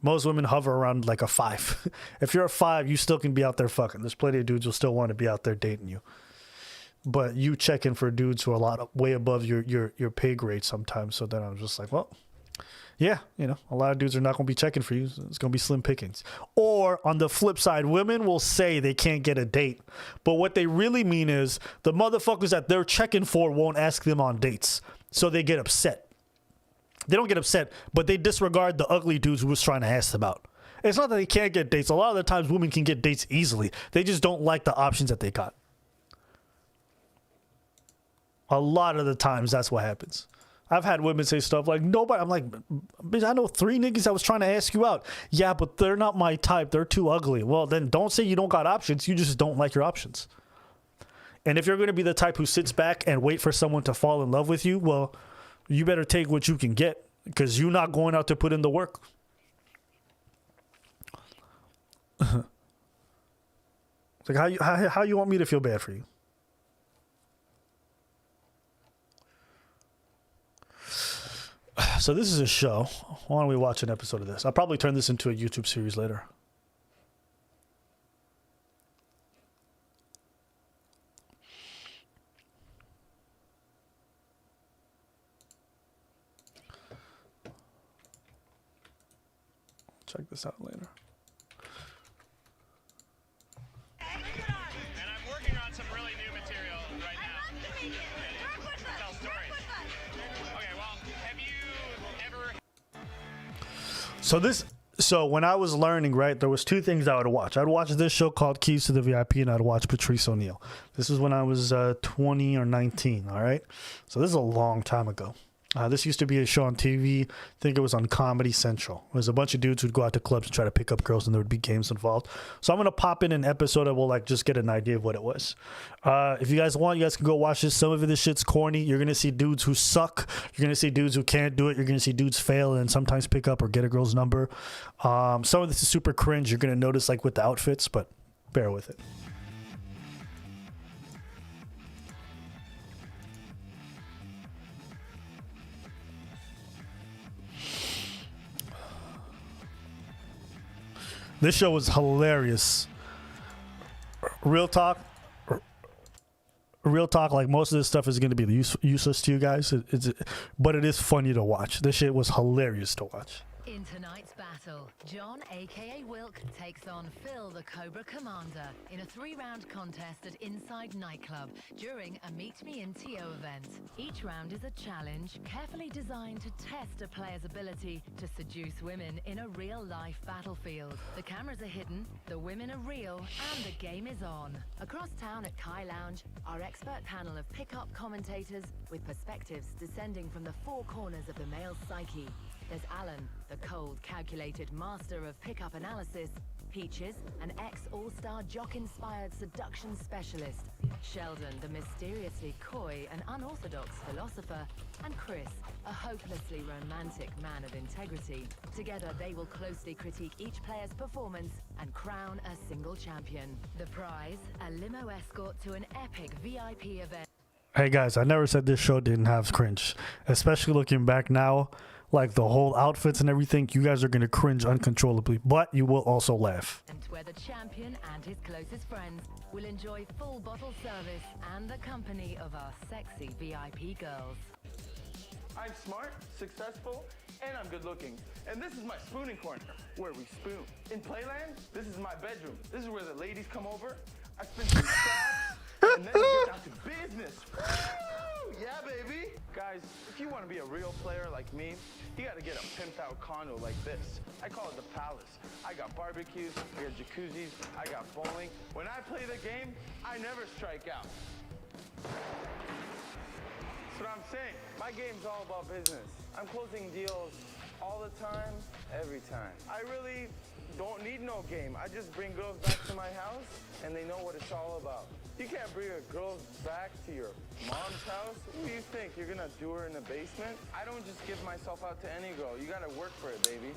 Most women hover around like a 5. If you're a 5, you still can be out there fucking. There's plenty of dudes who still want to be out there dating you. But you check in for dudes who are way above your pay grade sometimes. So then I'm just like, well, yeah, you know, a lot of dudes are not going to be checking for you. It's going to be slim pickings. Or on the flip side, women will say they can't get a date. But what they really mean is the motherfuckers that they're checking for won't ask them on dates. So they get upset. They don't get upset, but they disregard the ugly dudes who was trying to ask them out. It's not that they can't get dates. A lot of the times women can get dates easily. They just don't like the options that they got. A lot of the times that's what happens. I've had women say stuff like, nobody. I'm like, bitch, I know 3 niggas that was trying to ask you out. Yeah, but they're not my type. They're too ugly. Well, then don't say you don't got options. You just don't like your options. And if you're going to be the type who sits back and wait for someone to fall in love with you, well, you better take what you can get because you're not going out to put in the work. It's like, how you want me to feel bad for you? So this is a show. Why don't we watch an episode of this? I'll probably turn this into a YouTube series later. Check this out later. And I'm working on some really new material right now. Tell stories. Okay, well, have you ever... So when I was learning, right, there was 2 things I would watch. I'd watch this show called Keys to the VIP, and I'd watch Patrice O'Neal. This is when I was 20 or 19, all right? So this is a long time ago. This used to be a show on TV. I think it was on Comedy Central. It was a bunch of dudes who'd go out to clubs and try to pick up girls, and there would be games involved. So I'm going to pop in an episode that will just get an idea of what it was. If you guys want, you guys can go watch this. Some of this shit's corny. You're going to see dudes who suck. You're going to see dudes who can't do it. You're going to see dudes fail and sometimes pick up or get a girl's number. Some of this is super cringe. You're going to notice with the outfits, but bear with it. This show was hilarious. Real talk, like most of this stuff is going to be useless to you guys, but it is funny to watch. This shit was hilarious to watch. In tonight's battle, John, aka Wilk, takes on Phil, the Cobra Commander, in a 3-round contest at Inside Nightclub during a Meet Me in TO event. Each round is a challenge carefully designed to test a player's ability to seduce women in a real-life battlefield. The cameras are hidden, the women are real, and the game is on. Across town at Kai Lounge, our expert panel of pick-up commentators with perspectives descending from the 4 corners of the male psyche. There's Alan, the cold, calculated master of pickup analysis. Peaches, an ex-all-star jock-inspired seduction specialist. Sheldon, the mysteriously coy and unorthodox philosopher. And Chris, a hopelessly romantic man of integrity. Together, they will closely critique each player's performance and crown a single champion. The prize, a limo escort to an epic VIP event. Hey guys, I never said this show didn't have cringe. Especially looking back now, the whole outfits and everything, you guys are going to cringe uncontrollably, but you will also laugh. And where the champion and his closest friends will enjoy full bottle service and the company of our sexy VIP girls. I'm smart, successful, and I'm good looking. And this is my spooning corner, where we spoon. In Playland, this is my bedroom. This is where the ladies come over. I spin some scraps, and then we get down to business. Woo! Yeah, baby. Guys, if you want to be a real player like me, you got to get a pimped out condo like this. I call it the Palace. I got barbecues, I got jacuzzis, I got bowling. When I play the game, I never strike out. That's what I'm saying. My game's all about business. I'm closing deals all the time, every time. I really don't need no game. I just bring girls back to my house, and they know what it's all about. You can't bring a girl back to your mom's house. What do you think? You're gonna do her in the basement? I don't just give myself out to any girl. You gotta work for it, baby.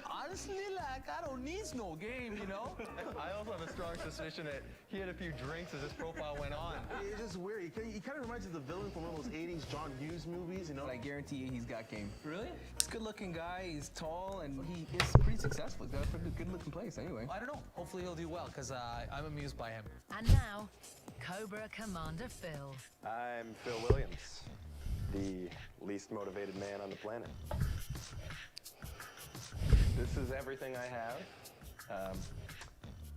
Honestly, I don't need no game, you know? I also have a strong suspicion that he had a few drinks as his profile went on. It's just weird. He kind of reminds me of the villain from one of those 80s John Hughes movies, you know? I guarantee you he's got game. Really? He's a good-looking guy, he's tall, and he is pretty successful. He's got a pretty good-looking place anyway. I don't know. Hopefully he'll do well, because I'm amused by him. And now, Cobra Commander Phil. I'm Phil Williams, the least motivated man on the planet. This is everything I have.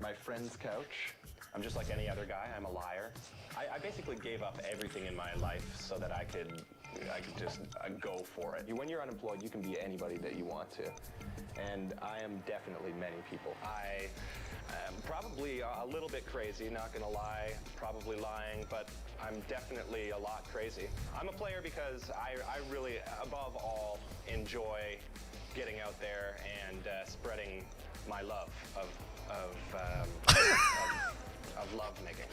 My friend's couch, I'm just like any other guy. I'm a liar. I basically gave up everything in my life so that I could just go for it. When you're unemployed, you can be anybody that you want to. And I am definitely many people. I am probably a little bit crazy, not gonna lie, probably lying, but I'm definitely a lot crazy. I'm a player because I really, above all, enjoy getting out there and spreading my love of love making.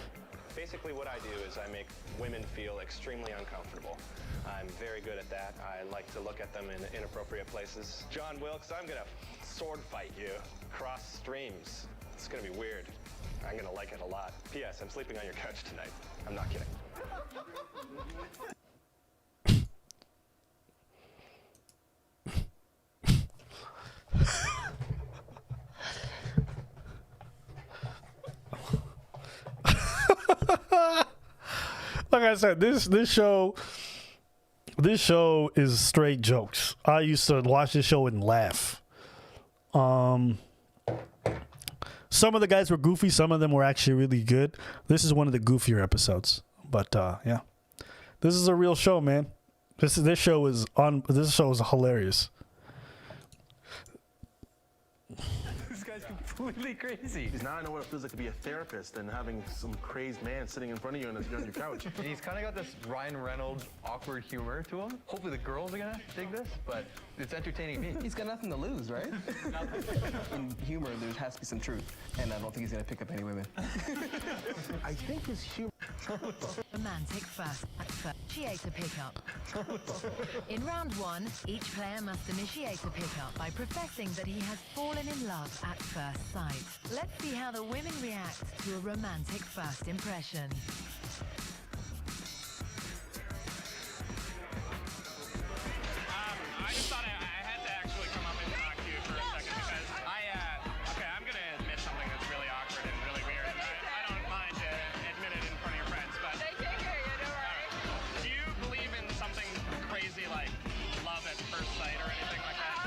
Basically what I do is I make women feel extremely uncomfortable. I'm very good at that. I like to look at them in inappropriate places. John Wilkes, I'm gonna sword fight you across streams. It's gonna be weird. I'm gonna like it a lot. P.S. I'm sleeping on your couch tonight. I'm not kidding. Like I said, this show is straight jokes. I used to watch this show and laugh. Some of the guys were goofy. Some of them were actually really good. This is one of the goofier episodes. But yeah, this is a real show, man. This show is hilarious. This guy's completely crazy. Now I know what it feels like to be a therapist and having some crazed man sitting in front of you on your couch. And he's kind of got this Ryan Reynolds awkward humor to him. Hopefully the girls are gonna dig this, but it's entertaining me. He's got nothing to lose, right? In humor, there has to be some truth, and I don't think he's gonna pick up any women. I think his humor. Romantic first. Initiate a pickup. In round one, each player must initiate a pickup by professing that he has fallen in love at first sight. Let's see how the women react to a romantic first impression. I just thought I had to actually come up and talk to you for a second because I'm going to admit something that's really awkward and really weird. I don't mind to admit it in front of your friends, but do you believe in something crazy like love at first sight or anything like that?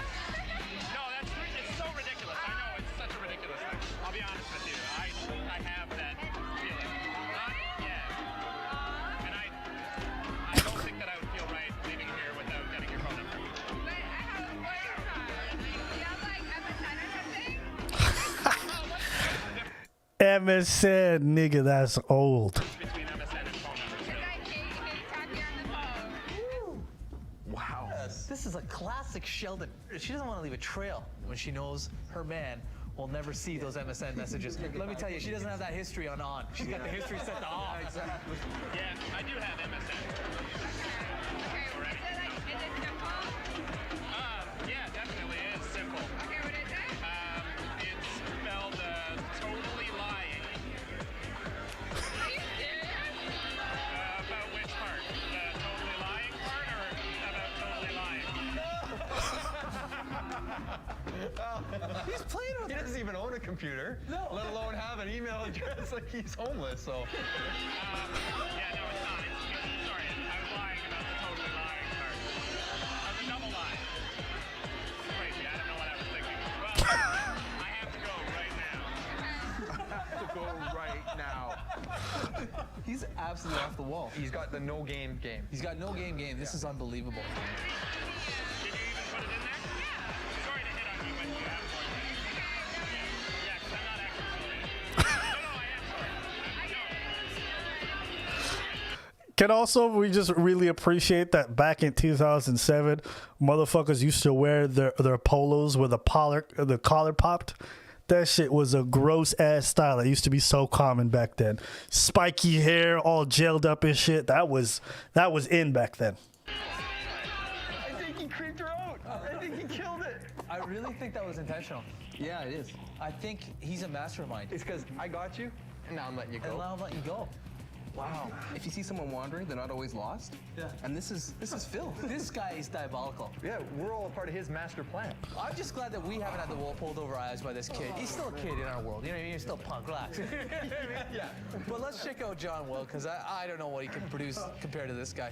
No, it's so ridiculous. I know, it's such a ridiculous thing. I'll be honest with you. I have that feeling. Not yet. And I don't think that I would feel right leaving here without getting your phone number. MSN, nigga, that's old. Wow. This is a classic Sheldon. She doesn't want to leave a trail when she knows her man will never see those MSN messages. Let me tell you, she doesn't have that history on. She's got the history set to off. Yeah, exactly. Yeah, I do have MSN. Yeah, definitely it is simple. Okay, what is it? It's spelled totally lying. Are you serious? About which part? The totally lying part or about totally lying? He's playing with it. He doesn't even own a computer, let alone have an email address. Like, he's homeless, so. Yeah, no, it's not. Sorry, I was lying about the totally lying part. I was a double lie. Crazy, I don't know what I was thinking. Well, I have to go right now. He's absolutely off the wall. He's got the no game. He's got no game. This is unbelievable. Did you even put it in there? Yeah. Sorry to hit on you, but you have one. Yeah, because I'm not actually sorry. No, I am sorry. Can also we just really appreciate that back in 2007, motherfuckers used to wear their polos with the collar popped. That shit was a gross ass style. It used to be so common back then. Spiky hair, all gelled up and shit. That was in back then. I think he creeped her out. I think he killed it. I really think that was intentional. Yeah, it is. I think he's a mastermind. It's because I got you, and now I'm letting you go. And now I'm letting you go. Wow. If you see someone wandering, they're not always lost. Yeah. And this is Phil. This guy is diabolical. Yeah, we're all a part of his master plan. I'm just glad that we haven't had the wool pulled over our eyes by this kid. He's still a kid in our world. You know what I mean? He's still punk. Relax. Yeah. But let's check out John Will, because I don't know what he can produce compared to this guy.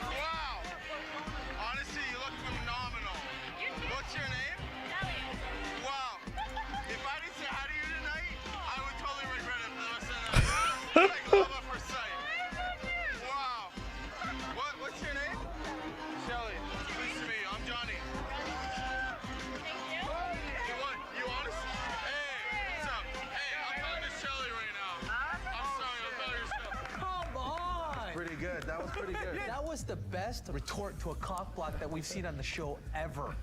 Wow! Honestly, you look phenomenal. You pretty good. That was the best retort to a cock block that we've seen on the show ever.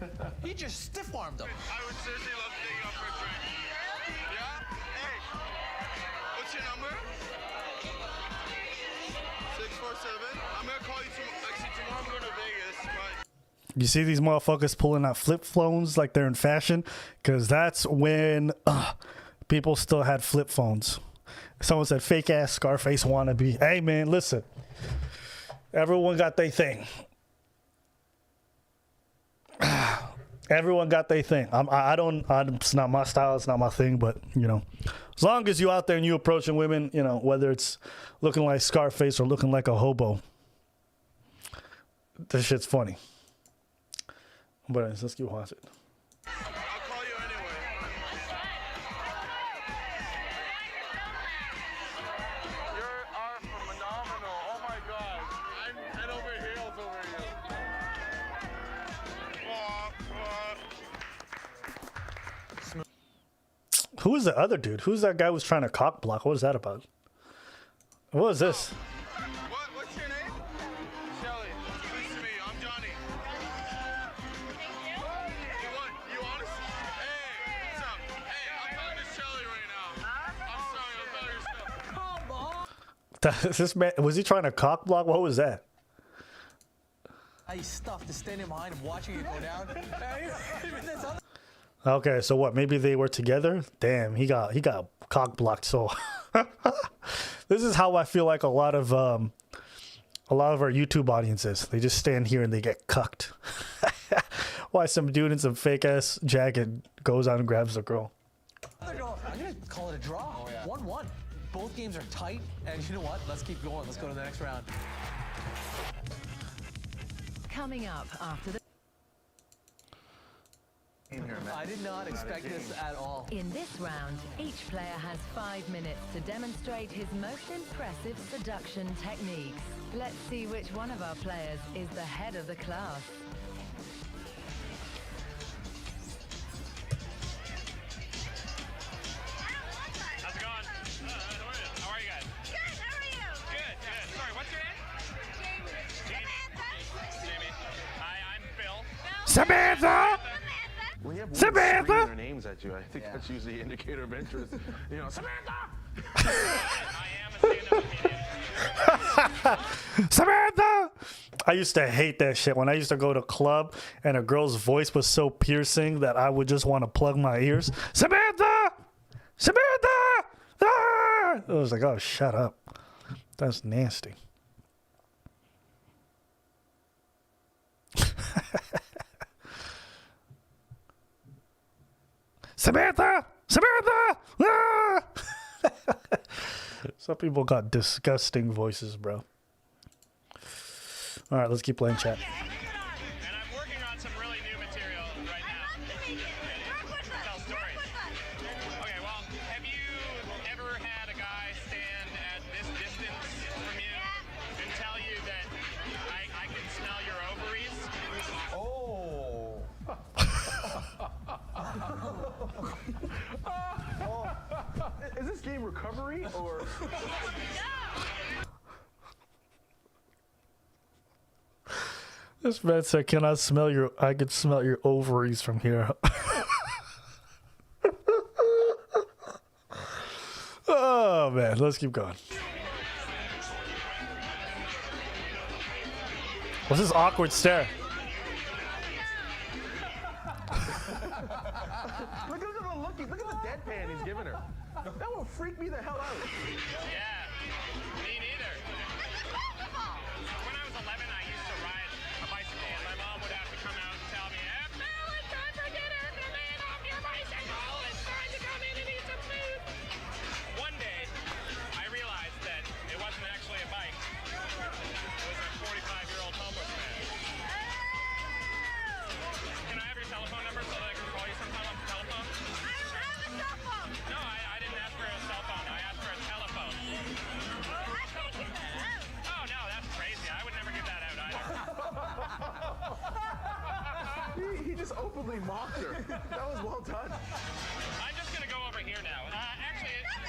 He just stiff-armed him. I would seriously love to take you out for a drink. Yeah? Hey, what's your number? 647. I'm gonna call you tomorrow. Actually, tomorrow I'm going to Vegas. But You see these motherfuckers pulling out flip phones like they're in fashion? Because that's when people still had flip phones. Someone said, fake ass Scarface wannabe. Hey, man, listen. Everyone got their thing. Everyone got their thing. It's not my style. It's not my thing. But, you know, as long as you out there and you approaching women, you know, whether it's looking like Scarface or looking like a hobo, this shit's funny. But let's keep watching. Who is the other dude? Who's that guy who was trying to cock block? What was that about? What was this? what's your name? Shelly. Nice to meet you. I'm Johnny. You honest? Hey, what's up? Hey, I'm talking to Shelly right now. I'm sorry, I'll tell you. This man, was he trying to cock block? What was that? I stuffed just standing behind him watching it go down. Okay, so what? Maybe they were together. Damn, he got cock blocked. So this is how I feel like a lot of our YouTube audiences. They just stand here and they get cucked. Why some dude in some fake ass jacket goes out and grabs a girl. I'm gonna call it a draw. 1-1. Both games are tight, and you know what? Let's keep going. Let's go to the next round. Coming up after the... I did not expect this at all. In this round, each player has 5 minutes to demonstrate his most impressive seduction techniques. Let's see which one of our players is the head of the class. How's it going? How are you guys? Good, how are you? Good, good. Sorry, what's your name? Jamie. Hi, I'm Phil. Samantha! When you have Samantha! screaming their names at you, I think that's usually an indicator of interest. You know, Samantha! Samantha! I used to hate that shit when I used to go to a club and a girl's voice was so piercing that I would just want to plug my ears. Samantha! Samantha! Ah! I was like, oh, shut up. That's nasty. Samantha! Samantha! Ah! Some people got disgusting voices, bro. All right, let's keep playing chat. And I'm working on some really new material right now. Tell stories. Okay, well, have you ever had a guy stand at this distance from you and tell you that I can smell your ovaries? Is this game recovery or? This man said, "Can I smell your? I can smell your ovaries from here." Oh man, let's keep going. What's this awkward stare? Look at the look. Look at the deadpan he's giving her. That will freak me the hell out. Yeah, me neither. When I was 11, I used to ride a bicycle, and my mom would have to come out and tell me, "Phil, it's time for dinner. Come in off your bicycle. It's time to come in and eat some food." One day, I realized that it wasn't actually a bike. It was a 45-year-old homeless man. Can I have your telephone number so that I can call you sometime on the telephone? I don't have a cell phone. No, I didn't ask for a cell phone. I asked for a telephone. Oh, no, that's crazy. I would never give that out either. He just openly mocked her. That was well done. I'm just going to go over here now. Actually, oh,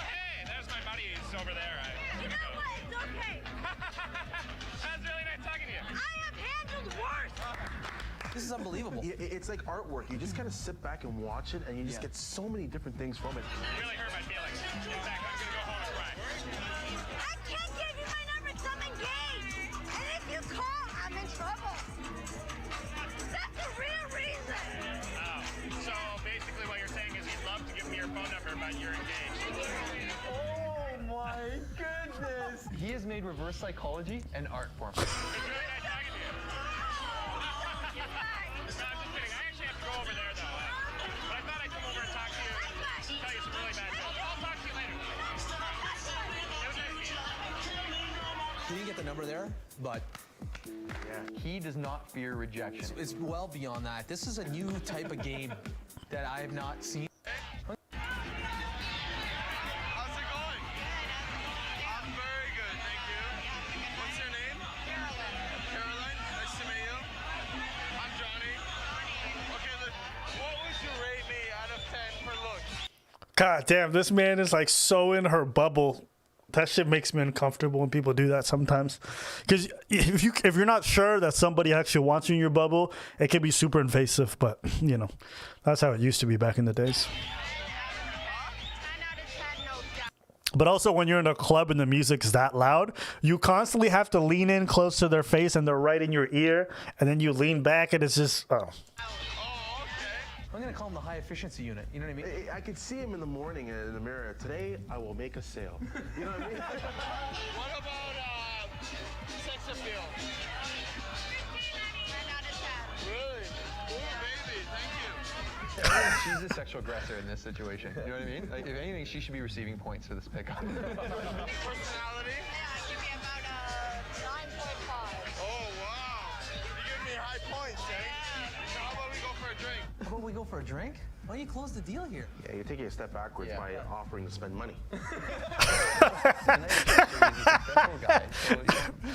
hey, there's my buddy. He's over there. You know what? okay. That's really nice talking to you. I have handled worse. This is unbelievable. It's like artwork. You just kind of sit back and watch it, and you just get so many different things from it. You really hurt my feelings. In fact, I'm gonna go home and cry. I can't give you my number 'cause I'm engaged. And if you call, I'm in trouble. That's the real reason. Oh, so basically what you're saying is you'd love to give me your phone number, but you're engaged. Oh my goodness! He has made reverse psychology an art form. It's really nice talking to you. No, I'm just kidding. I actually have to go over there, though. But I thought I'd come over and talk to you and tell you some really bad news. I'll talk to you later. It was nice meeting you. He didn't get the number there, but He does not fear rejection. it's well beyond that. This is a new type of game that I have not seen. How's it going? I'm very good, thank you. What's your name? Caroline, nice to meet you. I'm Johnny. Okay, look, what would you rate me out of 10 for looks? God damn, this man is like so in her bubble. That shit makes me uncomfortable when people do that sometimes. Because if you're not sure that somebody actually wants you in your bubble, it can be super invasive. But you know, that's how it used to be back in the days. But also, when you're in a club and the music's that loud, you constantly have to lean in close to their face, and they're right in your ear, and then you lean back, and it's just I'm gonna call him the high efficiency unit. You know what I mean? I could see him in the morning in the mirror. Today, I will make a sale. You know what I mean? What about sex appeal? 10 out of 10. Really? Ooh, baby, thank you. She's the sexual aggressor in this situation. You know what I mean? Like, if anything, she should be receiving points for this pickup. Personality? Yeah, give me about 9.5. Oh, wow. You give me high points, eh? So how about we go for a drink? How about we go for a drink? Why don't you close the deal here? Yeah, you're taking a step backwards by offering to spend money. He's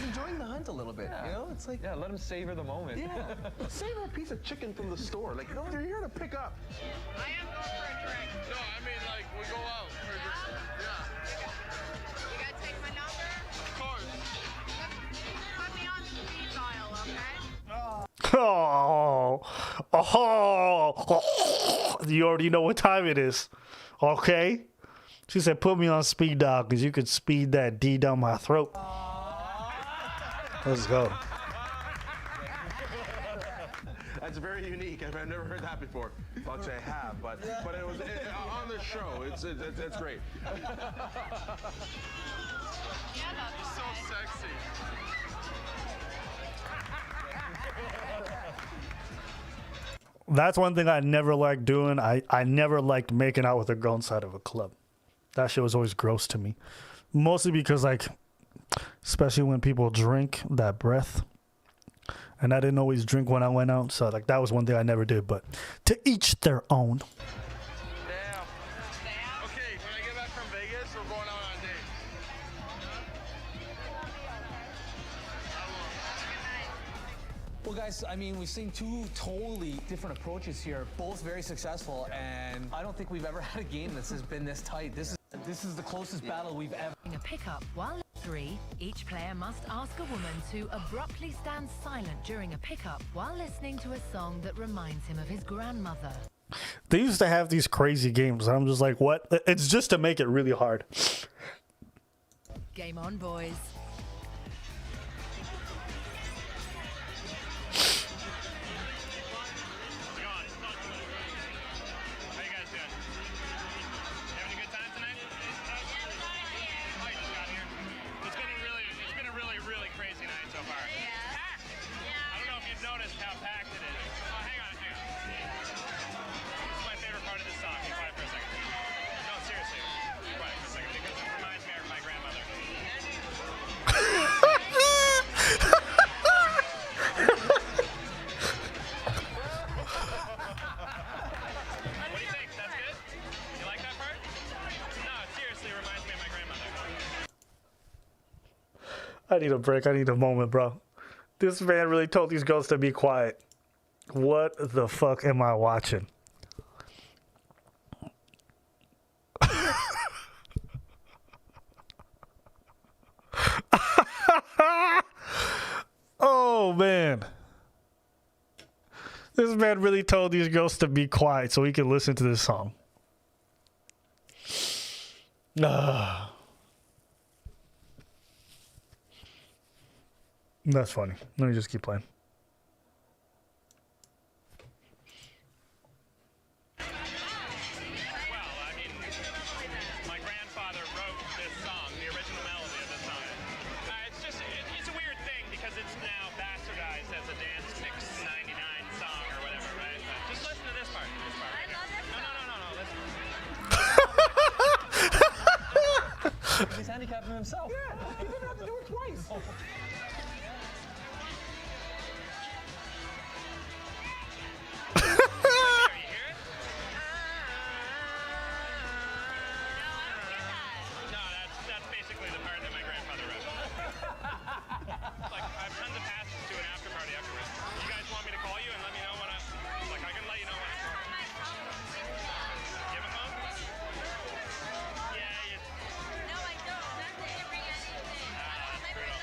enjoying the hunt a little bit, you know? It's like... Yeah, let him savor the moment. Yeah. Savor a piece of chicken from the store. Like, no, they're here to pick up. I am going for a drink. No, I mean, like, we go out for a drink. Yeah. You gotta take my number? Of course. Put me on speed dial, okay? You already know what time it is, okay? She said, "Put me on speed dial because you could speed that D down my throat." Let's go. That's very unique. I've never heard that before. Well, actually, I have, but it was on the show. It's great. You're so sexy. That's one thing I never liked doing. I never liked making out with a girl inside of a club. That shit was always gross to me. Mostly because, like, especially when people drink, that breath. And I didn't always drink when I went out. So, like, that was one thing I never did. But to each their own. Damn. Okay, when I get back from Vegas, we're going out on a date. Well, guys, I mean, we've seen two totally different approaches here, both very successful, and I don't think we've ever had a game that's been this tight. This is the closest battle we've ever. In a pickup, while 3, each player must ask a woman to abruptly stand silent during a pickup while listening to a song that reminds him of his grandmother. They used to have these crazy games. And I'm just like, what? It's just to make it really hard. Game on, boys. I need a break. I need a moment, bro. This man really told these girls to be quiet. What the fuck am I watching? This man really told these girls to be quiet so he could listen to this song. That's funny. Let me just keep playing. My grandfather wrote this song, the original melody of this song. It's a weird thing because it's now bastardized as a dance mix 99 song or whatever, right? Just listen to this part. Right here. No. He's handicapping himself. Yeah, he's gonna have to do it twice. No, that's basically the part that my grandfather wrote. Like, I have tons of passes to an after party afterwards. You guys want me to call you and let me know when I can let you know when I give a phone? Yeah, no, I don't. Nothing. Bring anything. That's brutal.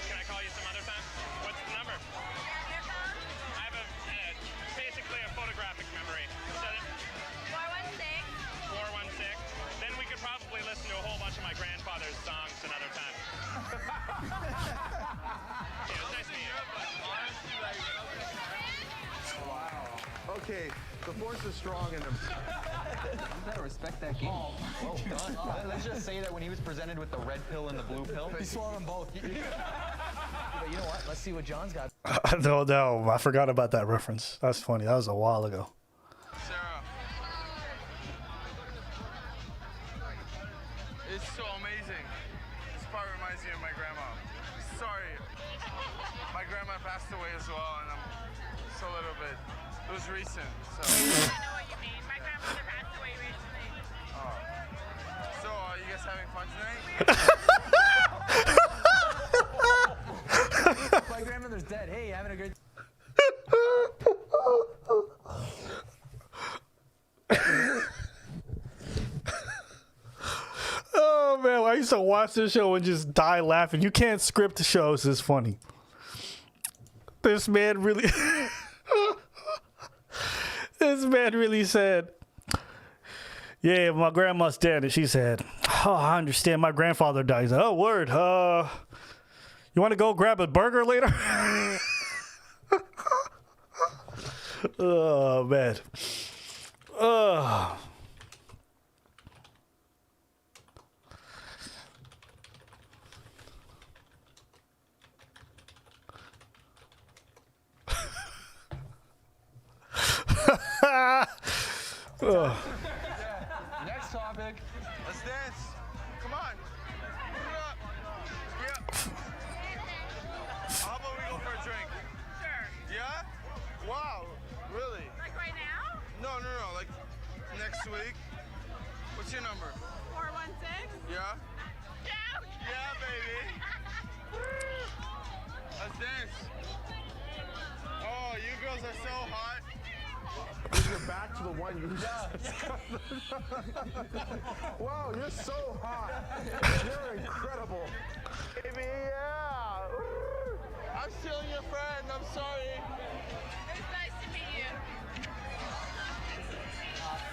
Can I call you some other time? What's the number? I have basically a photographic memory. 416. Then we could probably listen to a whole bunch of my grandfather's songs another time. Yeah, it's nice to meet you. Wow. Okay, the force is strong in him. You better respect that game. Oh, well done. Let's just say that when he was presented with the red pill and the blue pill, He swallowed them both. But you know what? Let's see what John's got. No, I forgot about that reference. That's funny. That was a while ago. Sarah. It's so amazing. This part reminds me of my grandma. Sorry. My grandma passed away as well, and I'm just a little bit. It was recent, so. I know what you mean. My grandmother passed away recently. Oh. So, are you guys having fun tonight? My grandmother's dead. Hey, having a great. Oh man, I used to watch this show and just die laughing. You can't script the shows. It's funny. This man really, said, "Yeah, my grandma's dead," and she said, "Oh, I understand. My grandfather died." He's like, "Oh, word. You want to go grab a burger later?" Oh man. Next topic. Let's dance. Come on. How about we go for a drink? Sure. Yeah? Wow. Really? Like right now? No. Like next week. What's your number? 416? Yeah? Yeah, baby. Let's dance. Oh, you girls are so hot. You're back to the one you Wow, you're so hot. You're incredible. Baby, yeah. I'm stealing your friend. I'm sorry. It's nice to meet you.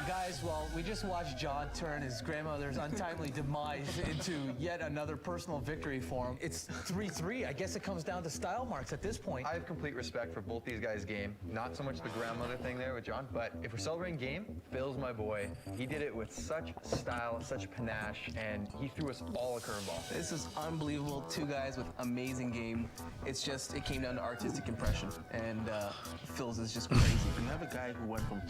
Guys, well, we just watched John turn his grandmother's untimely demise into yet another personal victory for him. It's 3-3. I guess it comes down to style marks at this point. I have complete respect for both these guys' game. Not so much the grandmother thing there with John, but if we're celebrating game, Phil's my boy. He did it with such style, such panache, and he threw us all a curveball. This is unbelievable. Two guys with amazing game. It's just, it came down to artistic impression, and Phil's is just crazy. Another guy who went from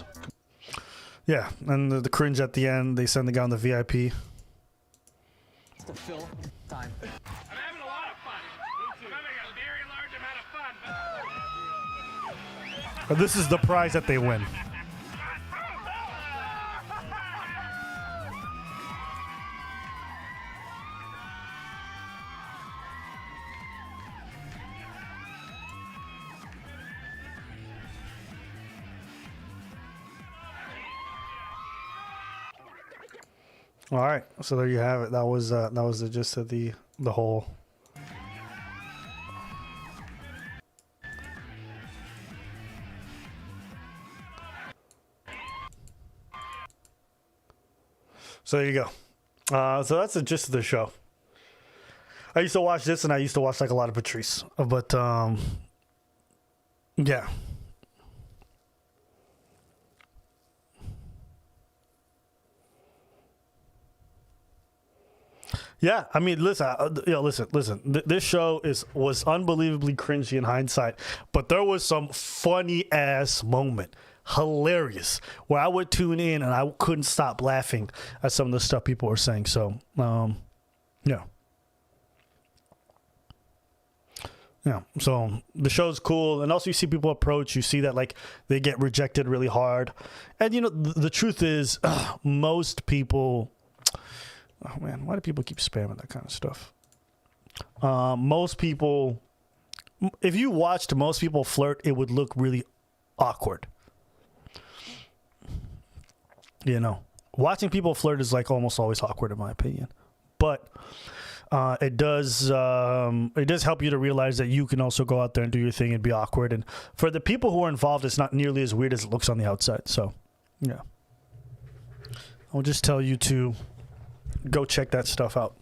Yeah, and the cringe at the end, they send the guy on the VIP. It's the Phil time. I'm having a lot of fun. I'm having a very large amount of fun. But this is the prize that they win. All right, so there you have it. That was the gist of the whole. So there you go. So that's the gist of the show. I used to watch this, and I used to watch like a lot of Patrice, but yeah. Yeah, I mean, listen, listen. This show was unbelievably cringy in hindsight, but there was some funny ass moment, hilarious, where I would tune in and I couldn't stop laughing at some of the stuff people were saying. So, yeah. Yeah, so the show's cool, and also you see people approach. You see that like they get rejected really hard, and you know the truth is, most people. Oh man, why do people keep spamming that kind of stuff? Most people, if you watched most people flirt, it would look really awkward. You know, watching people flirt is like almost always awkward in my opinion, but. It does help you to realize that you can also go out there and do your thing and be awkward. And for the people who are involved, it's not nearly as weird as it looks on the outside. So, yeah. I'll just tell you to go check that stuff out.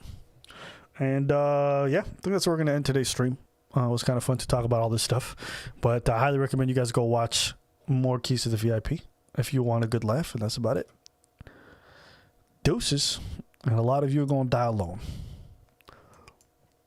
And, yeah, I think that's where we're going to end today's stream. It was kind of fun to talk about all this stuff. But I highly recommend you guys go watch more Keys to the VIP if you want a good laugh. And that's about it. Deuces. And a lot of you are going to die alone.